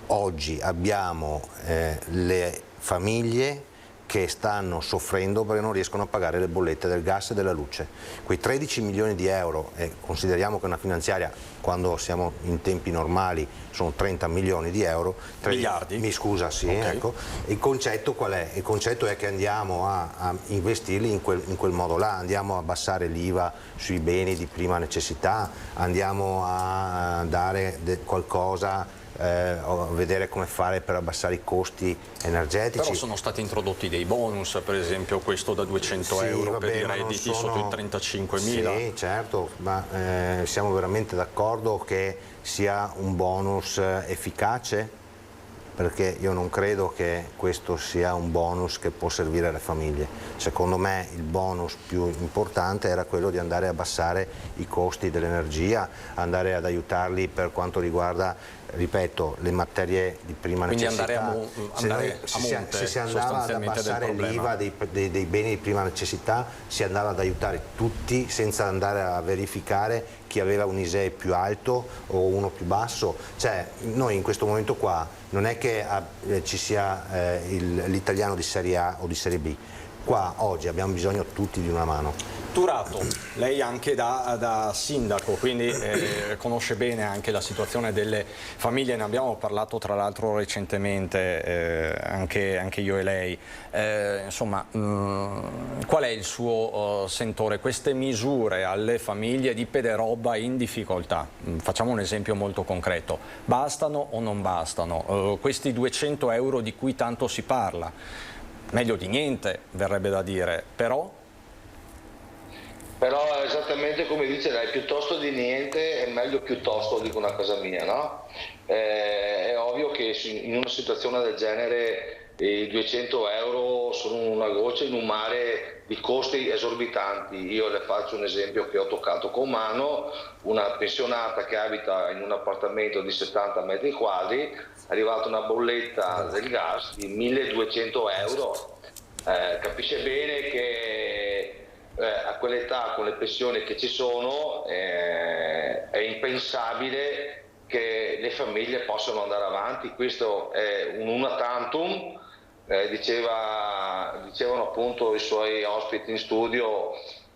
oggi abbiamo le famiglie che stanno soffrendo perché non riescono a pagare le bollette del gas e della luce. Quei 13 milioni di euro, e consideriamo che una finanziaria, quando siamo in tempi normali, sono 30 milioni di euro. Miliardi? Mi scusa, sì, Okay. ecco. Il concetto qual è? Il concetto è che andiamo a investirli in quel modo là, andiamo a abbassare l'IVA sui beni di prima necessità, andiamo a dare qualcosa, vedere come fare per abbassare i costi energetici. Però sono stati introdotti dei bonus, per esempio questo da 200 euro per i redditi sotto i 35.000. Sì, certo, ma siamo veramente d'accordo che sia un bonus efficace? Perché io non credo che questo sia un bonus che può servire alle famiglie. Secondo me il bonus più importante era quello di andare a abbassare i costi dell'energia, andare ad aiutarli per quanto riguarda, ripeto, le materie di prima necessità. Quindi se si andava ad abbassare l'IVA dei beni di prima necessità, si andava ad aiutare tutti senza andare a verificare chi aveva un ISEE più alto o uno più basso. Cioè, noi in questo momento qua non è che ci sia l'italiano di serie A o di serie B. Qua oggi abbiamo bisogno tutti di una mano. Turato, lei anche da sindaco, quindi conosce bene anche la situazione delle famiglie, ne abbiamo parlato tra l'altro recentemente, anche io e lei. Insomma, qual è il suo sentore? Queste misure alle famiglie di Pederobba in difficoltà, facciamo un esempio molto concreto, bastano o non bastano? Questi 200 euro di cui tanto si parla, meglio di niente verrebbe da dire, però esattamente come dice lei, piuttosto di niente è meglio piuttosto, dico una cosa mia, no? È ovvio che in una situazione del genere i 200 euro sono una goccia in un mare di costi esorbitanti. Io le faccio un esempio che ho toccato con mano: una pensionata che abita in un appartamento di 70 metri quadri, è arrivata una bolletta del gas di 1200 euro. Capisce bene che a quell'età, con le pensioni che ci sono, è impensabile che le famiglie possano andare avanti. Questo è un una tantum, dicevano appunto i suoi ospiti in studio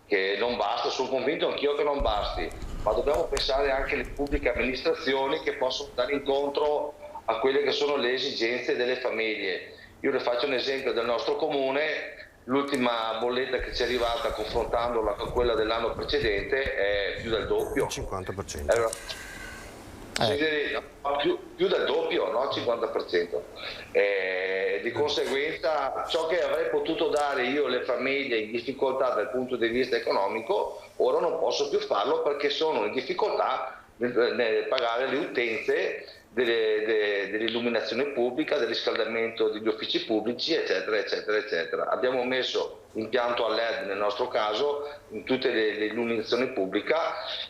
che non basta. Sono convinto anch'io che non basti, ma dobbiamo pensare anche alle pubbliche amministrazioni che possono dare incontro a quelle che sono le esigenze delle famiglie. Io le faccio un esempio del nostro comune. L'ultima bolletta che ci è arrivata, confrontandola con quella dell'anno precedente, è più del doppio. 50%. Più del doppio, no? 50%. Di conseguenza ciò che avrei potuto dare io alle famiglie in difficoltà dal punto di vista economico, ora non posso più farlo perché sono in difficoltà nel pagare le utenze dell'illuminazione pubblica, del riscaldamento degli uffici pubblici, eccetera, eccetera, eccetera. Abbiamo messo impianto a LED nel nostro caso in tutte le illuminazioni pubbliche,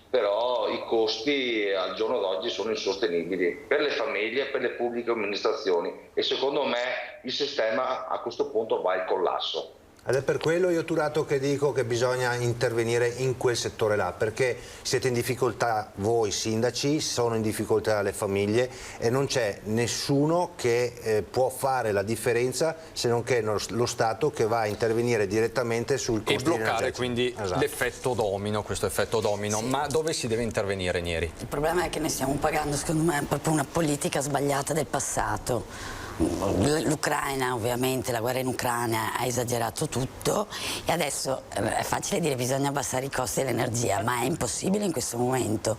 però i costi al giorno d'oggi sono insostenibili per le famiglie e per le pubbliche amministrazioni, e secondo me il sistema a questo punto va al collasso. Ed è per quello, io Turato, che dico che bisogna intervenire in quel settore là, perché siete in difficoltà voi sindaci, sono in difficoltà le famiglie e non c'è nessuno che può fare la differenza se non che lo Stato, che va a intervenire direttamente sul costo e bloccare energetico. Quindi l'effetto domino, questo effetto domino. Sì. Ma dove si deve intervenire, Nieri? Il problema è che ne stiamo pagando, secondo me, proprio una politica sbagliata del passato. L'Ucraina, ovviamente, la guerra in Ucraina ha esagerato tutto e adesso è facile dire bisogna abbassare i costi dell'energia, ma è impossibile in questo momento.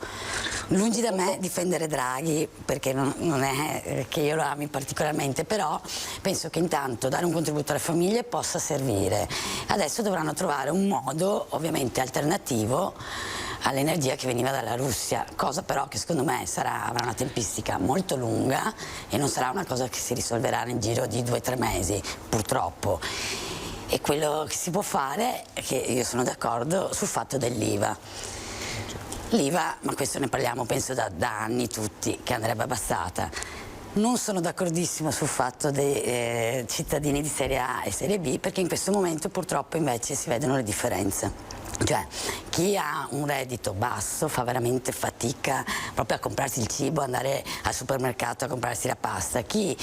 Lungi da me difendere Draghi, perché non è che io lo ami particolarmente, però penso che intanto dare un contributo alle famiglie possa servire. Adesso dovranno trovare un modo, ovviamente alternativo, all'energia che veniva dalla Russia, cosa però che secondo me avrà una tempistica molto lunga e non sarà una cosa che si risolverà nel giro di 2 o 3 mesi, purtroppo. E quello che si può fare è che io sono d'accordo sul fatto dell'IVA. L'IVA, ma questo ne parliamo penso da anni tutti, che andrebbe abbassata. Non sono d'accordissimo sul fatto dei cittadini di serie A e serie B, perché in questo momento purtroppo invece si vedono le differenze. Cioè, chi ha un reddito basso fa veramente fatica proprio a comprarsi il cibo, andare al supermercato a comprarsi la pasta. Chi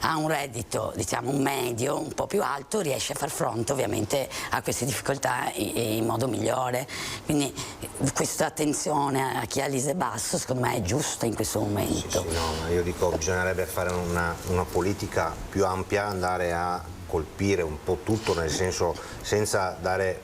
ha un reddito, diciamo, un medio, un po' più alto, riesce a far fronte ovviamente a queste difficoltà in modo migliore. Quindi questa attenzione a chi ha l'ISEE basso secondo me è giusta in questo momento. Sì, no, io dico bisognerebbe fare una politica più ampia, andare a colpire un po' tutto, nel senso senza dare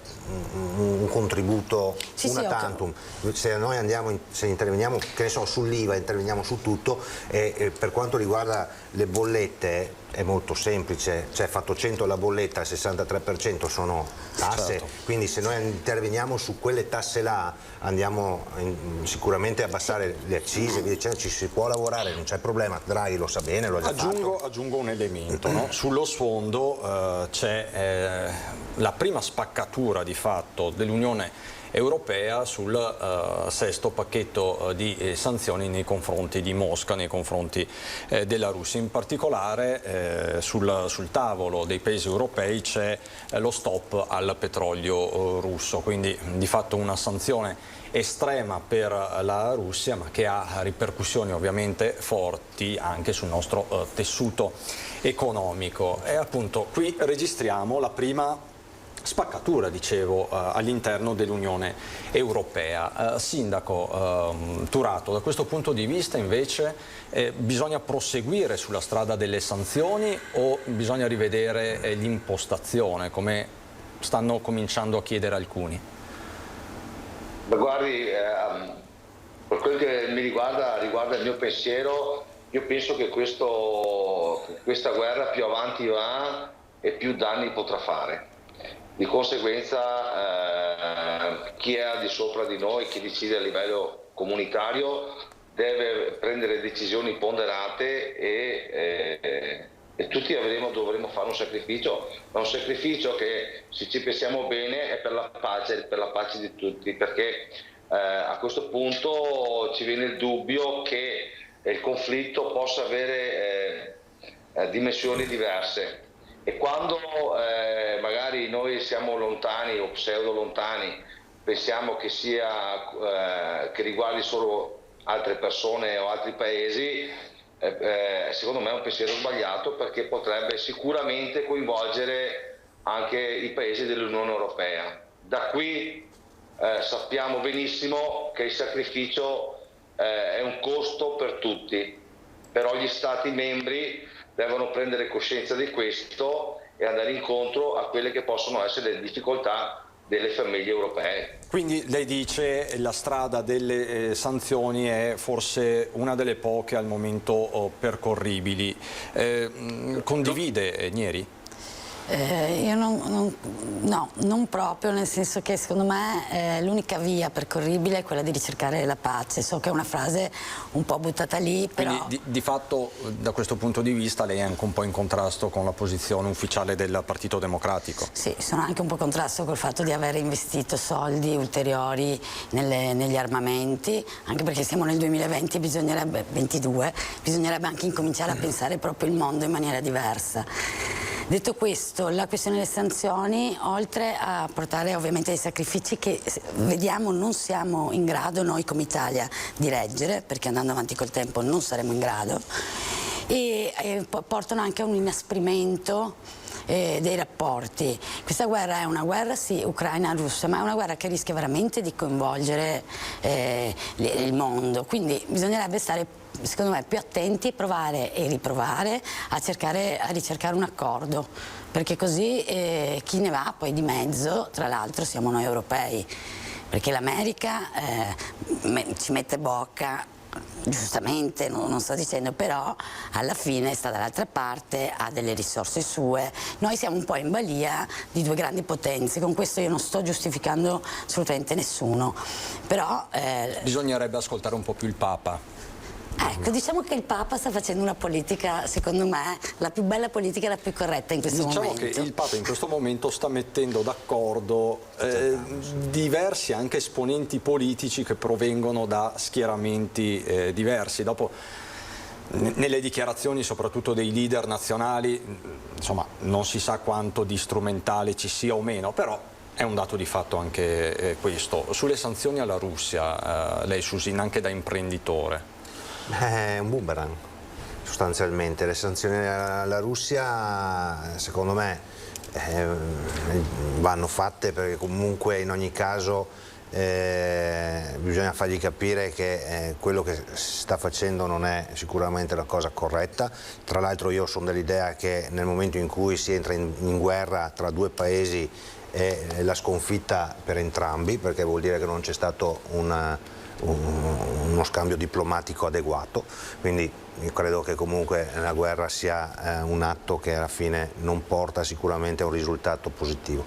un contributo una tantum. Se noi se interveniamo, che ne so, sull'IVA, interveniamo su tutto, e per quanto riguarda le bollette è molto semplice, cioè fatto 100 la bolletta, il 63% sono tasse, certo. Quindi se noi interveniamo su quelle tasse là andiamo sicuramente a abbassare le accise, dicendo, ci si può lavorare, non c'è problema, Draghi lo sa bene, lo ha già fatto. Aggiungo un elemento, no? Sullo sfondo c'è la prima spaccatura di fatto dell'Unione Europea sul sesto pacchetto di sanzioni nei confronti di Mosca, nei confronti della Russia. In particolare sul tavolo dei paesi europei c'è lo stop al petrolio russo, quindi di fatto una sanzione estrema per la Russia, ma che ha ripercussioni ovviamente forti anche sul nostro tessuto economico. E appunto qui registriamo la prima spaccatura, dicevo, all'interno dell'Unione Europea. Sindaco Turato, da questo punto di vista invece bisogna proseguire sulla strada delle sanzioni o bisogna rivedere l'impostazione, come stanno cominciando a chiedere alcuni? Ma guardi, per quel che mi riguarda il mio pensiero, io penso che questa guerra più avanti va e più danni potrà fare. Di conseguenza chi è al di sopra di noi, chi decide a livello comunitario, deve prendere decisioni ponderate e tutti dovremo fare un sacrificio, ma un sacrificio che, se ci pensiamo bene, è per la pace di tutti, perché a questo punto ci viene il dubbio che il conflitto possa avere dimensioni diverse. E quando magari noi siamo lontani o pseudo lontani, pensiamo che che riguardi solo altre persone o altri paesi, secondo me è un pensiero sbagliato, perché potrebbe sicuramente coinvolgere anche i paesi dell'Unione Europea. Da qui sappiamo benissimo che il sacrificio è un costo per tutti, però gli Stati membri devono prendere coscienza di questo e andare incontro a quelle che possono essere le difficoltà delle famiglie europee. Quindi lei dice la strada delle sanzioni è forse una delle poche al momento percorribili. Condivide Nieri? Io non proprio, nel senso che secondo me l'unica via percorribile è quella di ricercare la pace. So che è una frase un po' buttata lì, però... Quindi di fatto da questo punto di vista lei è anche un po' in contrasto con la posizione ufficiale del Partito Democratico? Sì, sono anche un po' in contrasto col fatto di aver investito soldi ulteriori negli armamenti, anche perché siamo nel 2020 e 22, anche incominciare a pensare proprio il mondo in maniera diversa. Detto questo, la questione delle sanzioni, oltre a portare ovviamente dei sacrifici che vediamo non siamo in grado noi come Italia di reggere, perché andando avanti col tempo non saremo in grado, e portano anche a un inasprimento dei rapporti. Questa guerra è una guerra, sì, ucraina-russa, ma è una guerra che rischia veramente di coinvolgere il mondo, quindi bisognerebbe stare, secondo me, più attenti e provare e riprovare a ricercare un accordo, perché così chi ne va poi di mezzo, tra l'altro, siamo noi europei, perché l'America ci mette bocca, giustamente, non sto dicendo, però alla fine sta dall'altra parte, ha delle risorse sue. Noi siamo un po' in balia di due grandi potenze. Con questo io non sto giustificando assolutamente nessuno, però bisognerebbe ascoltare un po' più il Papa. Ecco, diciamo che il Papa sta facendo una politica, secondo me, la più bella politica e la più corretta in questo momento. Diciamo che il Papa in questo momento sta mettendo d'accordo diversi anche esponenti politici che provengono da schieramenti diversi. Dopo nelle dichiarazioni soprattutto dei leader nazionali, insomma, non si sa quanto di strumentale ci sia o meno, però è un dato di fatto anche questo. Sulle sanzioni alla Russia, lei Susin, anche da imprenditore. È un boomerang, sostanzialmente. Le sanzioni alla Russia, secondo me, vanno fatte perché comunque in ogni caso bisogna fargli capire che quello che si sta facendo non è sicuramente la cosa corretta. Tra l'altro io sono dell'idea che nel momento in cui si entra in guerra tra due paesi è la sconfitta per entrambi, perché vuol dire che non c'è stato uno scambio diplomatico adeguato, quindi io credo che comunque la guerra sia un atto che alla fine non porta sicuramente a un risultato positivo.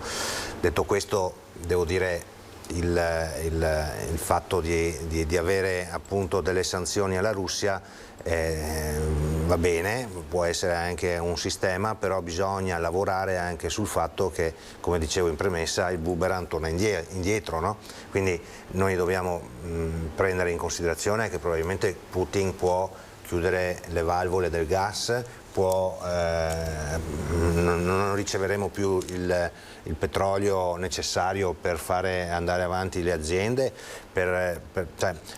Detto questo, devo dire il fatto di avere appunto delle sanzioni alla Russia va bene, può essere anche un sistema, però bisogna lavorare anche sul fatto che, come dicevo in premessa, il boomerang torna indietro, no? Quindi noi dobbiamo prendere in considerazione che probabilmente Putin può chiudere le valvole del gas, non riceveremo più il petrolio necessario per fare andare avanti le aziende, cioè,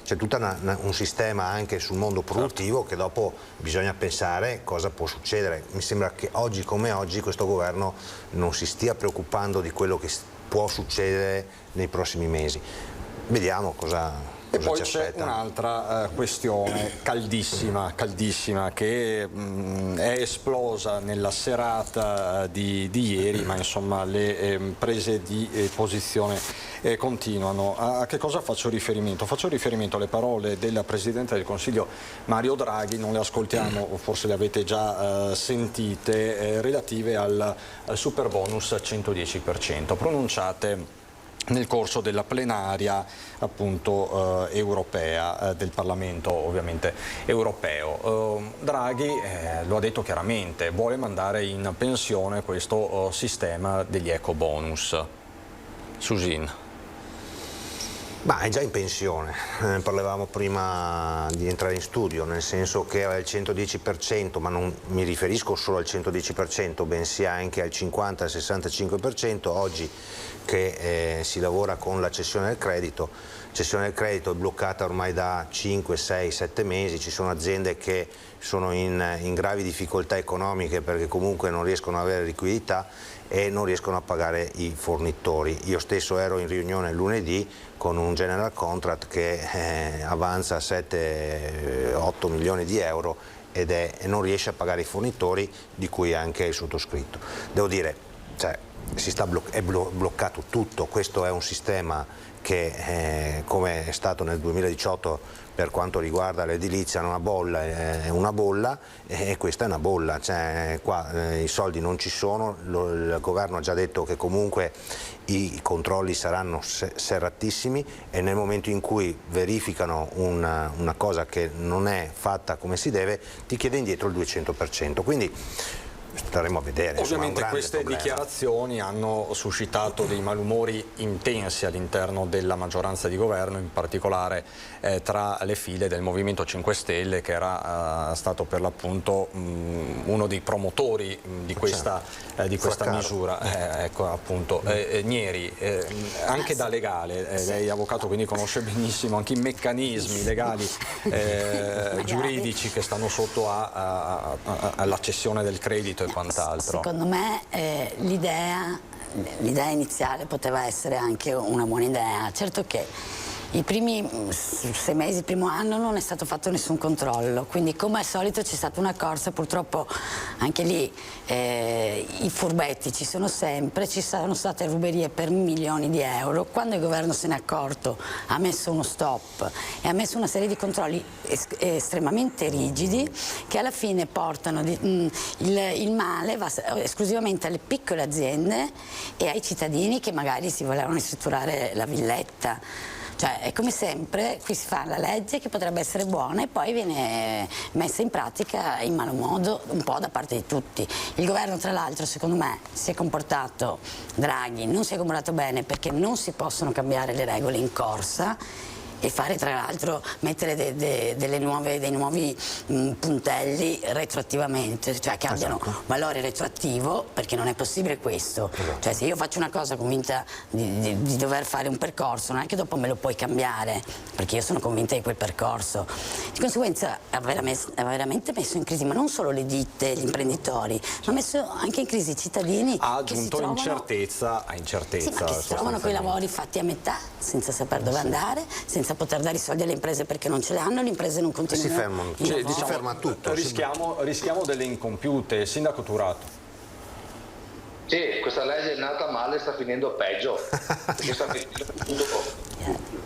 c'è tutto un sistema anche sul mondo produttivo che dopo bisogna pensare cosa può succedere. Mi sembra che oggi come oggi questo governo non si stia preoccupando di quello che può succedere nei prossimi mesi. Vediamo cosa... E poi c'è un'altra questione caldissima che è esplosa nella serata di ieri, ma insomma le prese di posizione continuano. A che cosa faccio riferimento? Faccio riferimento alle parole del Presidente del Consiglio Mario Draghi, non le ascoltiamo, forse le avete già sentite, relative al super bonus 110%, pronunciate nel corso della plenaria appunto europea del Parlamento ovviamente europeo. Draghi lo ha detto chiaramente, vuole mandare in pensione questo sistema degli eco bonus. Susin. Ma è già in pensione, parlavamo prima di entrare in studio, nel senso che al 110%, ma non mi riferisco solo al 110%, bensì anche al 50-65%, oggi che si lavora con la cessione del credito è bloccata ormai da 5, 6, 7 mesi, ci sono aziende che sono in gravi difficoltà economiche perché comunque non riescono ad avere liquidità e non riescono a pagare i fornitori. Io stesso ero in riunione lunedì con un general contract che avanza 7-8 milioni di euro e non riesce a pagare i fornitori, di cui anche il sottoscritto. Devo dire, cioè, è bloccato tutto. Questo è un sistema che come è stato nel 2018 per quanto riguarda l'edilizia è una bolla e questa è una bolla, cioè, qua i soldi non ci sono, il governo ha già detto che comunque i controlli saranno serratissimi e nel momento in cui verificano una cosa che non è fatta come si deve ti chiede indietro il 200%, quindi staremo a vedere. Ovviamente queste dichiarazioni hanno suscitato dei malumori intensi all'interno della maggioranza di governo, in particolare tra le file del Movimento 5 Stelle, che era stato per l'appunto uno dei promotori di questa misura. Ecco appunto, Nieri, anche da legale, lei è avvocato quindi conosce benissimo anche i meccanismi legali giuridici che stanno sotto alla cessione del credito e quant'altro. Secondo me l'idea iniziale poteva essere anche una buona idea. Certo che i primi 6 mesi, il primo anno non è stato fatto nessun controllo, quindi come al solito c'è stata una corsa, purtroppo anche lì i furbetti ci sono sempre, ci sono state ruberie per milioni di euro. Quando il governo se n'è accorto ha messo uno stop e ha messo una serie di controlli estremamente rigidi che alla fine portano il male va esclusivamente alle piccole aziende e ai cittadini che magari si volevano ristrutturare la villetta. Cioè è come sempre, qui si fa la legge che potrebbe essere buona e poi viene messa in pratica in malo modo un po' da parte di tutti. Il governo tra l'altro secondo me si è comportato, Draghi non si è comportato bene perché non si possono cambiare le regole in corsa e fare tra l'altro, mettere dei nuovi puntelli retroattivamente, cioè che abbiano valore retroattivo, perché non è possibile questo. Cioè se io faccio una cosa convinta di dover fare un percorso, non è che dopo me lo puoi cambiare, perché io sono convinta di quel percorso. Di conseguenza ha veramente messo in crisi, ma non solo le ditte, gli imprenditori, ma ha messo anche in crisi i cittadini. Ha aggiunto incertezza a incertezza. Sì, ma che si trovano quei lavori fatti a metà, senza saper dove andare, senza poter dare i soldi alle imprese perché non ce li hanno, le imprese non continuano. Si ferma tutto. Rischiamo delle incompiute. Sindaco Turato. Sì, questa legge è nata male e sta finendo peggio, perché sta mettendo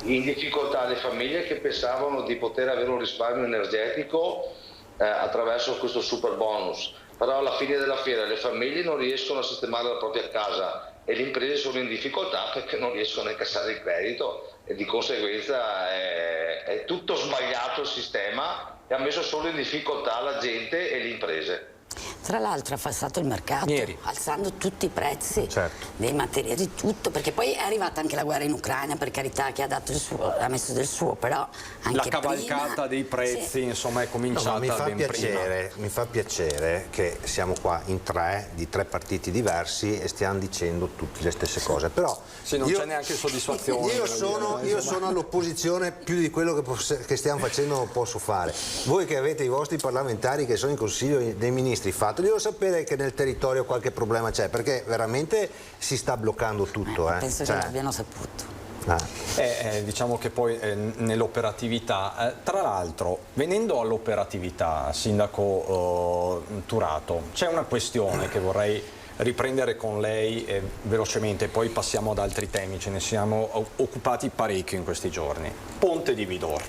in difficoltà le famiglie che pensavano di poter avere un risparmio energetico attraverso questo super bonus, però alla fine della fiera le famiglie non riescono a sistemare la propria casa e le imprese sono in difficoltà perché non riescono a incassare il credito e di conseguenza è tutto sbagliato il sistema e ha messo solo in difficoltà la gente e le imprese. Tra l'altro ha falsato il mercato, alzando tutti i prezzi dei materiali, di tutto, perché poi è arrivata anche la guerra in Ucraina, per carità, che ha messo del suo, però anche la cavalcata dei prezzi, insomma, è cominciata ben prima. Mi fa piacere che siamo qua in di tre partiti diversi e stiamo dicendo tutte le stesse cose, però non c'è neanche soddisfazione. Io sono all'opposizione, più di quello che stiamo facendo non posso fare. Voi che avete i vostri parlamentari che sono in Consiglio dei Ministri, fatelo sapere che nel territorio qualche problema c'è, perché veramente si sta bloccando tutto. Penso che l'abbiano saputo. Diciamo che poi nell'operatività, tra l'altro, venendo all'operatività, Sindaco Turato, c'è una questione che vorrei riprendere con lei velocemente, poi passiamo ad altri temi, ce ne siamo occupati parecchio in questi giorni. Ponte di Vidor.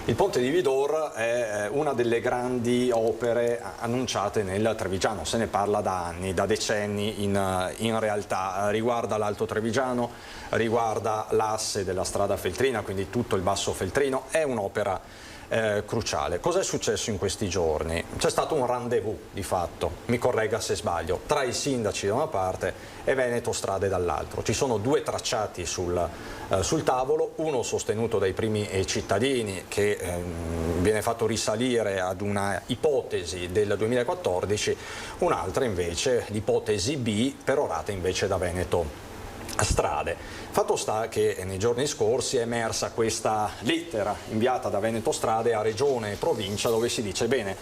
Il Ponte di Vidor è una delle grandi opere annunciate nel Trevigiano, se ne parla da anni, da decenni in realtà, riguarda l'Alto Trevigiano, riguarda l'asse della strada Feltrina, quindi tutto il Basso Feltrino, è un'opera cruciale. Cos'è successo in questi giorni? C'è stato un rendezvous di fatto, mi corregga se sbaglio, tra i sindaci da una parte e Veneto Strade dall'altro. Ci sono due tracciati sul tavolo, uno sostenuto dai primi cittadini che viene fatto risalire ad una ipotesi del 2014, un'altra invece l'ipotesi B perorata invece da Veneto Strade. Fatto sta che nei giorni scorsi è emersa questa lettera inviata da Veneto Strade a Regione e Provincia, dove si dice: bene,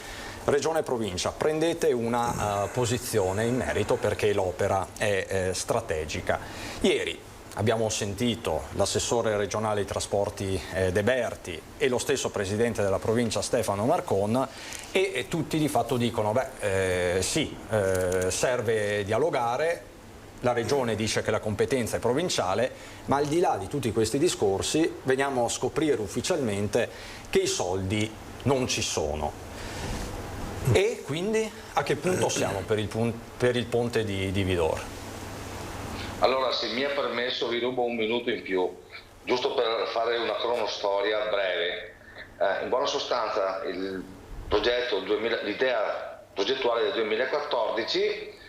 Regione e Provincia, prendete una posizione in merito perché l'opera è strategica. Ieri abbiamo sentito l'assessore regionale ai trasporti De Berti e lo stesso presidente della provincia Stefano Marcon e tutti di fatto dicono serve dialogare. La Regione dice che la competenza è provinciale, ma al di là di tutti questi discorsi veniamo a scoprire ufficialmente che i soldi non ci sono. E quindi a che punto siamo per il ponte di Vidor? Allora, se mi è permesso, vi rubo un minuto in più, giusto per fare una cronostoria breve. In buona sostanza, l'idea progettuale del 2014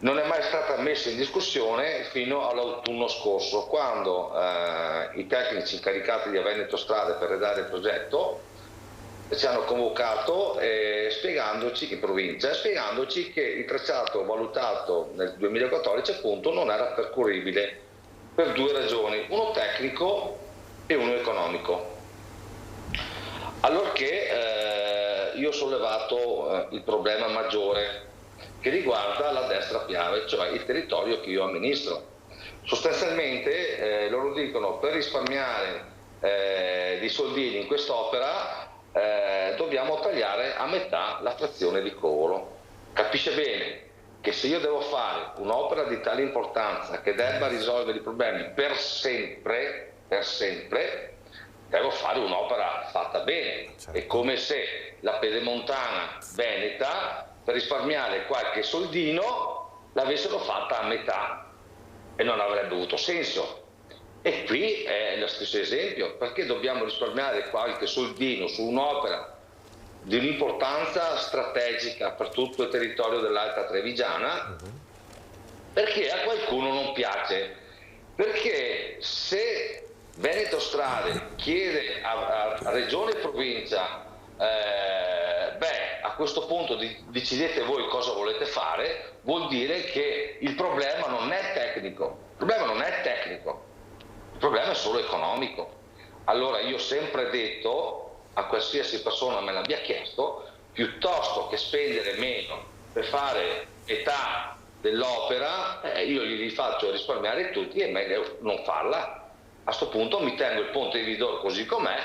non è mai stata messa in discussione fino all'autunno scorso, quando i tecnici incaricati di Veneto Strade per redare il progetto ci hanno convocato spiegandoci, in provincia, spiegandoci che il tracciato valutato nel 2014 appunto non era percorribile per due ragioni, uno tecnico e uno economico. Allorché io ho sollevato il problema maggiore che riguarda la destra piave, cioè il territorio che io amministro. Sostanzialmente loro dicono: per risparmiare dei soldini in quest'opera dobbiamo tagliare a metà la frazione di Covolo. Capisce bene che se io devo fare un'opera di tale importanza che debba risolvere i problemi per sempre, devo fare un'opera fatta bene. È come se la pedemontana veneta, per risparmiare qualche soldino, l'avessero fatta a metà e non avrebbe avuto senso. E qui è lo stesso esempio: perché dobbiamo risparmiare qualche soldino su un'opera di un'importanza strategica per tutto il territorio dell'Alta Trevigiana? Perché a qualcuno non piace, perché se Veneto Strade chiede a Regione e Provincia, a questo punto decidete voi cosa volete fare, vuol dire che il problema non è tecnico, il problema è solo economico. Allora io ho sempre detto a qualsiasi persona me l'abbia chiesto, piuttosto che spendere meno per fare metà dell'opera, io li faccio risparmiare tutti, è meglio non farla. A questo punto mi tengo il ponte di Vidor così com'è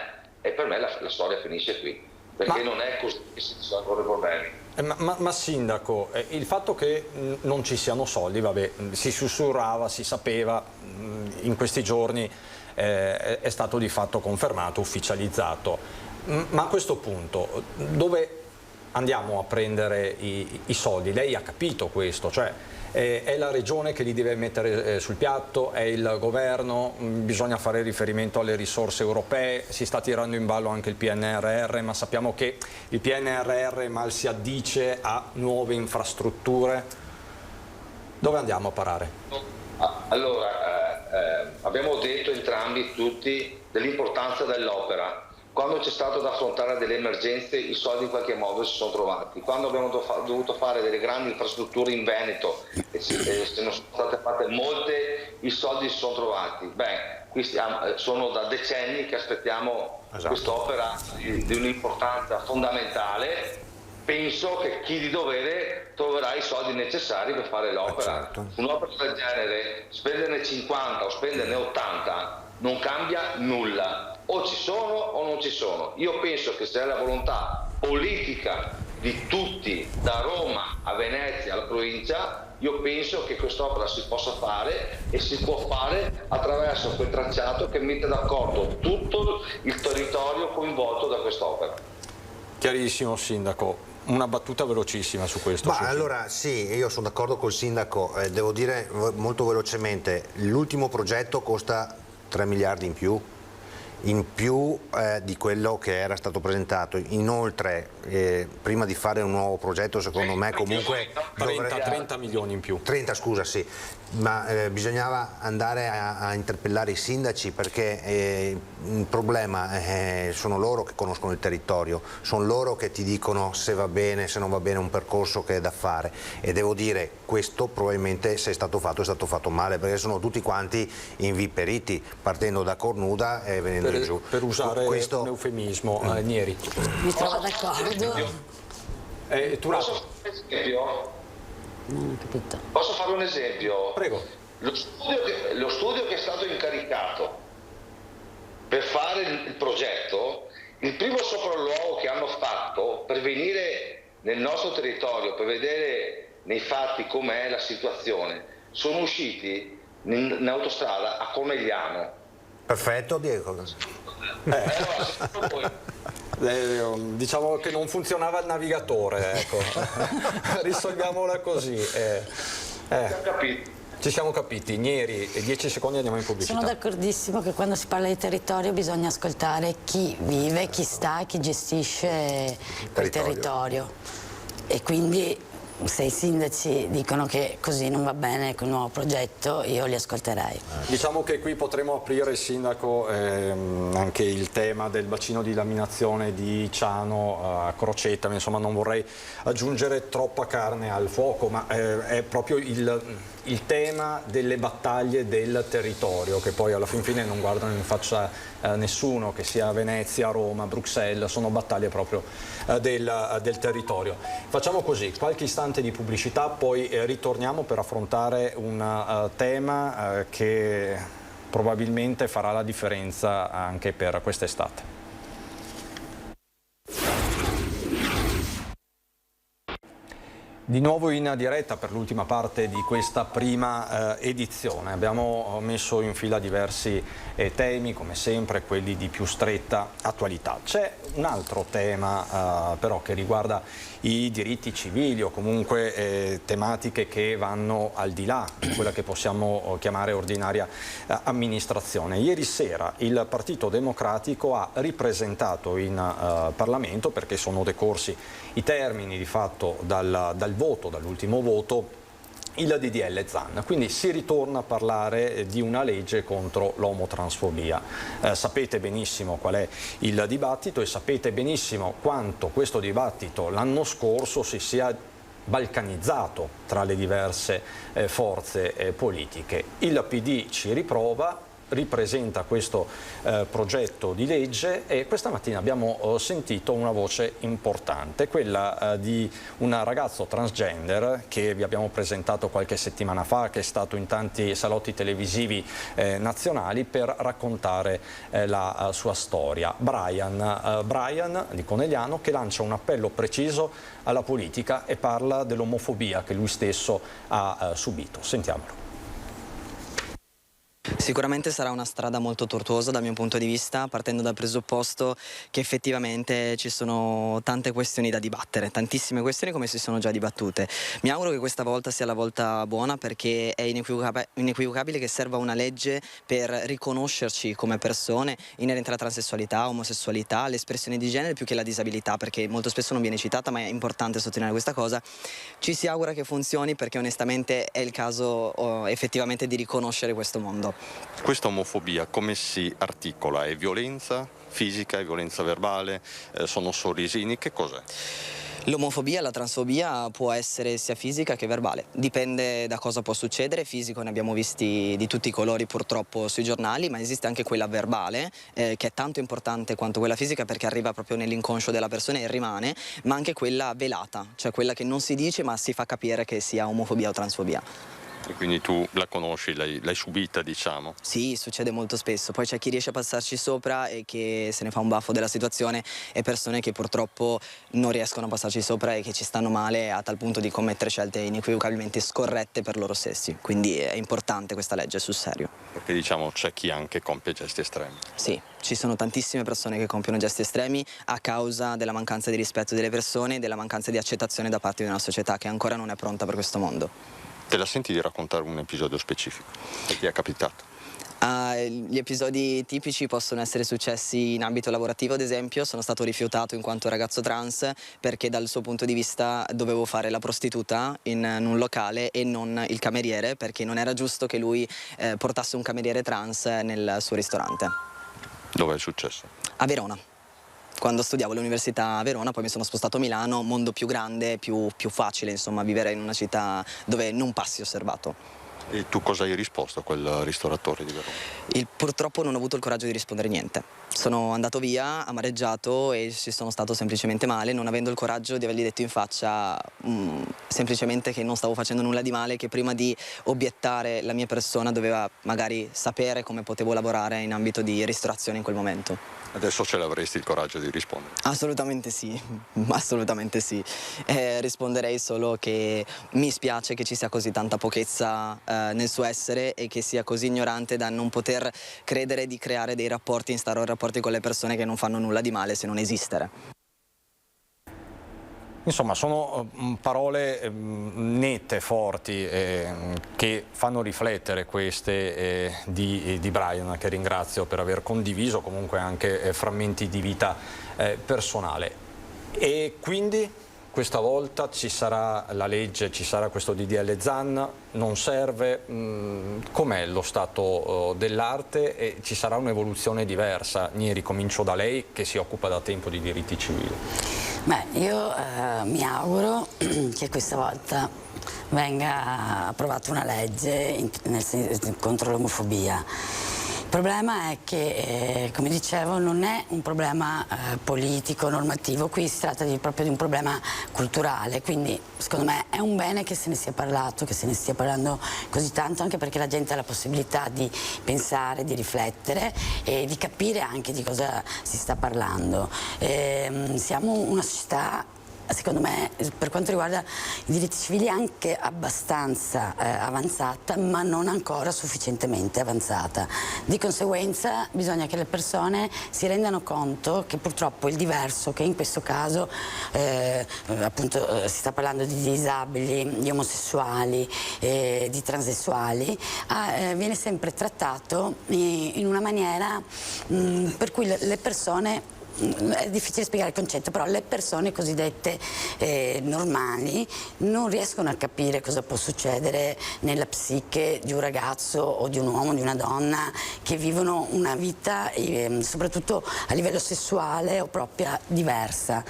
e per me la storia finisce qui, perché non è così che si risolvono i problemi. Ma Sindaco, il fatto che non ci siano soldi, vabbè, si sussurrava, si sapeva, in questi giorni è stato di fatto confermato, ufficializzato, ma a questo punto dove andiamo a prendere i soldi? Lei ha capito questo, cioè è la Regione che li deve mettere sul piatto, è il Governo, bisogna fare riferimento alle risorse europee, si sta tirando in ballo anche il PNRR, ma sappiamo che il PNRR mal si addice a nuove infrastrutture. Dove andiamo a parare? Allora, abbiamo detto entrambi tutti dell'importanza dell'opera. Quando c'è stato da affrontare delle emergenze i soldi in qualche modo si sono trovati. Quando abbiamo dovuto fare delle grandi infrastrutture in Veneto e se non sono state fatte molte, i soldi si sono trovati. Sono da decenni che aspettiamo quest'opera di un'importanza fondamentale. Penso che chi di dovere troverà i soldi necessari per fare l'opera. Un'opera del genere, spenderne 50 o spenderne 80 non cambia nulla. O ci sono o non ci sono. Io penso che se è la volontà politica di tutti, da Roma a Venezia alla provincia, io penso che quest'opera si possa fare e si può fare attraverso quel tracciato che mette d'accordo tutto il territorio coinvolto da quest'opera. Chiarissimo, Sindaco. Una battuta velocissima su questo. Allora sì, io sono d'accordo col Sindaco, devo dire molto velocemente, l'ultimo progetto costa 3 miliardi in più di quello che era stato presentato. Inoltre prima di fare un nuovo progetto, secondo me comunque 30 milioni in più. 30, scusa, sì, ma bisognava andare a interpellare i sindaci, perché il problema sono loro che conoscono il territorio, sono loro che ti dicono se va bene, se non va bene un percorso che è da fare, e devo dire questo probabilmente se è stato fatto male, perché sono tutti quanti inviperiti partendo da Cornuda e venendo giù. Per usare un eufemismo, Nieri. Mi trovo d'accordo. Posso fare un esempio? Prego. Lo studio che è stato incaricato per fare il progetto, il primo sopralluogo che hanno fatto per venire nel nostro territorio, per vedere nei fatti com'è la situazione, sono usciti in autostrada a Conegliano. Perfetto, Diego. Diciamo che non funzionava il navigatore, ecco. Risolviamola così. Ci siamo capiti. Nieri, 10 secondi, andiamo in pubblicità. Sono d'accordissimo che quando si parla di territorio bisogna ascoltare chi vive, chi sta e chi gestisce quel territorio. E quindi se i sindaci dicono che così non va bene con il nuovo progetto, io li ascolterei. Diciamo che qui potremo aprire, il Sindaco, anche il tema del bacino di laminazione di Ciano a Crocetta, insomma non vorrei aggiungere troppa carne al fuoco, ma è proprio il tema delle battaglie del territorio, che poi alla fin fine non guardano in faccia nessuno, che sia Venezia, Roma, Bruxelles, sono battaglie proprio del territorio. Facciamo così, qualche istante di pubblicità, poi ritorniamo per affrontare un tema che probabilmente farà la differenza anche per quest'estate. Di nuovo in diretta per l'ultima parte di questa prima edizione. Abbiamo messo in fila diversi temi, come sempre quelli di più stretta attualità. C'è un altro tema però che riguarda i diritti civili o comunque tematiche che vanno al di là di quella che possiamo chiamare ordinaria amministrazione. Ieri sera il Partito Democratico ha ripresentato in Parlamento, perché sono decorsi i termini di fatto dall'ultimo voto, il DDL Zan, quindi si ritorna a parlare di una legge contro l'omotransfobia. Sapete benissimo qual è il dibattito e sapete benissimo quanto questo dibattito l'anno scorso si sia balcanizzato tra le diverse forze politiche. Il PD ci riprova, ripresenta questo progetto di legge e questa mattina abbiamo sentito una voce importante, quella di un ragazzo transgender che vi abbiamo presentato qualche settimana fa, che è stato in tanti salotti televisivi nazionali per raccontare la sua storia. Brian di Conegliano, che lancia un appello preciso alla politica e parla dell'omofobia che lui stesso ha subito. Sentiamolo. Sicuramente sarà una strada molto tortuosa dal mio punto di vista, partendo dal presupposto che effettivamente ci sono tante questioni da dibattere, tantissime questioni come si sono già dibattute. Mi auguro che questa volta sia la volta buona, perché è inequivocabile che serva una legge per riconoscerci come persone inerente alla transessualità, omosessualità, l'espressione di genere più che la disabilità, perché molto spesso non viene citata, ma è importante sottolineare questa cosa. Ci si augura che funzioni, perché onestamente è il caso effettivamente di riconoscere questo mondo. Questa omofobia come si articola? È violenza fisica, è violenza verbale, sono sorrisini, che cos'è? L'omofobia, la transfobia può essere sia fisica che verbale, dipende da cosa può succedere. Fisico ne abbiamo visti di tutti i colori purtroppo sui giornali, ma esiste anche quella verbale che è tanto importante quanto quella fisica, perché arriva proprio nell'inconscio della persona e rimane, ma anche quella velata, cioè quella che non si dice ma si fa capire che sia omofobia o transfobia. E quindi tu la conosci, l'hai subita, diciamo? Sì, succede molto spesso. Poi c'è chi riesce a passarci sopra e che se ne fa un baffo della situazione, e persone che purtroppo non riescono a passarci sopra e che ci stanno male a tal punto di commettere scelte inequivocabilmente scorrette per loro stessi. Quindi è importante questa legge, sul serio. Perché diciamo c'è chi anche compie gesti estremi. Sì, ci sono tantissime persone che compiono gesti estremi a causa della mancanza di rispetto delle persone e della mancanza di accettazione da parte di una società che ancora non è pronta per questo mondo. Te la senti di raccontare un episodio specifico? Che ti è capitato? Gli episodi tipici possono essere successi in ambito lavorativo, ad esempio. Sono stato rifiutato in quanto ragazzo trans perché dal suo punto di vista dovevo fare la prostituta in un locale e non il cameriere, perché non era giusto che lui portasse un cameriere trans nel suo ristorante. Dove è successo? A Verona. Quando studiavo all'università a Verona, poi mi sono spostato a Milano, mondo più grande, più facile, insomma, vivere in una città dove non passi osservato. E tu cosa hai risposto a quel ristoratore di Verona? Purtroppo non ho avuto il coraggio di rispondere niente. Sono andato via, amareggiato, e ci sono stato semplicemente male, non avendo il coraggio di avergli detto in faccia semplicemente che non stavo facendo nulla di male, che prima di obiettare la mia persona doveva magari sapere come potevo lavorare in ambito di ristorazione in quel momento. Adesso ce l'avresti il coraggio di rispondere? Assolutamente sì, assolutamente sì. Risponderei solo che mi spiace che ci sia così tanta pochezza nel suo essere e che sia così ignorante da non poter credere di creare dei rapporti, instaurare rapporti con le persone che non fanno nulla di male se non esistere. Insomma, sono parole nette, forti, che fanno riflettere queste di Brian, che ringrazio per aver condiviso comunque anche frammenti di vita personale. E quindi questa volta ci sarà la legge, ci sarà questo DDL Zan, non serve? Com'è lo stato dell'arte e ci sarà un'evoluzione diversa? Nieri, comincio da lei che si occupa da tempo di diritti civili. Beh, io mi auguro che questa volta venga approvata una legge contro l'omofobia. Il problema è che, come dicevo, non è un problema politico, normativo, qui si tratta proprio di un problema culturale, quindi secondo me è un bene che se ne sia parlato, che se ne stia parlando così tanto, anche perché la gente ha la possibilità di pensare, di riflettere e di capire anche di cosa si sta parlando. Siamo una società, secondo me, per quanto riguarda i diritti civili, anche abbastanza avanzata, ma non ancora sufficientemente avanzata. Di conseguenza bisogna che le persone si rendano conto che purtroppo il diverso, che in questo caso appunto si sta parlando di disabili, di omosessuali, di transessuali, viene sempre trattato in una maniera per cui le persone è difficile spiegare il concetto, però le persone cosiddette normali non riescono a capire cosa può succedere nella psiche di un ragazzo o di un uomo, di una donna che vivono una vita soprattutto a livello sessuale o propria diversa.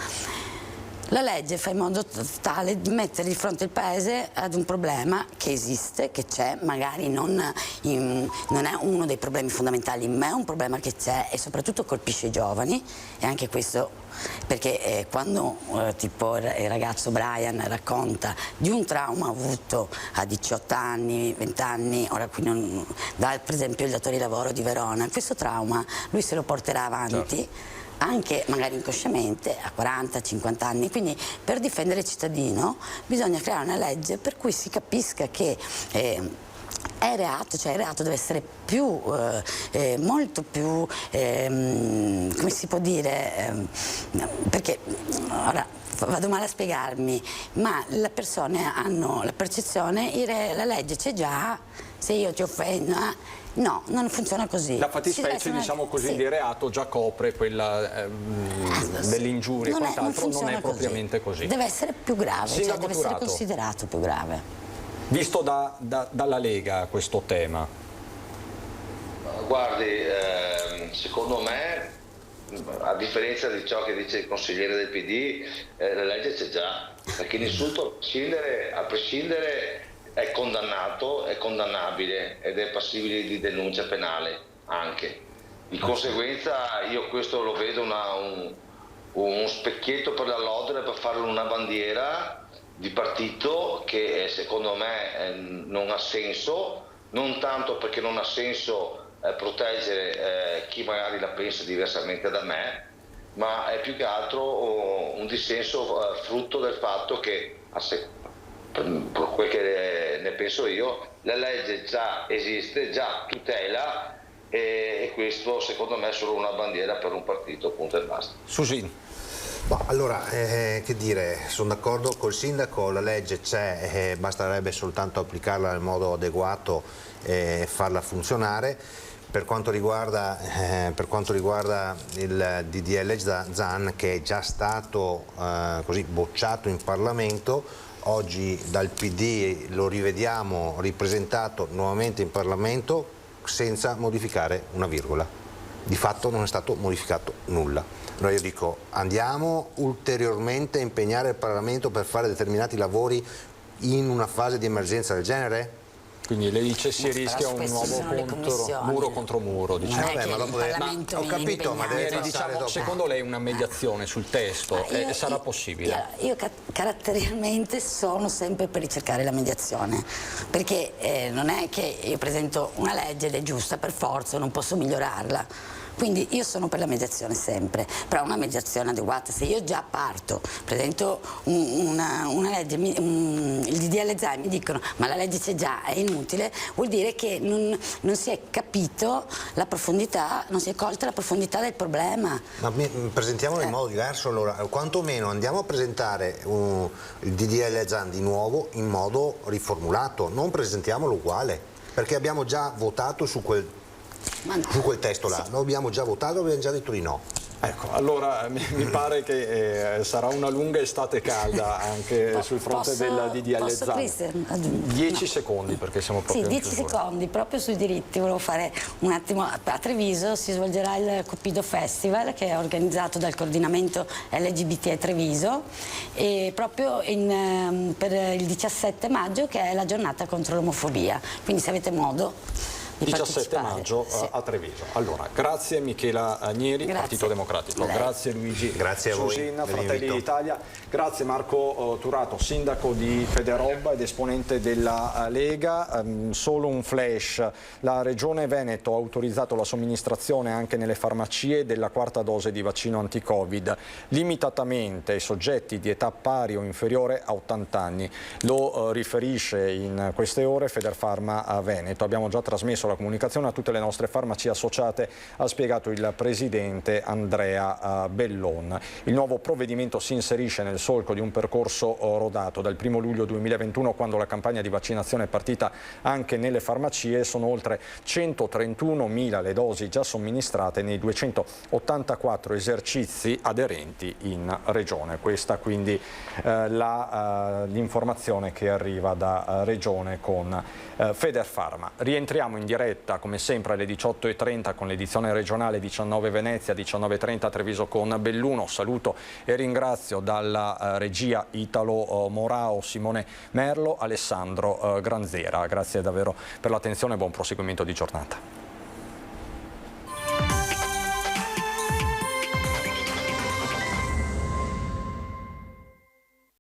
La legge fa in modo tale di mettere di fronte il paese ad un problema che esiste, che c'è, magari non è uno dei problemi fondamentali, ma è un problema che c'è e soprattutto colpisce i giovani, e anche questo perché quando tipo il ragazzo Brian racconta di un trauma avuto a 18 anni, 20 anni, ora qui non dà per esempio il datore di lavoro di Verona, questo trauma lui se lo porterà avanti. Certo. Anche magari inconsciamente a 40-50 anni, quindi per difendere il cittadino bisogna creare una legge per cui si capisca che è reato, cioè il reato deve essere più, molto più, come si può dire, perché ora vado male a spiegarmi, ma le persone hanno la percezione, la legge c'è già, se io ti offendo, no, non funziona così. La fattispecie, diciamo così, sì, di reato già copre quella dell'ingiuria e quant'altro, non è propriamente così. Deve essere più grave, cioè deve essere considerato più grave. Visto dalla Lega questo tema? Guardi, secondo me, a differenza di ciò che dice il consigliere del PD, la legge c'è già, perché l'insulto a prescindere è condannato, è condannabile ed è passibile di denuncia penale anche. Di conseguenza io questo lo vedo un specchietto per la lode, per fare una bandiera di partito che secondo me non ha senso, non tanto perché non ha senso proteggere chi magari la pensa diversamente da me, ma è più che altro un dissenso frutto del fatto che per quel che ne penso io, la legge già esiste, già tutela e questo secondo me è solo una bandiera per un partito, punto e basta. Susin. Allora, che dire, sono d'accordo col sindaco, la legge c'è, basterebbe soltanto applicarla nel modo adeguato e farla funzionare. Per quanto riguarda il DDL Zan, che è già stato così bocciato in Parlamento, oggi dal PD lo rivediamo ripresentato nuovamente in Parlamento senza modificare una virgola. Di fatto non è stato modificato nulla. Allora io dico, andiamo ulteriormente a impegnare il Parlamento per fare determinati lavori in una fase di emergenza del genere? Quindi lei dice si rischia un nuovo muro contro muro, diciamo. Ho capito, ma deve diciamo, dopo. Secondo lei una mediazione sul testo sarà possibile? Io caratterialmente sono sempre per ricercare la mediazione, perché non è che io presento una legge ed è giusta per forza, non posso migliorarla. Quindi io sono per la mediazione sempre, però una mediazione adeguata. Se io già parto, presento una legge, il DDL Zan mi dicono ma la legge c'è già, è inutile, vuol dire che non si è capito la profondità, non si è colta la profondità del problema. Ma presentiamolo in modo diverso allora, quantomeno andiamo a presentare il DDL Zan di nuovo in modo riformulato, non presentiamolo uguale, perché abbiamo già votato su quel testo là, lo abbiamo già votato, abbiamo già detto di no. Ecco, allora mi pare che sarà una lunga estate calda anche sul fronte del DDL Zan. 10 secondi perché siamo proprio in 10 secondi, proprio sui diritti. Volevo fare un attimo, a Treviso si svolgerà il Cupido Festival che è organizzato dal coordinamento LGBT a Treviso e proprio per il 17 maggio che è la giornata contro l'omofobia, quindi se avete modo 17 maggio a Treviso. Allora, grazie Michela Nieri, Partito Democratico, grazie Luigi, grazie a voi, Susin, Fratelli d'Italia, grazie Marco Turato, sindaco di Federob ed esponente della Lega. Solo un flash, la Regione Veneto ha autorizzato la somministrazione anche nelle farmacie della quarta dose di vaccino anti-Covid, limitatamente ai soggetti di età pari o inferiore a 80 anni. Lo riferisce in queste ore Federfarma Veneto. Abbiamo già trasmesso accesso alla comunicazione a tutte le nostre farmacie associate, ha spiegato il presidente Andrea Bellon. Il nuovo provvedimento si inserisce nel solco di un percorso rodato dal 1 luglio 2021, quando la campagna di vaccinazione è partita anche nelle farmacie. Sono oltre 131.000 le dosi già somministrate nei 284 esercizi aderenti in regione. Questa quindi l'informazione che arriva da Regione con Federfarma. Rientriamo in diretta come sempre alle 18:30 con l'edizione regionale 19 Venezia, 19:30 Treviso con Belluno. Saluto e ringrazio dalla regia Italo Morao, Simone Merlo, Alessandro Granzera. Grazie davvero per l'attenzione e buon proseguimento di giornata.